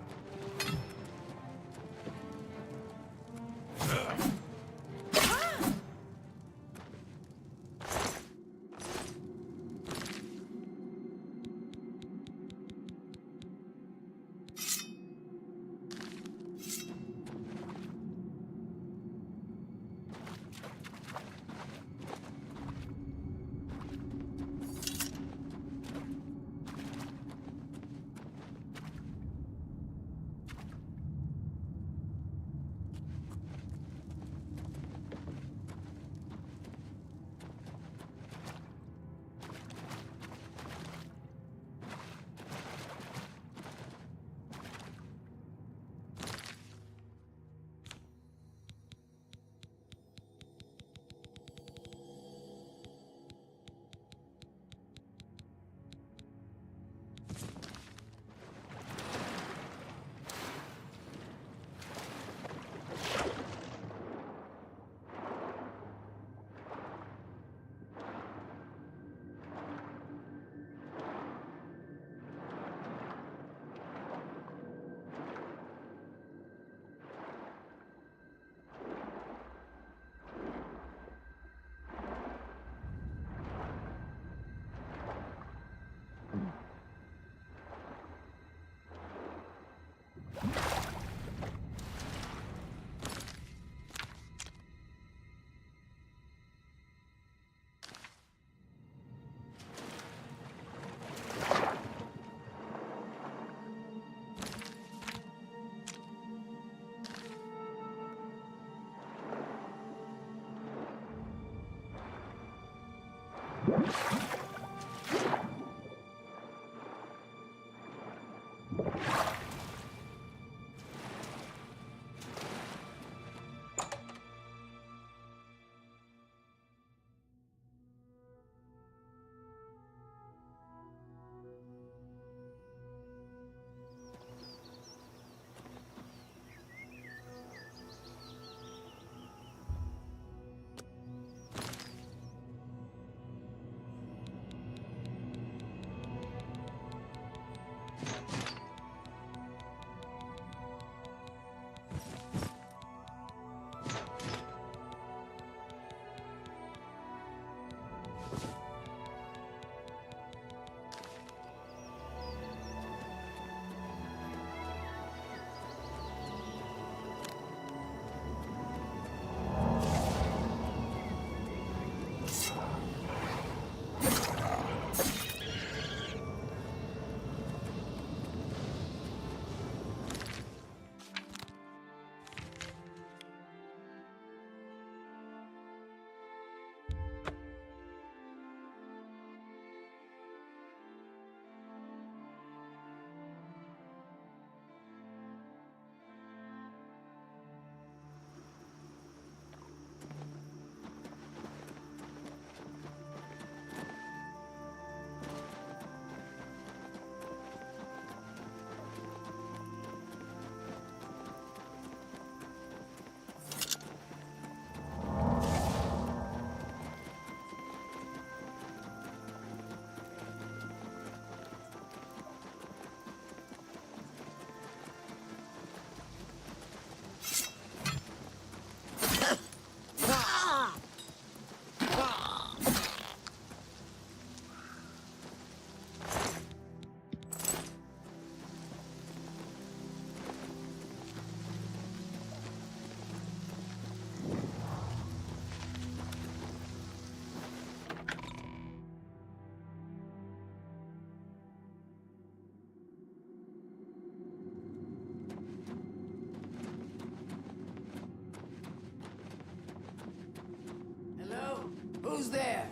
Who's there?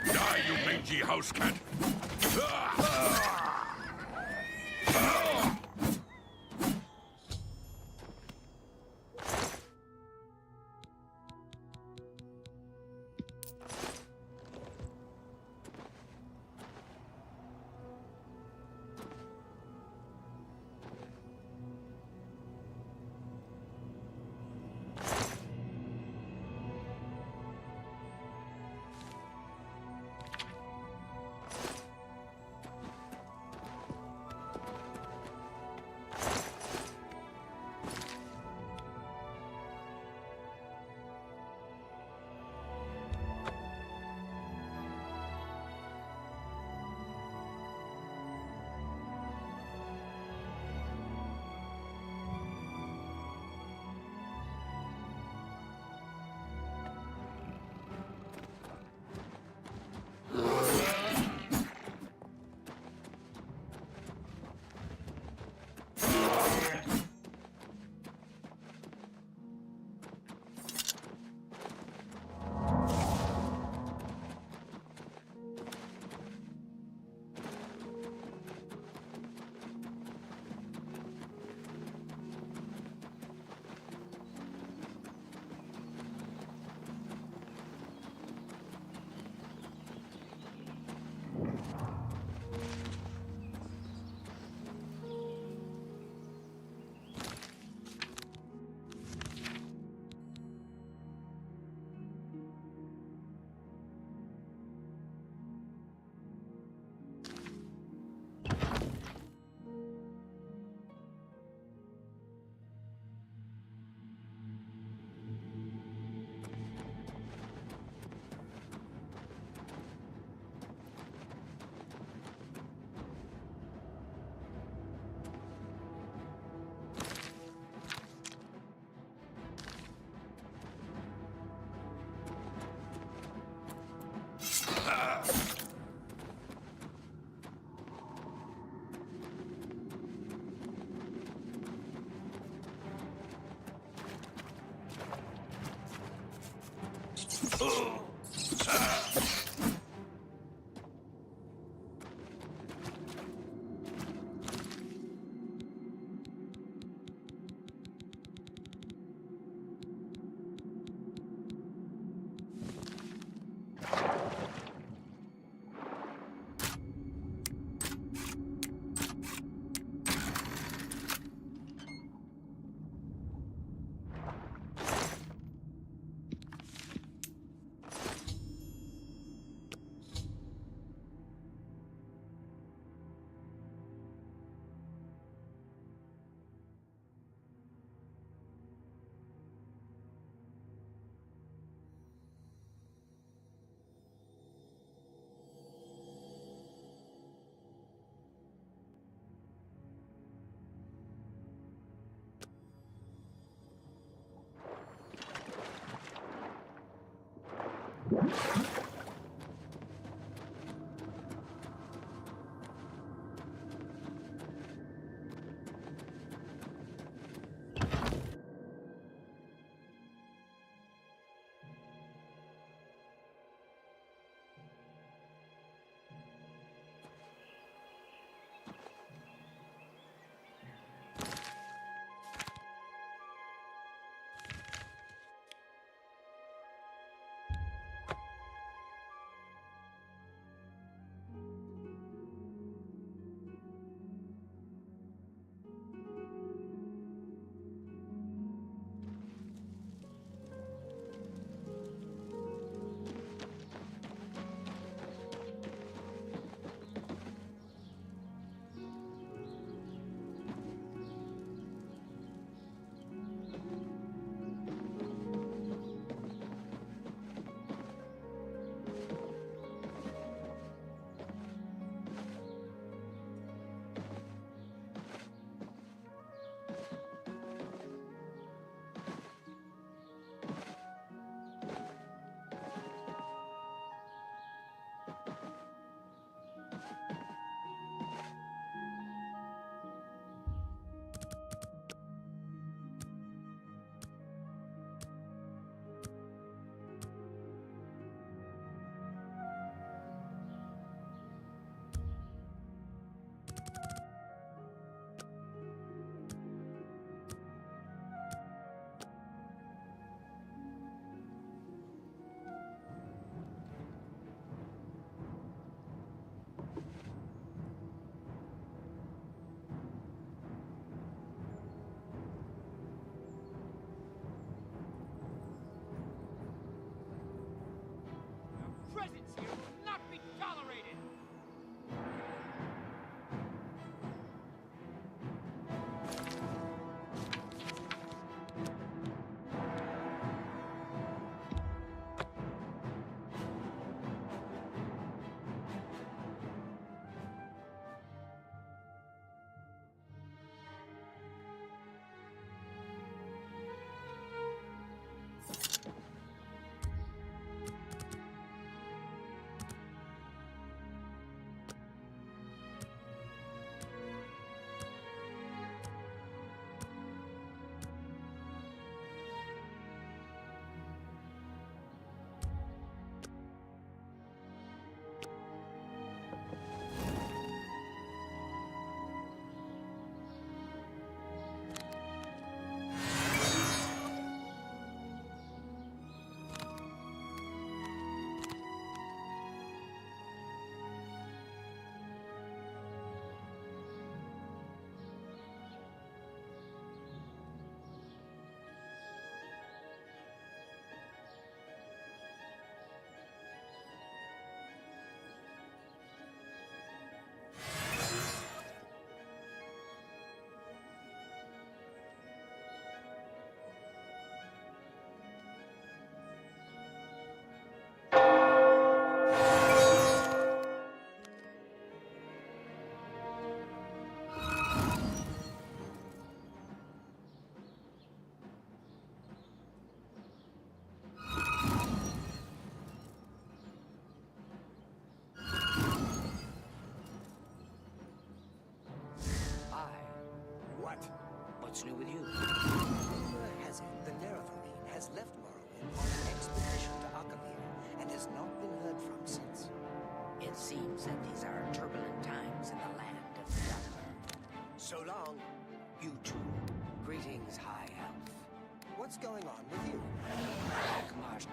Die, you mangy house cat! Presence here will not be tolerated! What's new with you? Rumor has it the Nerevarine has left Morrowind on an expedition to Oblivion. said these are turbulent times in the land of the Younger. So long, you two. Greetings, High Elf. What's going on with you? Black Marsh.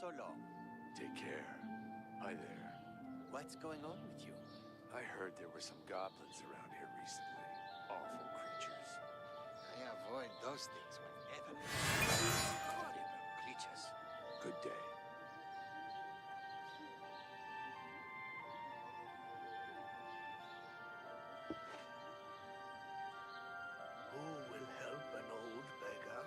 so long? Take care. Hi there. What's going on with you? I heard there were some goblins around here recently. Awful creatures. I avoid those things whenever. Horrible creatures. Good day. Who will help an old beggar?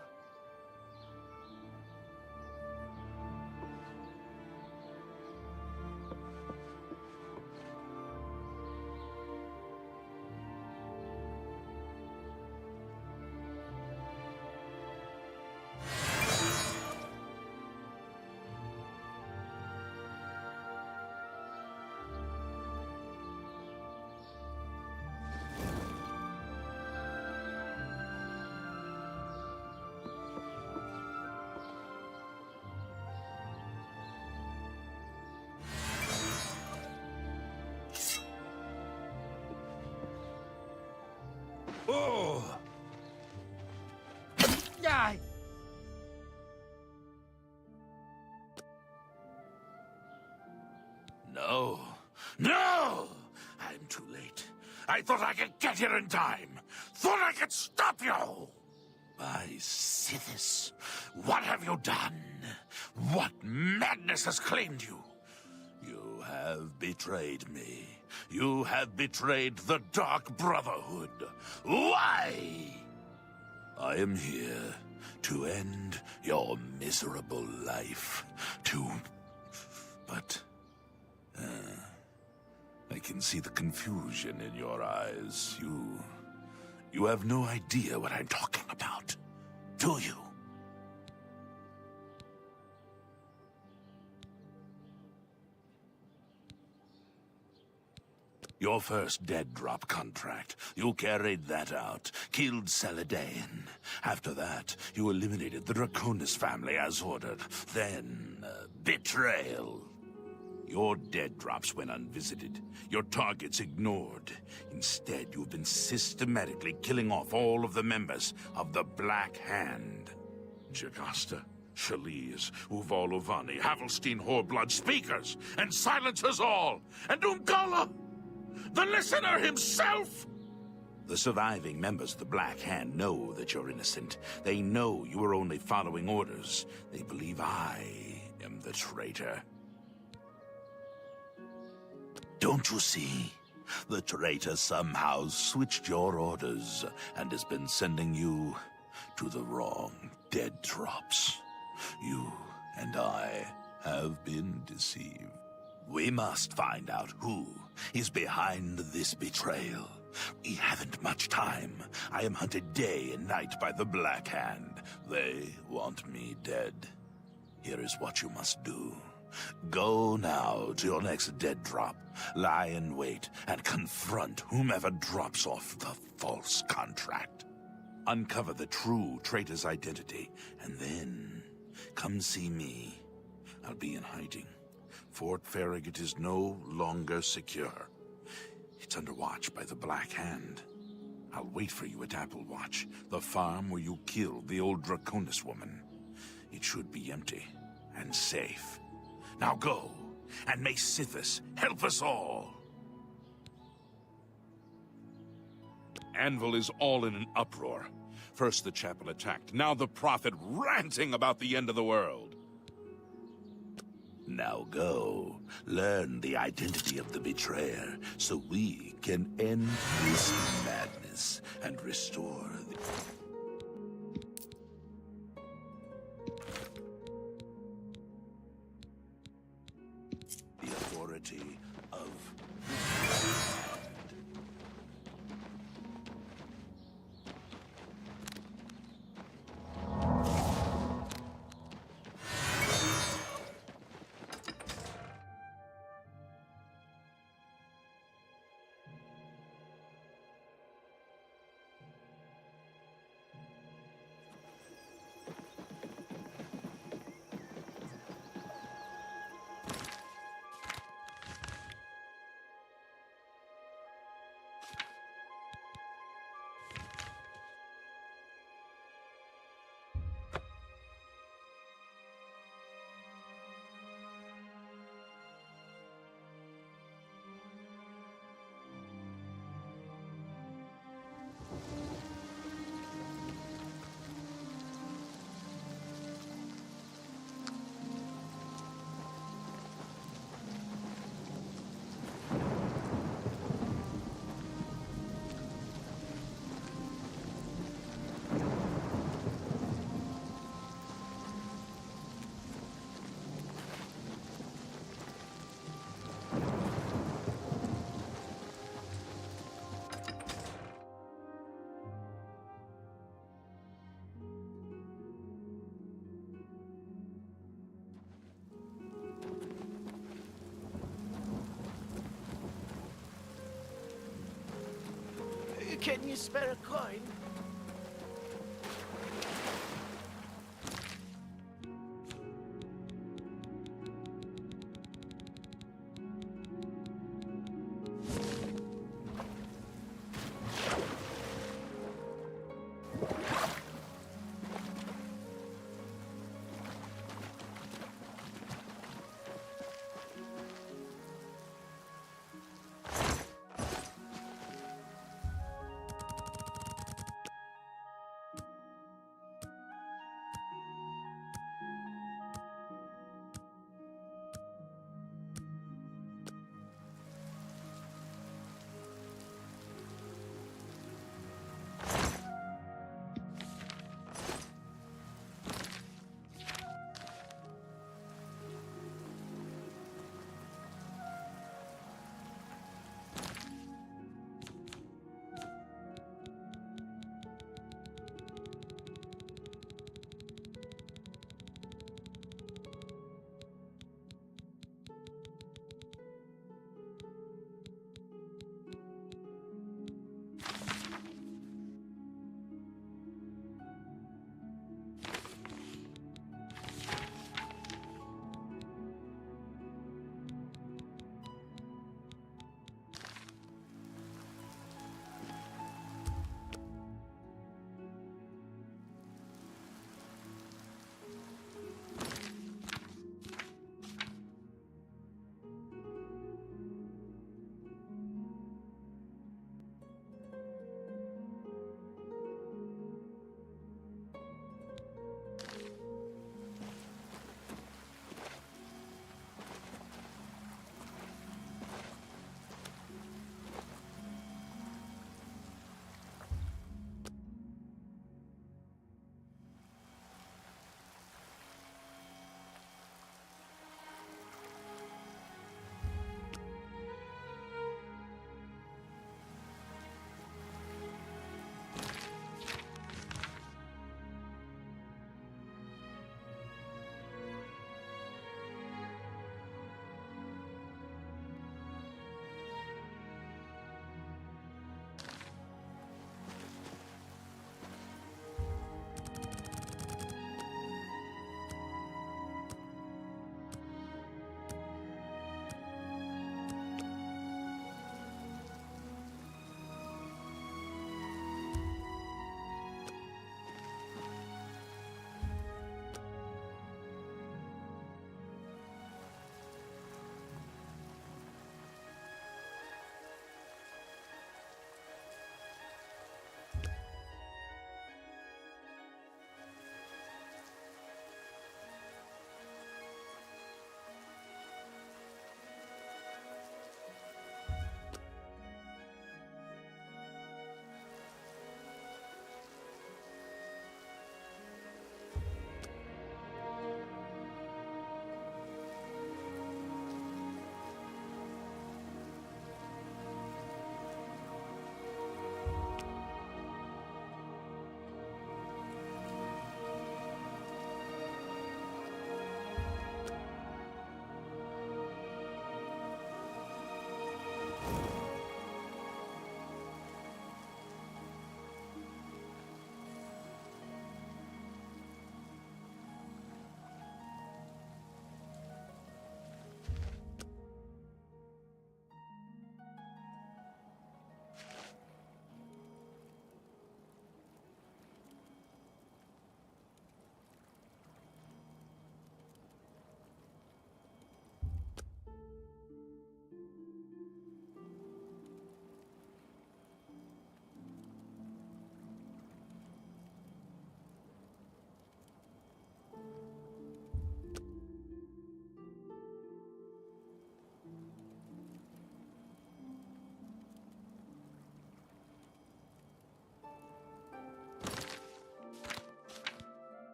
Oh! Die! No. No! I'm too late. I thought I could get here in time. Thought I could stop you! By Sithis, what have you done? What madness has claimed you? You have betrayed me. You have betrayed the Dark Brotherhood. Why? I am here to end your miserable life. But... I can see the confusion in your eyes. You have no idea what I'm talking about, do you? Your first dead drop contract. You carried that out, killed Saladin. After that, you eliminated the Draconis family as ordered. Then, betrayal. Your dead drops went unvisited, your targets ignored. Instead, you've been systematically killing off all of the members of the Black Hand. Jagasta, Shaliz, Uval Uvani, Havelstein, Whoreblood, speakers, and silencers all! And Umgala! The listener himself! The surviving members of the Black Hand know that you're innocent. They know you were only following orders. They believe I am the traitor. Don't you see? The traitor somehow switched your orders and has been sending you to the wrong dead drops. You and I have been deceived. We must find out who is behind this betrayal. We haven't much time. I am hunted day and night by the Black Hand. They want me dead. Here is what you must do. Go now to your next dead drop, lie in wait, and confront whomever drops off the false contract. Uncover the true traitor's identity, and then come see me. I'll be in hiding. Fort Farragut is no longer secure. It's under watch by the Black Hand. I'll wait for you at Applewatch, the farm where you killed the old Draconis woman. It should be empty and safe. Now go, and may Sithis help us all. Anvil is all in an uproar. First the chapel attacked, now the prophet ranting about the end of the world. Now go, learn the identity of the betrayer, so we can end this madness and restore the... authority of... Can you spare a coin?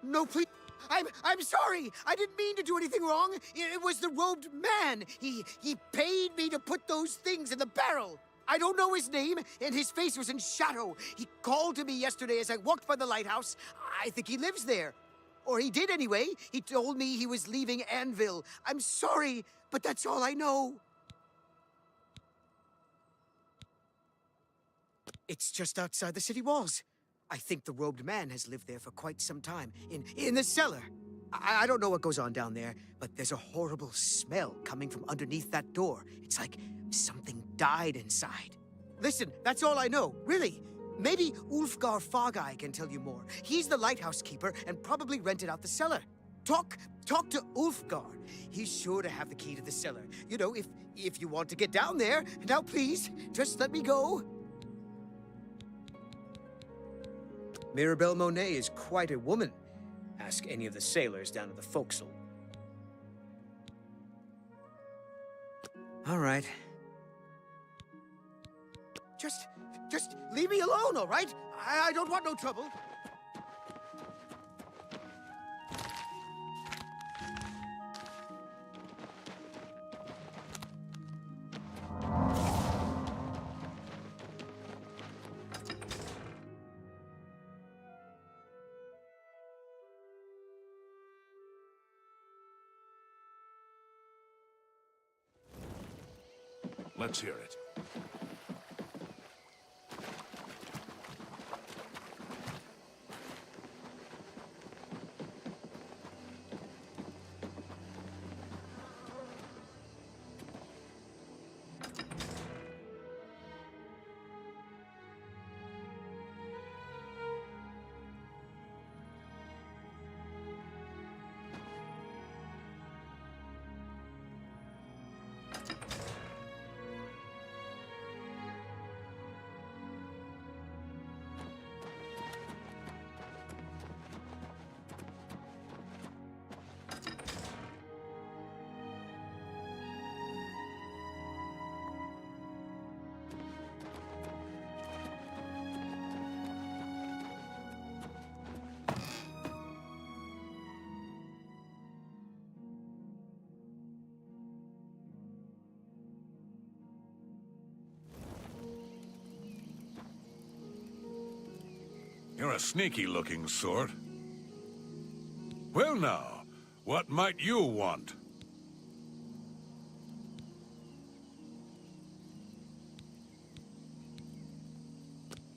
No, please. I'm sorry. I didn't mean to do anything wrong. It was the robed man. He paid me to put those things in the barrel. I don't know his name, and his face was in shadow. He called to me yesterday as I walked by the lighthouse. I think he lives there. Or he did anyway. He told me he was leaving Anvil. I'm sorry, but that's all I know. It's just outside the city walls. I think the robed man has lived there for quite some time, in the cellar. I don't know what goes on down there, but there's a horrible smell coming from underneath that door. It's like something died inside. Listen, that's all I know, really. Maybe Ulfgar Fogeye can tell you more. He's the lighthouse keeper and probably rented out the cellar. Talk to Ulfgar. He's sure to have the key to the cellar. You know, if you want to get down there. Now, please, just let me go. Mirabelle Monet is quite a woman. Ask any of the sailors down at the forecastle. All right. Just leave me alone, all right? I don't want no trouble. Let's hear it. You're a sneaky-looking sort. Well now, what might you want?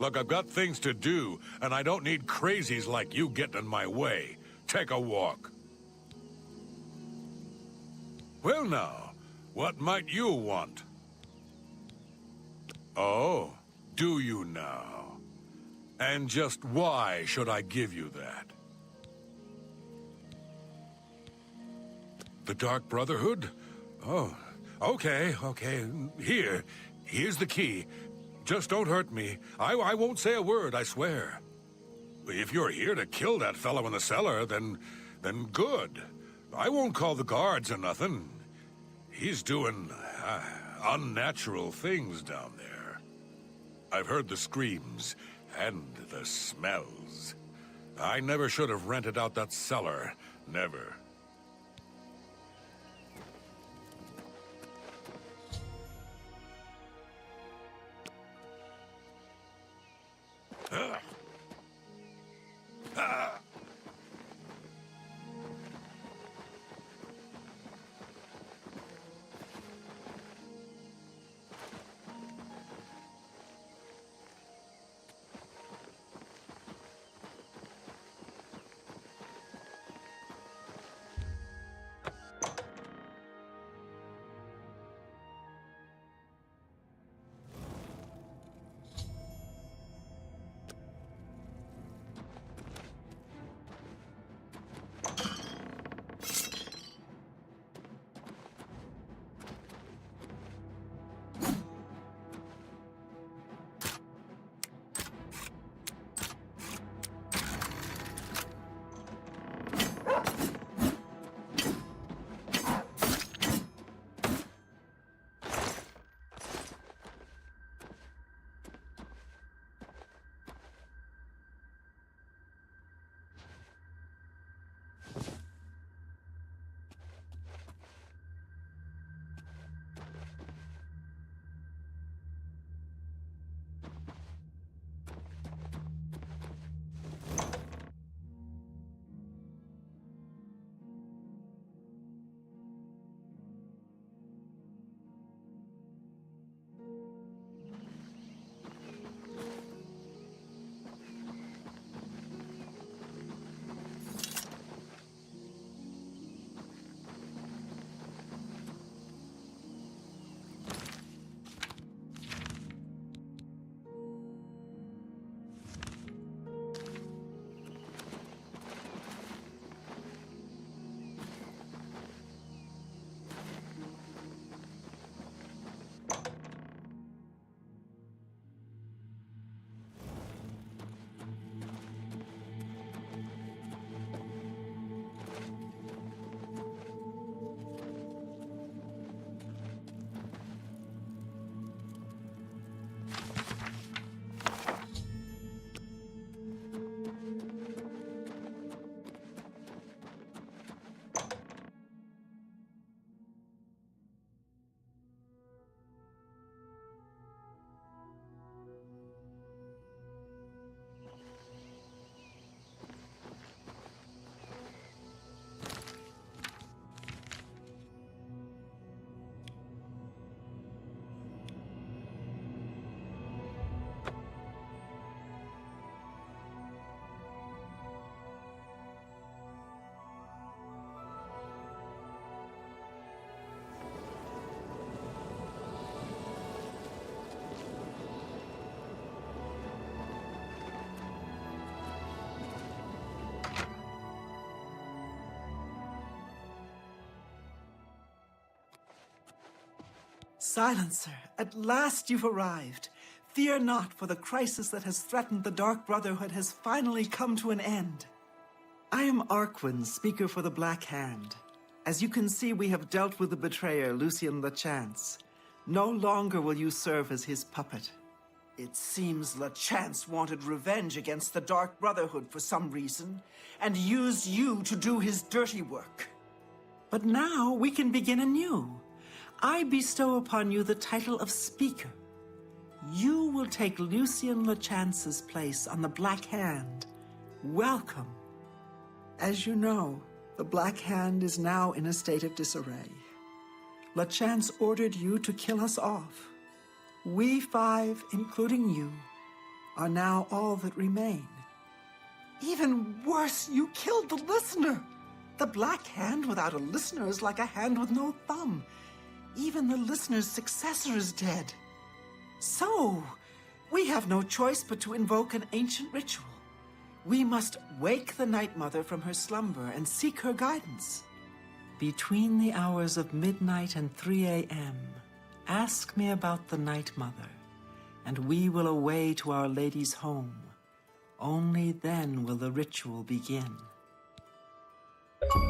Look, I've got things to do, and I don't need crazies like you getting in my way. Take a walk. Well now, what might you want? Oh, do you now? And just why should I give you that? The Dark Brotherhood? Oh, okay. Here's the key. Just don't hurt me. I won't say a word, I swear. If you're here to kill that fellow in the cellar, then good. I won't call the guards or nothing. He's doing unnatural things down there. I've heard the screams. And the smells. I never should have rented out that cellar. Never. Silencer, at last you've arrived. Fear not, for the crisis that has threatened the Dark Brotherhood has finally come to an end. I am Arquin, speaker for the Black Hand. As you can see, we have dealt with the betrayer, Lucien LeChance. No longer will you serve as his puppet. It seems LeChance wanted revenge against the Dark Brotherhood for some reason, and used you to do his dirty work. But now we can begin anew. I bestow upon you the title of Speaker. You will take Lucien LeChance's place on the Black Hand. Welcome. As you know, the Black Hand is now in a state of disarray. LeChance ordered you to kill us off. We five, including you, are now all that remain. Even worse, you killed the listener. The Black Hand without a listener is like a hand with no thumb. Even the listener's successor is dead. So, we have no choice but to invoke an ancient ritual. We must wake the Night Mother from her slumber and seek her guidance. Between the hours of midnight and 3 a.m., ask me about the Night Mother, and we will away to Our Lady's home. Only then will the ritual begin. When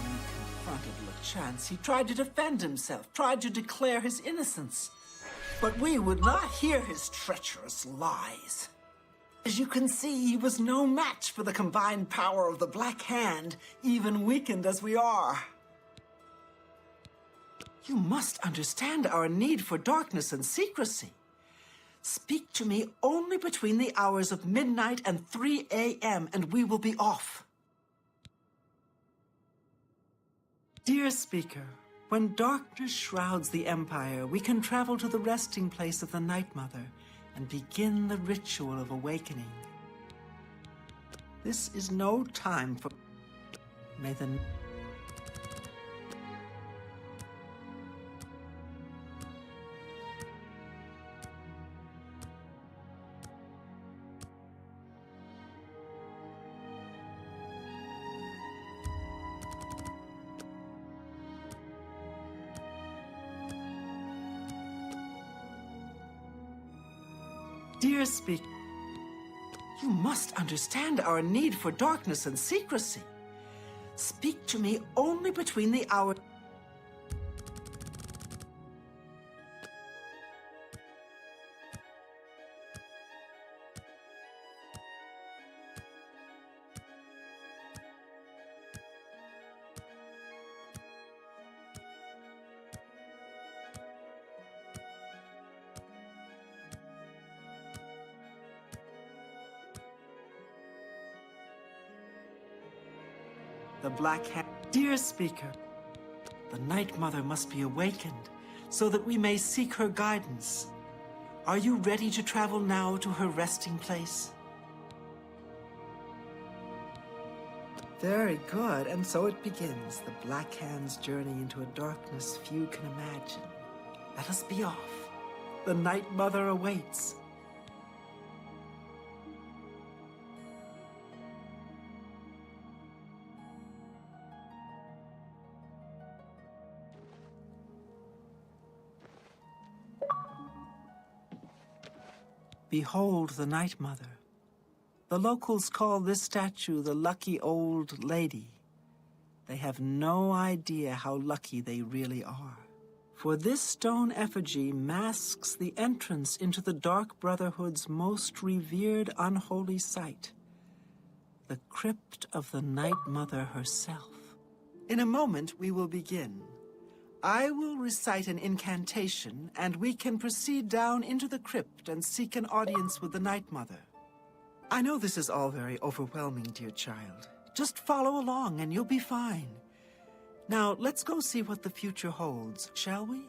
you confronted LeChance, he tried to defend himself, tried to declare his innocence. But we would not hear his treacherous lies. As you can see, he was no match for the combined power of the Black Hand, even weakened as we are. You must understand our need for darkness and secrecy. Speak to me only between the hours of midnight and 3 a.m., and we will be off. Dear Speaker, when darkness shrouds the Empire, we can travel to the resting place of the Night Mother and begin the ritual of awakening. This is no time for... May the... Dear Speaker, you must understand our need for darkness and secrecy. Speak to me only between the hours... The Black Hand. Dear Speaker, the Night Mother must be awakened so that we may seek her guidance. Are you ready to travel now to her resting place? Very good, and so it begins, the Black Hand's journey into a darkness few can imagine. Let us be off. The Night Mother awaits. Behold the Night Mother. The locals call this statue the Lucky Old Lady. They have no idea how lucky they really are. For this stone effigy masks the entrance into the Dark Brotherhood's most revered unholy site, the crypt of the Night Mother herself. In a moment, we will begin. I will recite an incantation, and we can proceed down into the crypt and seek an audience with the Night Mother. I know this is all very overwhelming, dear child. Just follow along and you'll be fine. Now, let's go see what the future holds, shall we?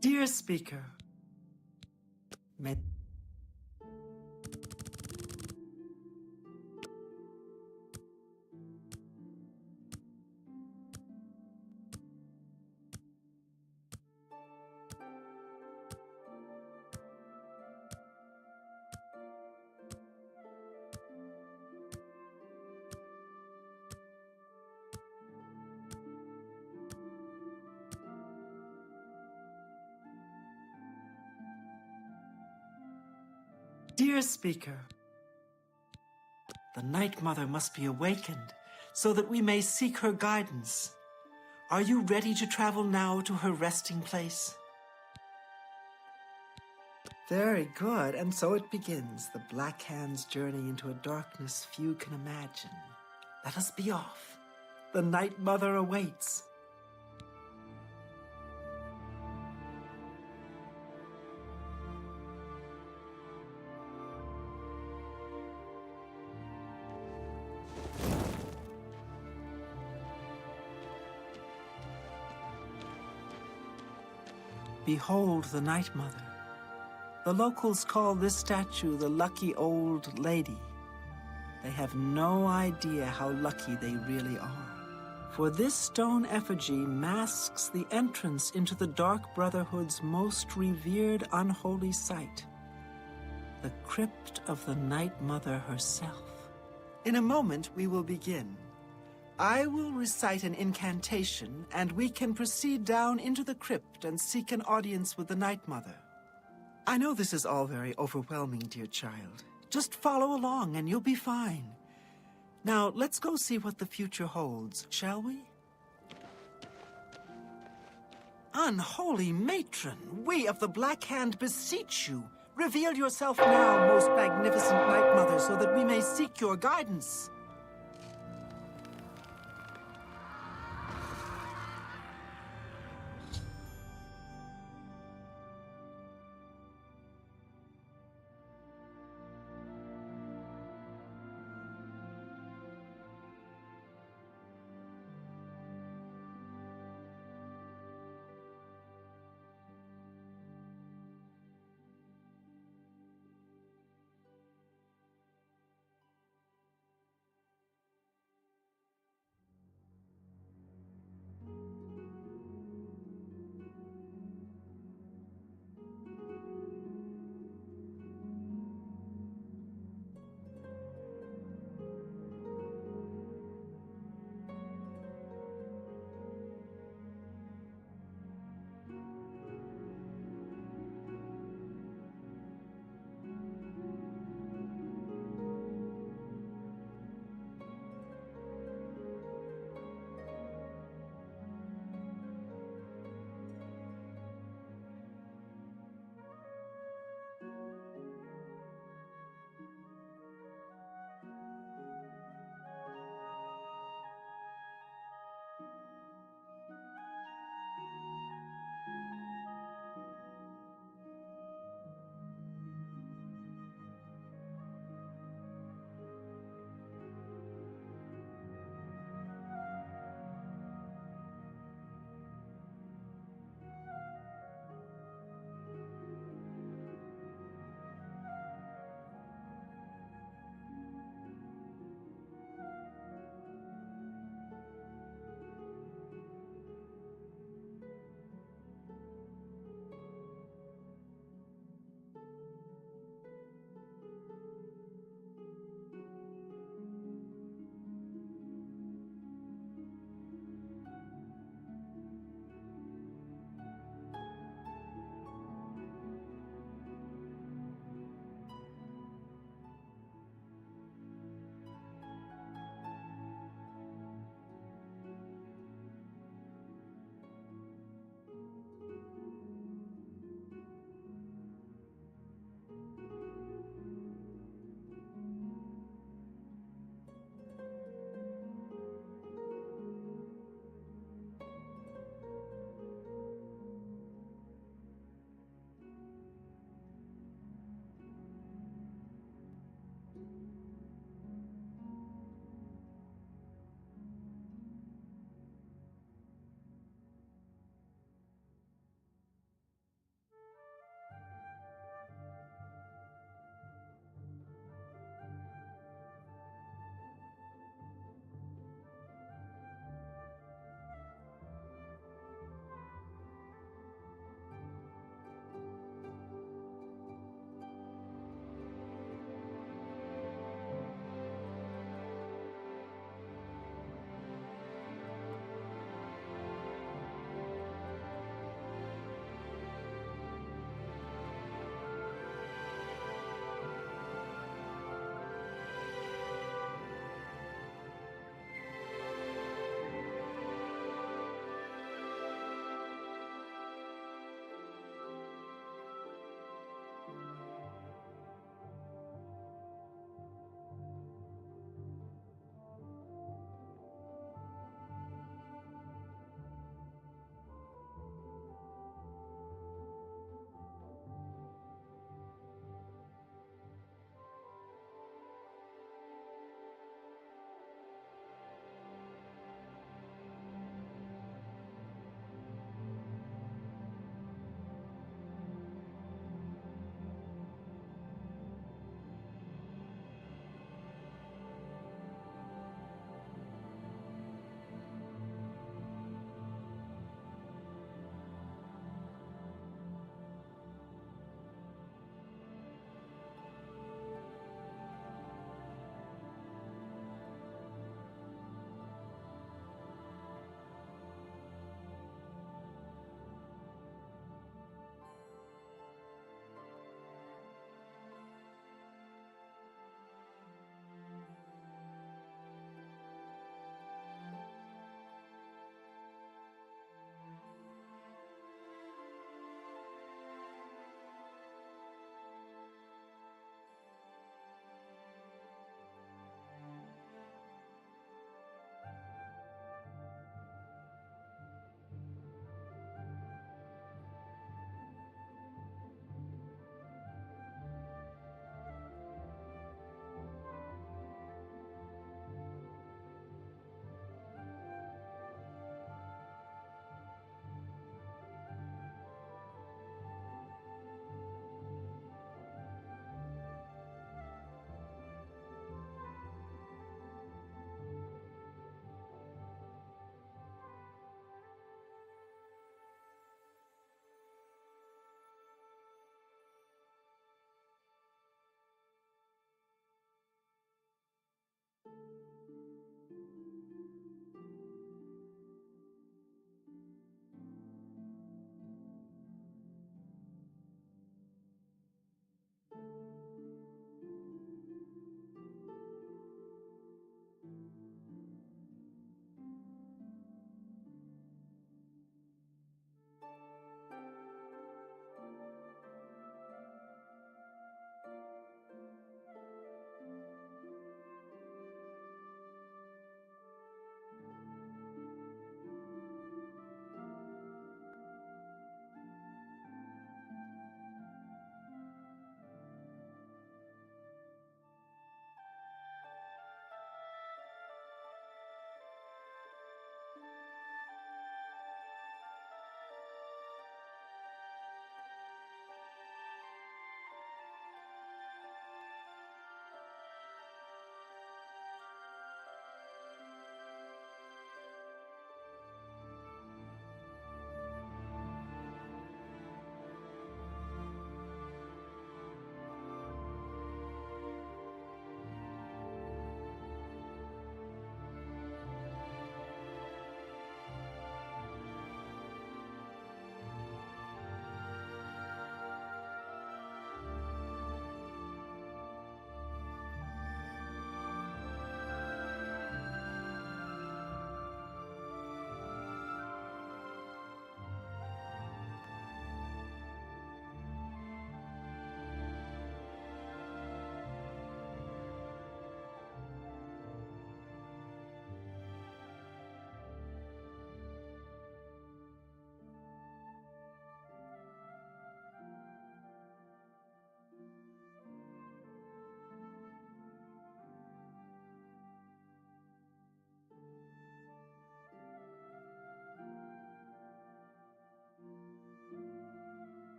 Dear Speaker, may... Dear Speaker, the Night Mother must be awakened so that we may seek her guidance. Are you ready to travel now to her resting place? Very good, and so it begins, the Black Hand's journey into a darkness few can imagine. Let us be off. The Night Mother awaits. Behold the Night Mother. The locals call this statue the Lucky Old Lady. They have no idea how lucky they really are. For this stone effigy masks the entrance into the Dark Brotherhood's most revered unholy site, the crypt of the Night Mother herself. In a moment, we will begin. I will recite an incantation, and we can proceed down into the crypt and seek an audience with the Night Mother. I know this is all very overwhelming, dear child. Just follow along and you'll be fine. Now, let's go see what the future holds, shall we? Unholy matron, we of the Black Hand beseech you. Reveal yourself now, most magnificent Night Mother, so that we may seek your guidance.